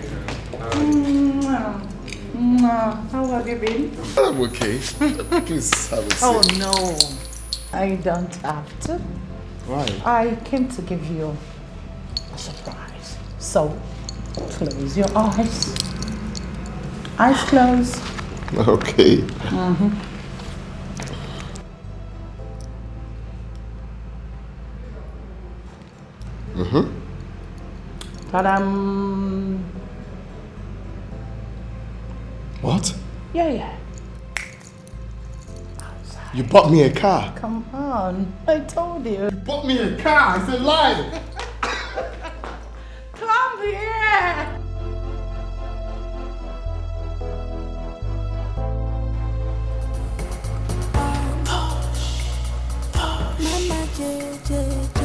How have you been? I'm okay. Please have a seat. Oh no, I don't have to. Why? I came to give you a surprise. So, close your eyes. Eyes closed. Okay. Mm-hmm. Mm-hmm. Ta-dam. What? Yeah. You bought me a car. Come on, I told you. You bought me a car. It's a lie. Come here. Mama J, J, J.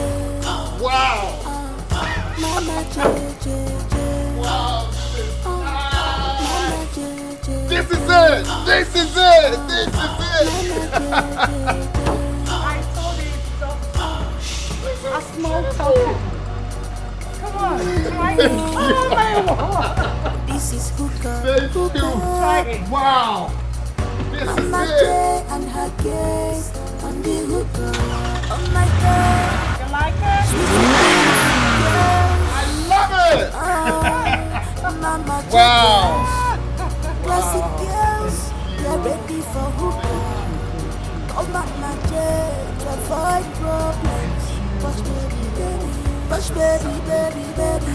Wow. Mama J, J, J. Wow. Mama J, J. This is it. This is it. This is it. I told you it's a small token. Come on, try it. Oh my God. This is hookah. Thank you. Try it. Wow. This Mama is it. J and her gaze on the hookah. Oh my God. You like it? I love it. Mama J. Wow. Classic girls, they're ready for hookah. Oh Mama J, to avoid problems. Push baby, baby. Push baby, baby, baby.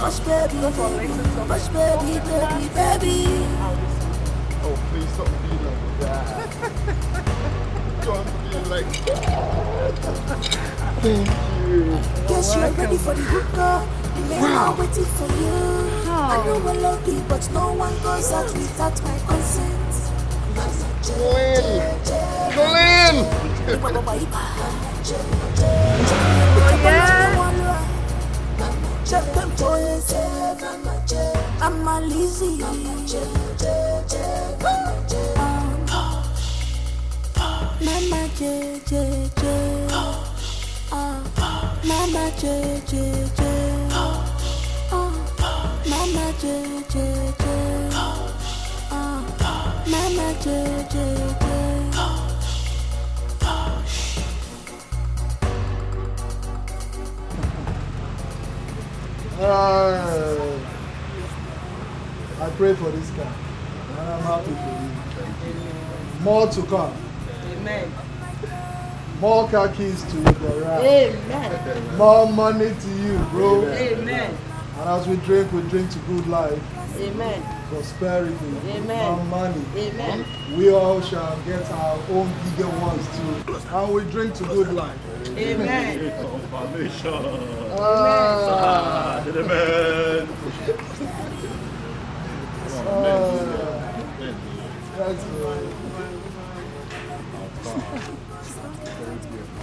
Push baby, baby. Push baby, baby, baby. Oh, please stop being like that. Go on. Guess you're ready for the hookup. The men are waiting for you. I know we're lucky, but no one goes out without my consent. Colin! I'm a lazy. Mama J J J. Mama J J J. Mama J J J. Mama J J J. I pray for this car. And I'm happy for you. More to come. Amen. More car keys to your garage. Amen. More money to you, bro. Amen. And as we drink to good life. Amen. Prosperity. Amen. More money. Amen. We all shall get our own bigger ones too. And we drink to good life. Amen. Confirmation. Amen. That's good.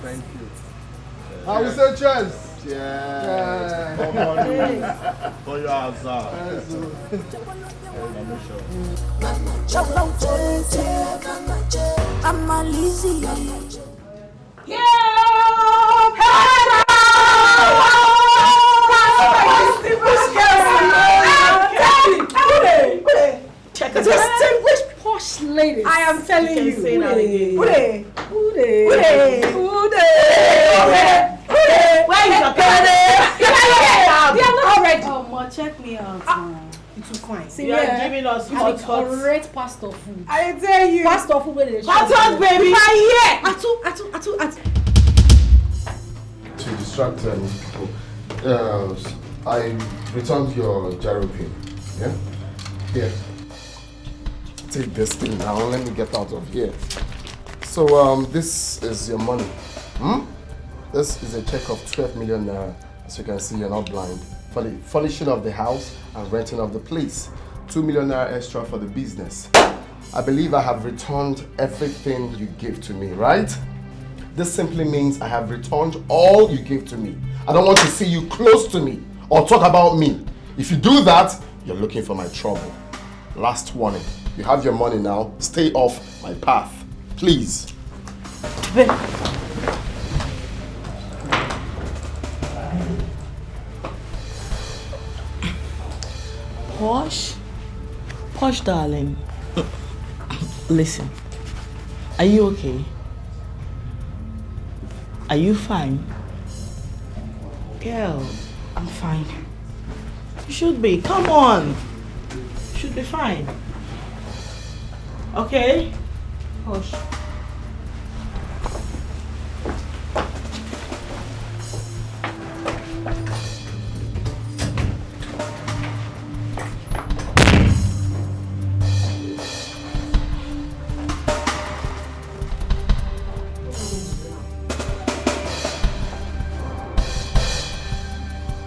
Thank you. I will say cheers. Yeah. More money for your answer. I'm a lazy. Check it out. Which posh ladies? I am telling you. Say that again. Where is your car? They are not ready. Oh, ma, check me out. It's too fine. You are giving us hot Correct pastor food. I tell you. Pastor food where they Pastor baby. Atu. To distract people, I returned your gyro pin. Yeah? Here. Take this thing now. Let me get out of here. So, this is your money. This is a check of 12 million naira. As you can see, you're not blind. For the furnishing of the house and renting of the place. 2 million naira extra for the business. I believe I have returned everything you gave to me, right? This simply means I have returned all you gave to me. I don't want to see you close to me or talk about me. If you do that, you're looking for my trouble. Last warning. You have your money now. Stay off my path. Please. Posh darling. Listen. Are you okay? Are you fine? Girl, I'm fine. you should be. Come on. You should be fine. Okay? Posh.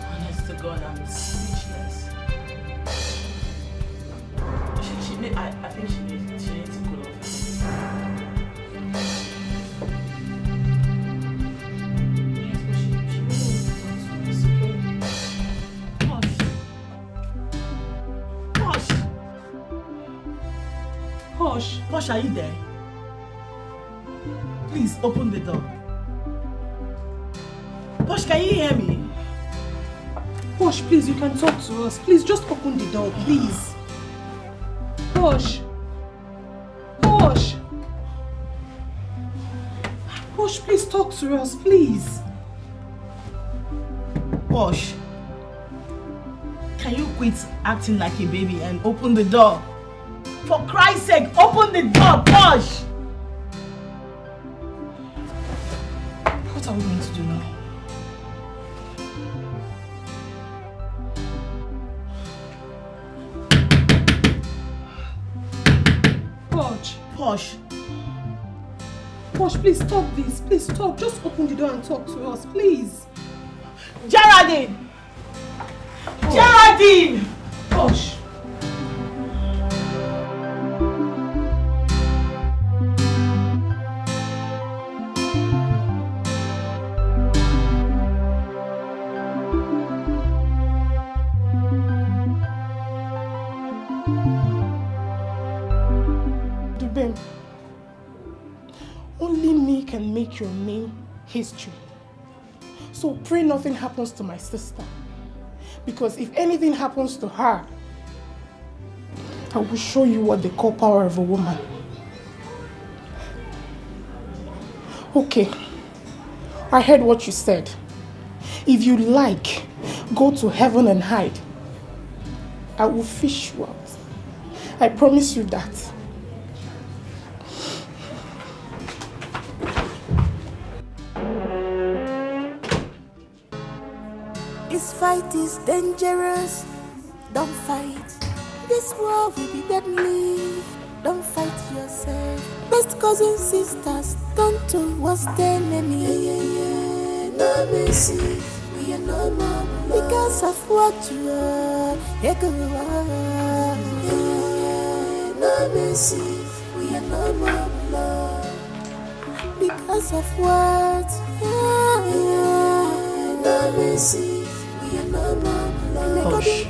Honest to God, I'm speechless. I think she needs to cool off. Yes, but she really needs to talk to us, okay? Posh, are you there? Please open the door. Posh, can you hear me? Posh, please, you can talk to us. Please, just open the door, please. Posh. Posh, please talk to us, please. Posh, can you quit acting like a baby and open the door? For Christ's sake, open the door, Posh! What are we going to do now? Posh. Posh, please stop this. Please stop. Just open the door and talk to us, please. Geraldine! Geraldine! Posh. Dubem, only me can make your name history. So pray nothing happens to my sister. Because if anything happens to her, I will show you what they call power of a woman. Okay, I heard what you said. If you like, go to heaven and hide. I will fish you out. I promise you that. This fight is dangerous. Don't fight. This war will be deadly. Don't fight yourself. Best cousins, sisters, turn towards the enemy. No mercy. We are no more because of what you are. No mercy. We are no more love because of what. No mercy. Hush.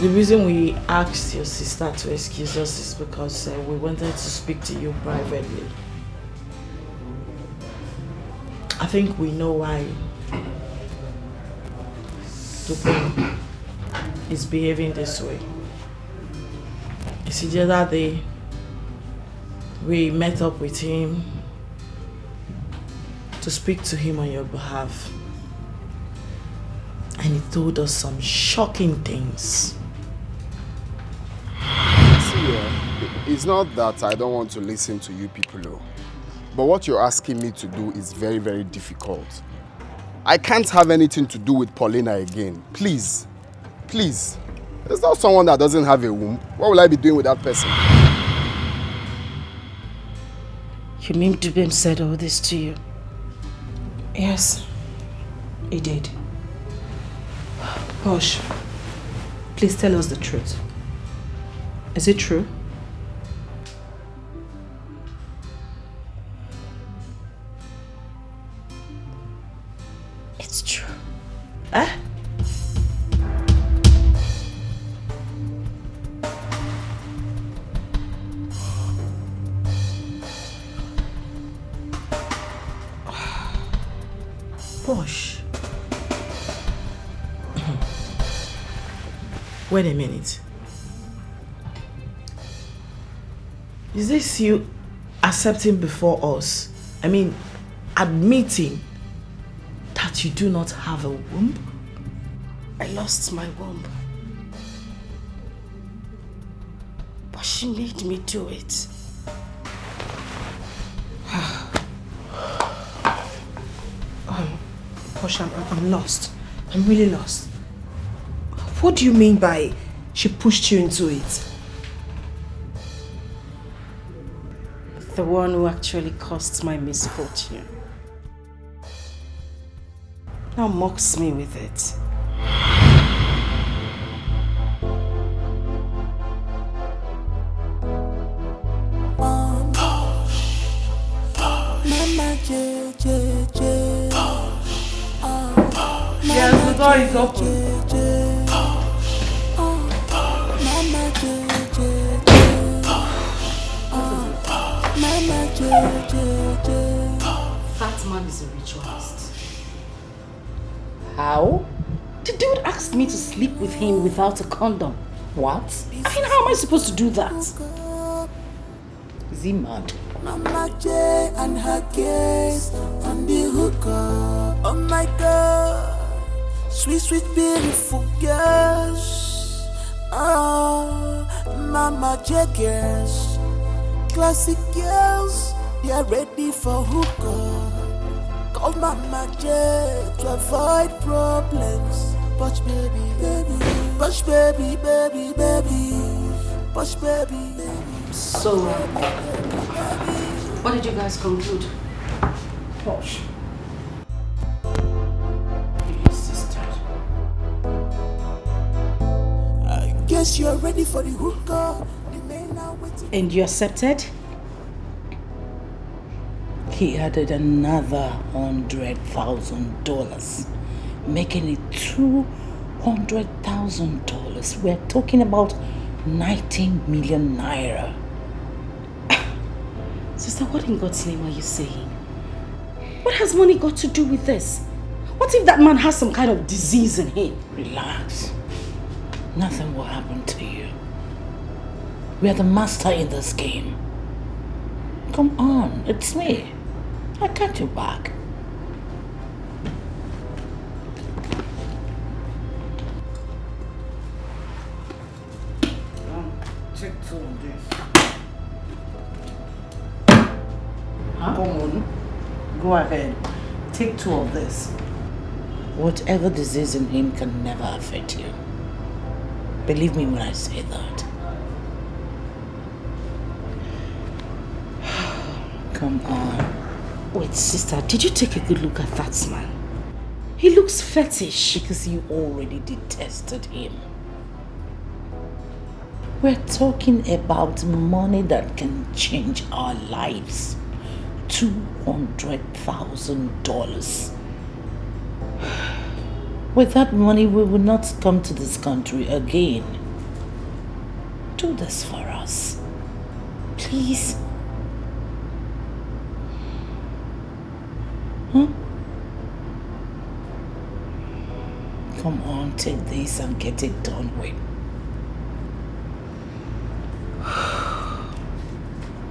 The reason we asked your sister to excuse us is because we wanted to speak to you privately. I think we know why Dupin is behaving this way. You see, the other day we met up with him to speak to him on your behalf. And he told us some shocking things. See, it's not that I don't want to listen to you people, though. But what you're asking me to do is very, very difficult. I can't have anything to do with Paulina again. Please. Please. There's not someone that doesn't have a womb. What will I be doing with that person? You mean Dubem said all this to you? Yes, he did. Posh, please tell us the truth. Is it true? It's true. Eh? Posh. Wait a minute. Is this you accepting before us? I mean, admitting that you do not have a womb? I lost my womb. But she made me do it. Posh, I'm lost. I'm really lost. What do you mean by she pushed you into it? The one who actually caused my misfortune. Now mocks me with it. Mama J, J, J. Yes, the door is open. Mama J, J, J. That man is a ritualist. How? The dude asked me to sleep with him without a condom. What? I mean, how am I supposed to do that? Is he mad? Mama J and her gaze on the hookah. Oh my God, sweet, sweet, beautiful girls. Oh, Mama J girls, classic girls, they are ready for hookah. Call Mama J to avoid problems. Push baby, baby, push baby, baby, baby, push baby, baby. So, What did you guys conclude? Posh. I guess you're ready for the hookup. The men are waiting. And you accepted? He added another $100,000, making it $200,000. We're talking about 19 million naira. Sister, what in God's name are you saying? What has money got to do with this? What if that man has some kind of disease in him? Relax. Nothing will happen to you. We are the master in this game. Come on, it's me. I got your back. Take two of this. Huh? Come on. Go ahead. Take two of this. Whatever disease in him can never affect you. Believe me when I say that. Come on. Wait, sister, did you take a good look at that man? He looks fetish. Because you already detested him. We're talking about money that can change our lives. $200,000. With that money, we will not come to this country again. Do this for us. Please. Huh? Come on, take this and get it done with.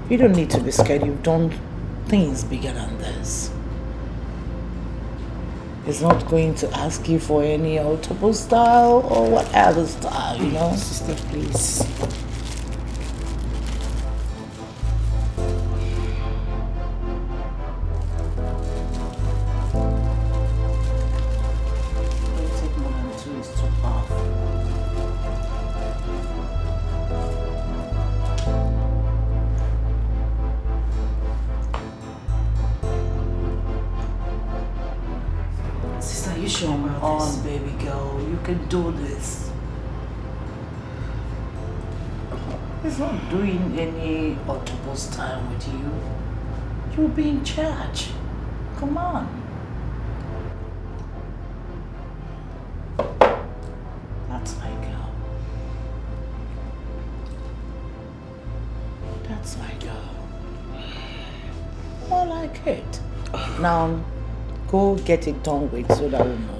You don't need to be scared. You've done things bigger than this. He's not going to ask you for any autobus style or whatever style, you know? Sister, please. On, baby girl, you can do this. He's not doing any autobus time with you. You'll be in charge. Come on. That's my girl. That's my girl. More like it. Now, go get it done with so that we move.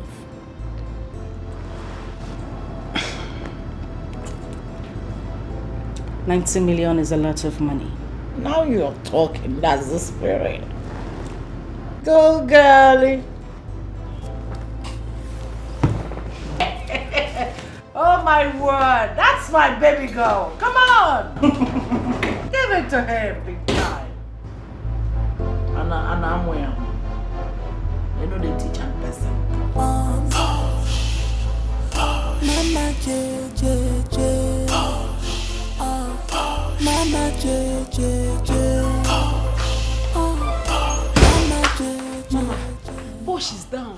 90 million is a lot of money. Now you're talking. That's the spirit. Go, girlie. Oh my word. That's my baby girl. Come on. Give it to him big time. And I'm well. You know they teach a person. Mama J. Mama J. Mama J. Mama, Bosch is down.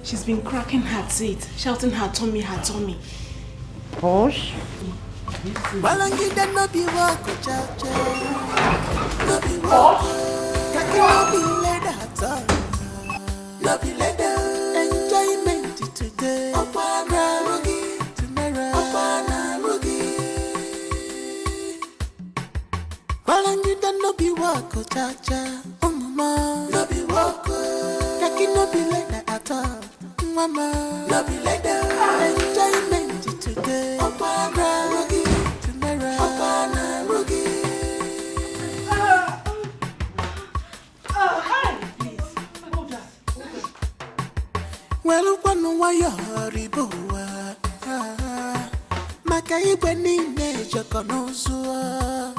She's been cracking her teeth, shouting her tummy, her tummy. Bosch? Balangida no be walk, cha-cha. No be walk. Kaki no be leather at all. No be leather. Enjoyment today. Opana rugi tomorrow. Opana rugi. Balangida no be walk, cha-cha. Oh mama. No be walk. Kaki no be leather at all. Mama. No be leather. Enjoyment today. Opana rugi. Well, one wire riboa. Makaibe ni neja konozo.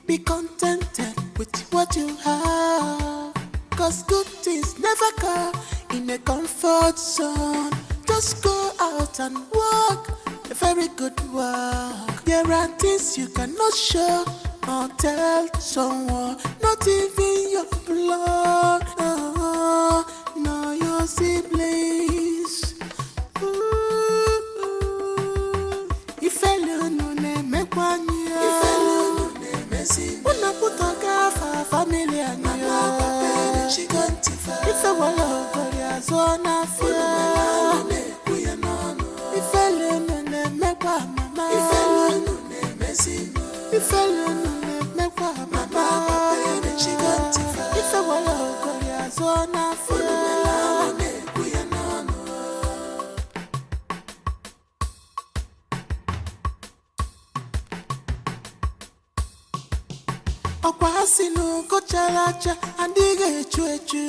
Be contented with what you have. Cause good things never come in a comfort zone. Just go out and walk a very good walk. There are things you cannot show or tell someone, not even your blood, no your siblings. If alone ne make one year, if alone ne messy, una putoka fa family anya. She got tifa. If a wala goria zona fear. If alone ne make one mama, if alone ne messy, if alone ne make one mama. She got tifa. If a wala goria zona fear. Okwasinu kocharacha andige chuechu.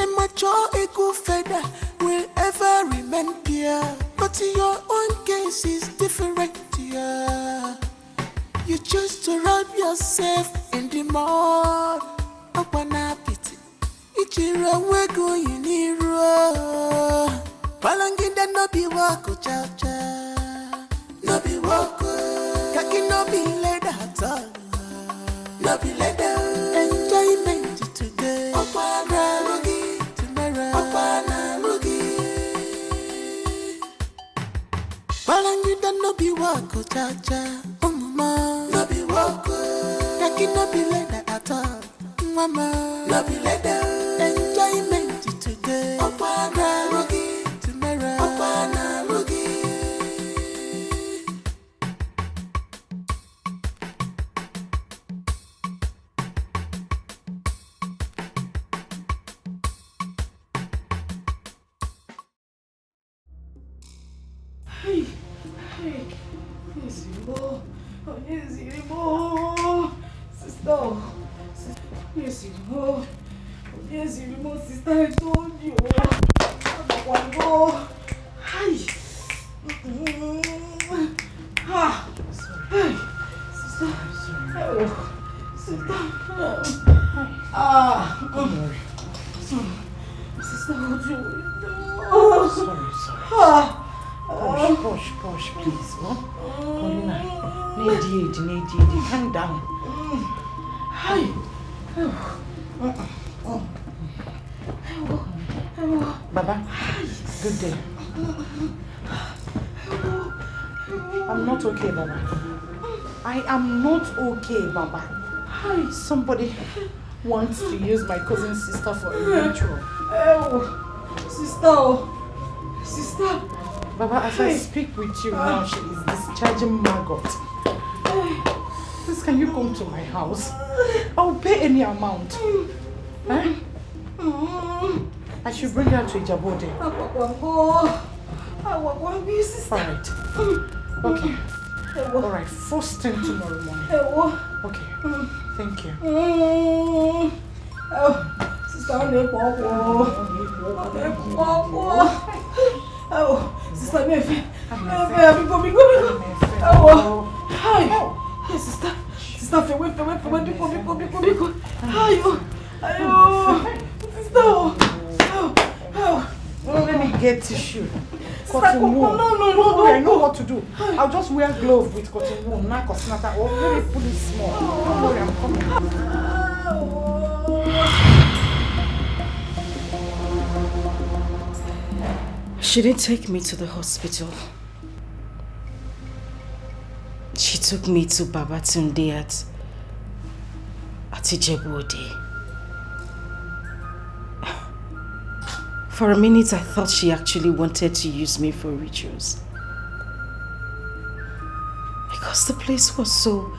And my jaw equal feather will ever remain pure. But your own case is different, yeah. You choose to rub yourself in the mud. Okwana pity. Ichira wego yiniro. Palanginda no be wako cha. No be wako. Kaki no be leda at all. No be leda. Enjoyment today. Okwana rugi tomorrow. Okwana rugi. Palanginda no be wako cha. No be wako. Kaki no be leda at all. Mama, no be leda. Enjoyment today. Okwana rugi tomorrow. Okwana rugi. Hey, yes, you yes, you sister. Yes, you yes, you sister. I told you. One go. Hi. Ah. Hey, sister. Oh, sister. Ah. Sister, what do you? Oh, sorry. Ah. Push, please, no? Paulina, need, calm down. Hi. Baba, good day. I'm not okay, Baba. I am not okay, Baba. Hi. Somebody wants to use my cousin's sister for a ritual. Sister. Baba, as I speak with you now, she is discharging maggot. Please, can you come to my house? I'll pay any amount. Eh? I should bring her to Ijabode. Alright. Okay. Alright, first thing tomorrow morning. Okay. Thank you. Sister Mefe. Hi. Sister. Sister, wait. Biko. Sister. Let me get tissue. Cotton wool. No, I know what to do. I'll just wear gloves with cotton wool, knack or snatter, or maybe pull it small. Don't worry, I'm coming. She didn't take me to the hospital. She took me to Babatunde at Ijebu-Ode. For a minute, I thought she actually wanted to use me for rituals. Because the place was so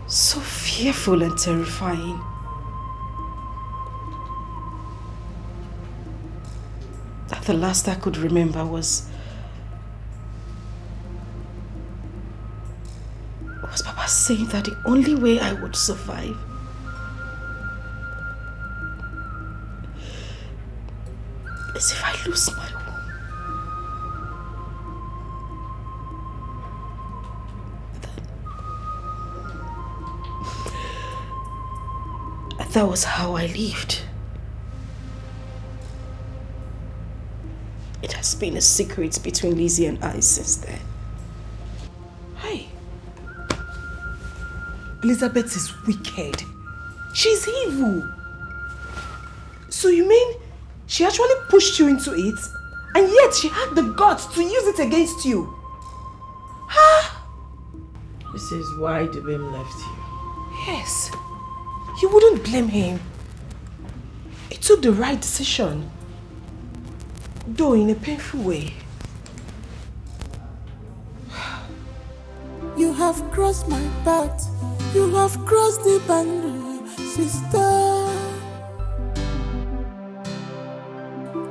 fearful and terrifying. The last I could remember was Papa saying that the only way I would survive is if I lose my womb. That was how I lived. It has been a secret between Lizzie and I since then. Elizabeth is wicked. She's evil. So you mean she actually pushed you into it, and yet she had the guts to use it against you? This is why the blame left you. Yes. You wouldn't blame him. He took the right decision, though in a painful way. You have crossed my path. You have crossed the boundary, sister.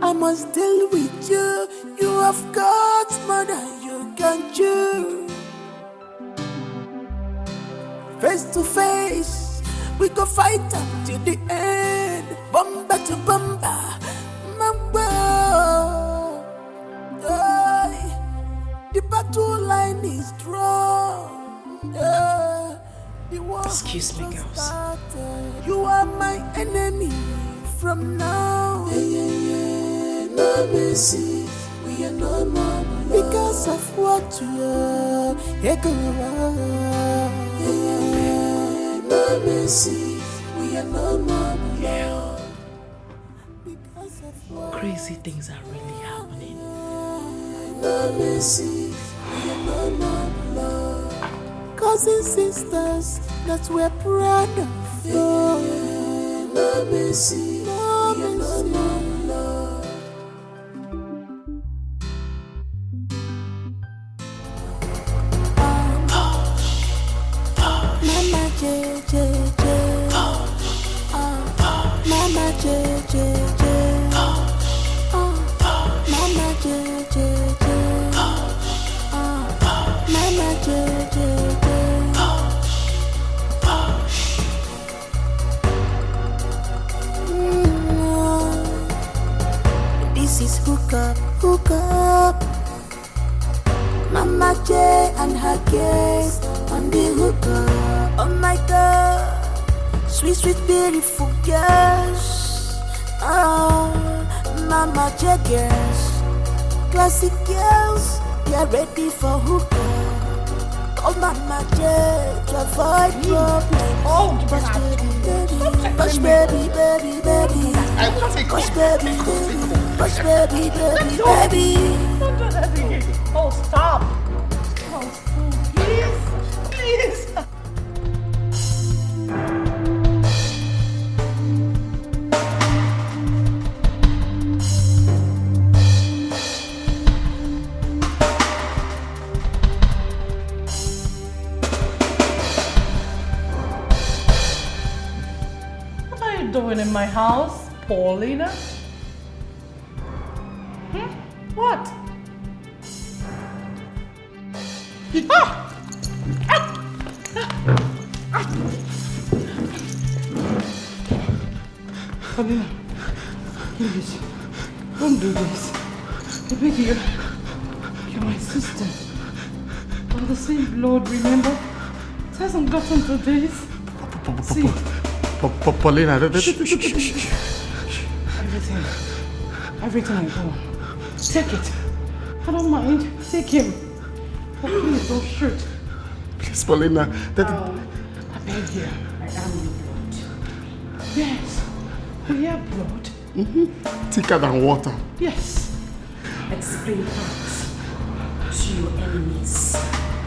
I must deal with you. You have got more than you can chew. Face to face, we go fight up till the end. Bumper to bumper, mamba. The battle line is drawn. Excuse me, girls. You are my enemy from now. No mercy, we are no more because of what you are. No mercy, we are no more. Crazy things are really happening. No mercy, we are no more. Cousins, sisters that we're proud of. No mercy, no mercy. Mama J J J, Mama J J J, Mama J J J, Mama J J J. This is hook up. Mama J and her guest on the hook up. Oh my God, sweet, sweet, beautiful girls. Oh, Mama J girls, classic girls, they are ready for hook up. Oh Mama J, to avoid problems. Oh, push baby, baby, baby. I will take push baby, baby. Push baby, baby, baby. Don't do that again. Oh, stop. Oh, please, please. What are you doing in my house, Paulina? What? Paulina, please, don't do this. I beg you. You're my sister. We're the same blood, remember? It hasn't gotten to this. See. Paulina, Everything I go. Take it. I don't mind. Take him. But please don't shoot. please, Paulina. I beg you. I am your blood. Yes. We are blood. Thicker than water. Yes. Explain that to your enemies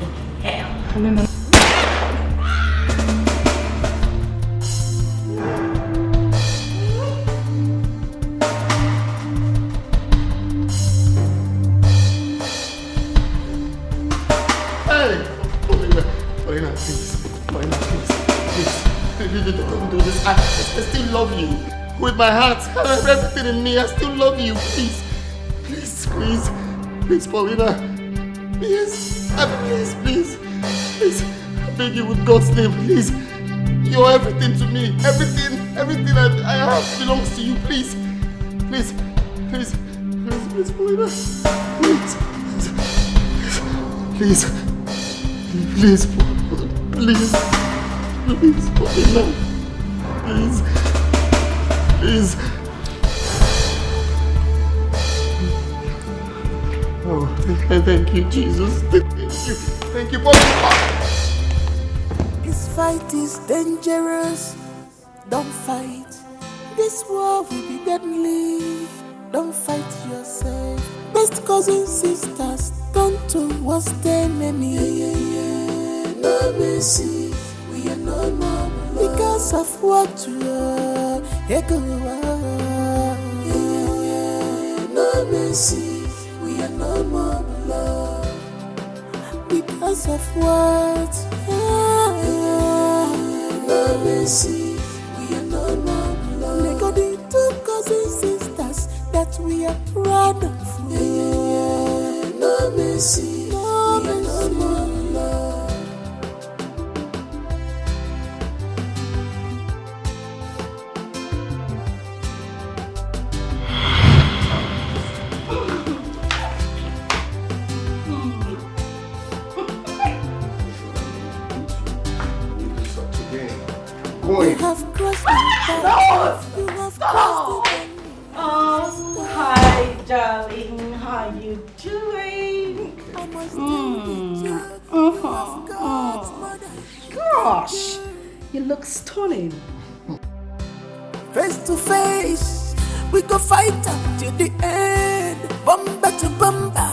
in hell. Paulina. Don't do this. I still love you. With my heart, everything in me, I still love you. Please, Paulina. Please, I beg you with God's name, please. You're everything to me. Everything I have belongs to you. Please, Paulina. Please, Paulina. Please. Oh, thank you, Jesus. Thank you, Paulina. It's fight is dangerous. Don't fight. This war will be deadly. Don't fight yourself. Best cousins, sisters, turn to worst enemy. No mercy, we are no more because of what you are. No mercy, we are no more love because of what. No mercy, we are no more love. They got the two cousins, sisters that we are proud of. No mercy, no mercy, no more love. You have crossed my path. You have crossed it. Oh, hi, darling. How you doing? Gosh, you look stunning. Face to face, we go fight till the end. Bumper to bumper,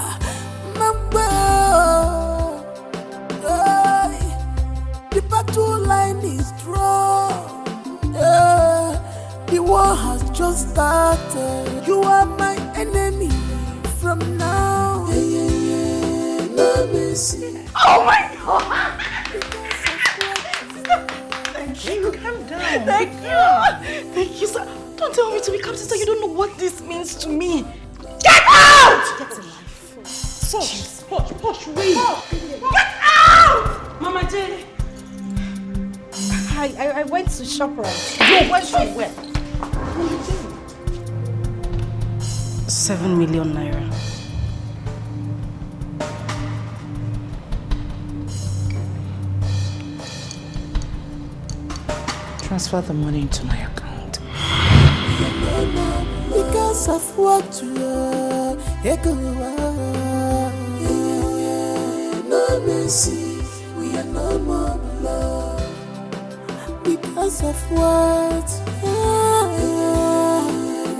the battle line is drawn. The war has just started. You are my enemy from now. No mercy. Oh my God! Thank you. Calm down. Thank you. Thank you, sir. Don't tell me to be calm, sister. You don't know what this means to me. Get out! Get a life. Push, wait. Get out! Mama J. I went to ShopRite. Where? 7 million naira. Transfer the money into my account. Because of what you are. No mercy, we are no more love. Because of what?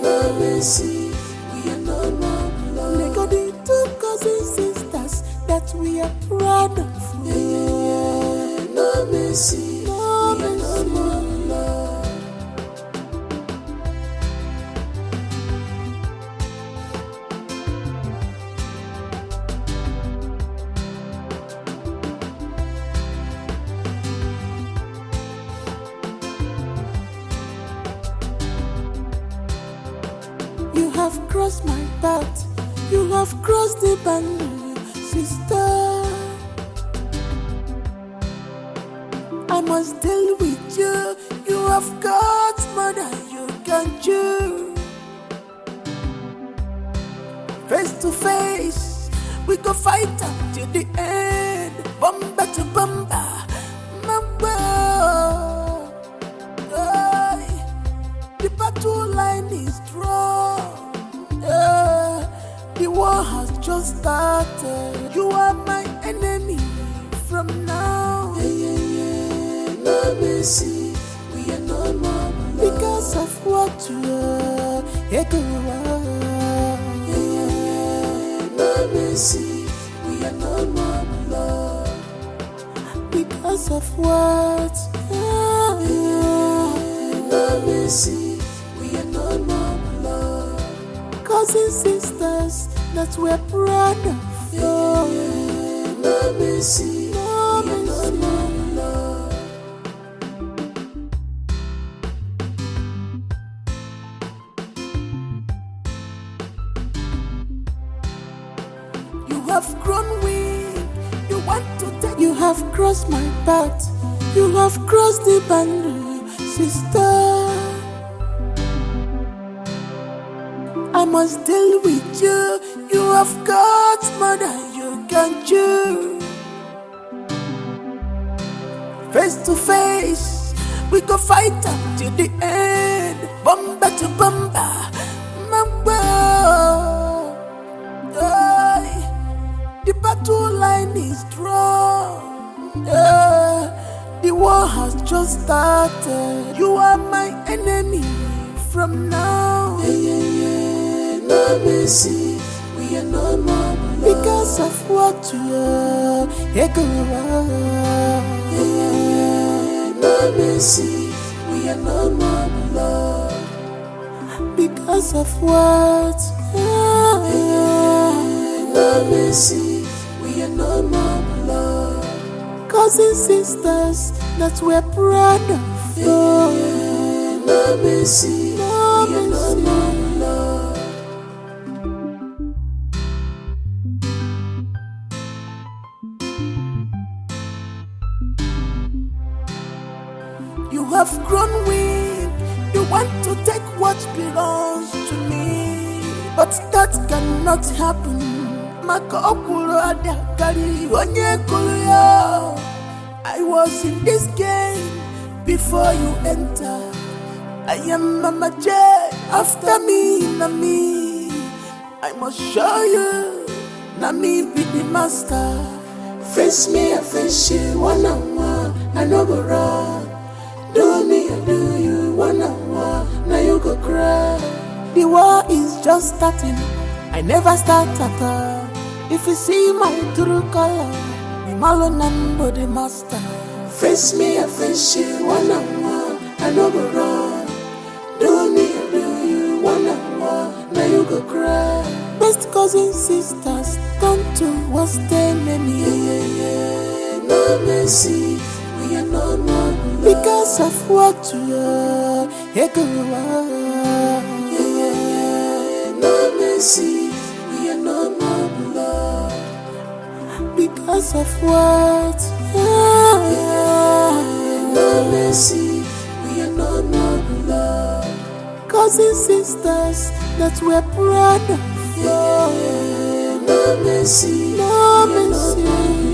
No mercy, we are no more love. They got the two cousins, sisters that we are proud of. No mercy, no mercy, no more love. You have crossed my path. You have crossed the boundary, sister. I must deal with you. You have got more than you can chew. Face to face, we go fight until the end. Bumper to bumper, the battle line is drawn. The war has just started. You are my enemy from now. No mercy, we are no more because of what you are. No mercy, we are no more love because of what? No mercy, we are no more love. Cousins, sisters that we're proud of. No mercy, no mercy, no love. You have grown weak. You want to take. You have crossed my path. You have crossed the boundary, sister. I must deal with you. You have got more than you can chew. Face to face, we go fight until the end. Bumper to bumper, the battle line is drawn. The war has just started. You are my enemy from now. No mercy, we are no more because of what you are. No mercy, we are no more blood because of what. No mercy, we are no more blood. Cousins, sisters that we're proud of. No mercy, no mercy. You have grown weak. You want to take what belongs to me, but that cannot happen. I was in this game before you enter. I am Mama J. After me, Nami. I must show you. Nami be the master. Face me, I face you. One on one, I no go run. Do me, I do you. One on one, now you go cry. The war is just starting. I never start at all. If you see my true color, the Malonam body master. Face me, I face you. One on one, I no go run. Do me, I do you. One on one, now you go cry. Best cousins, sisters, turn to what's the name? No mercy, we are no more because of what you are. No mercy, we are no more blood because of what. No mercy, we are no more blood. Cousins, sisters that we're proud of. No mercy, no mercy.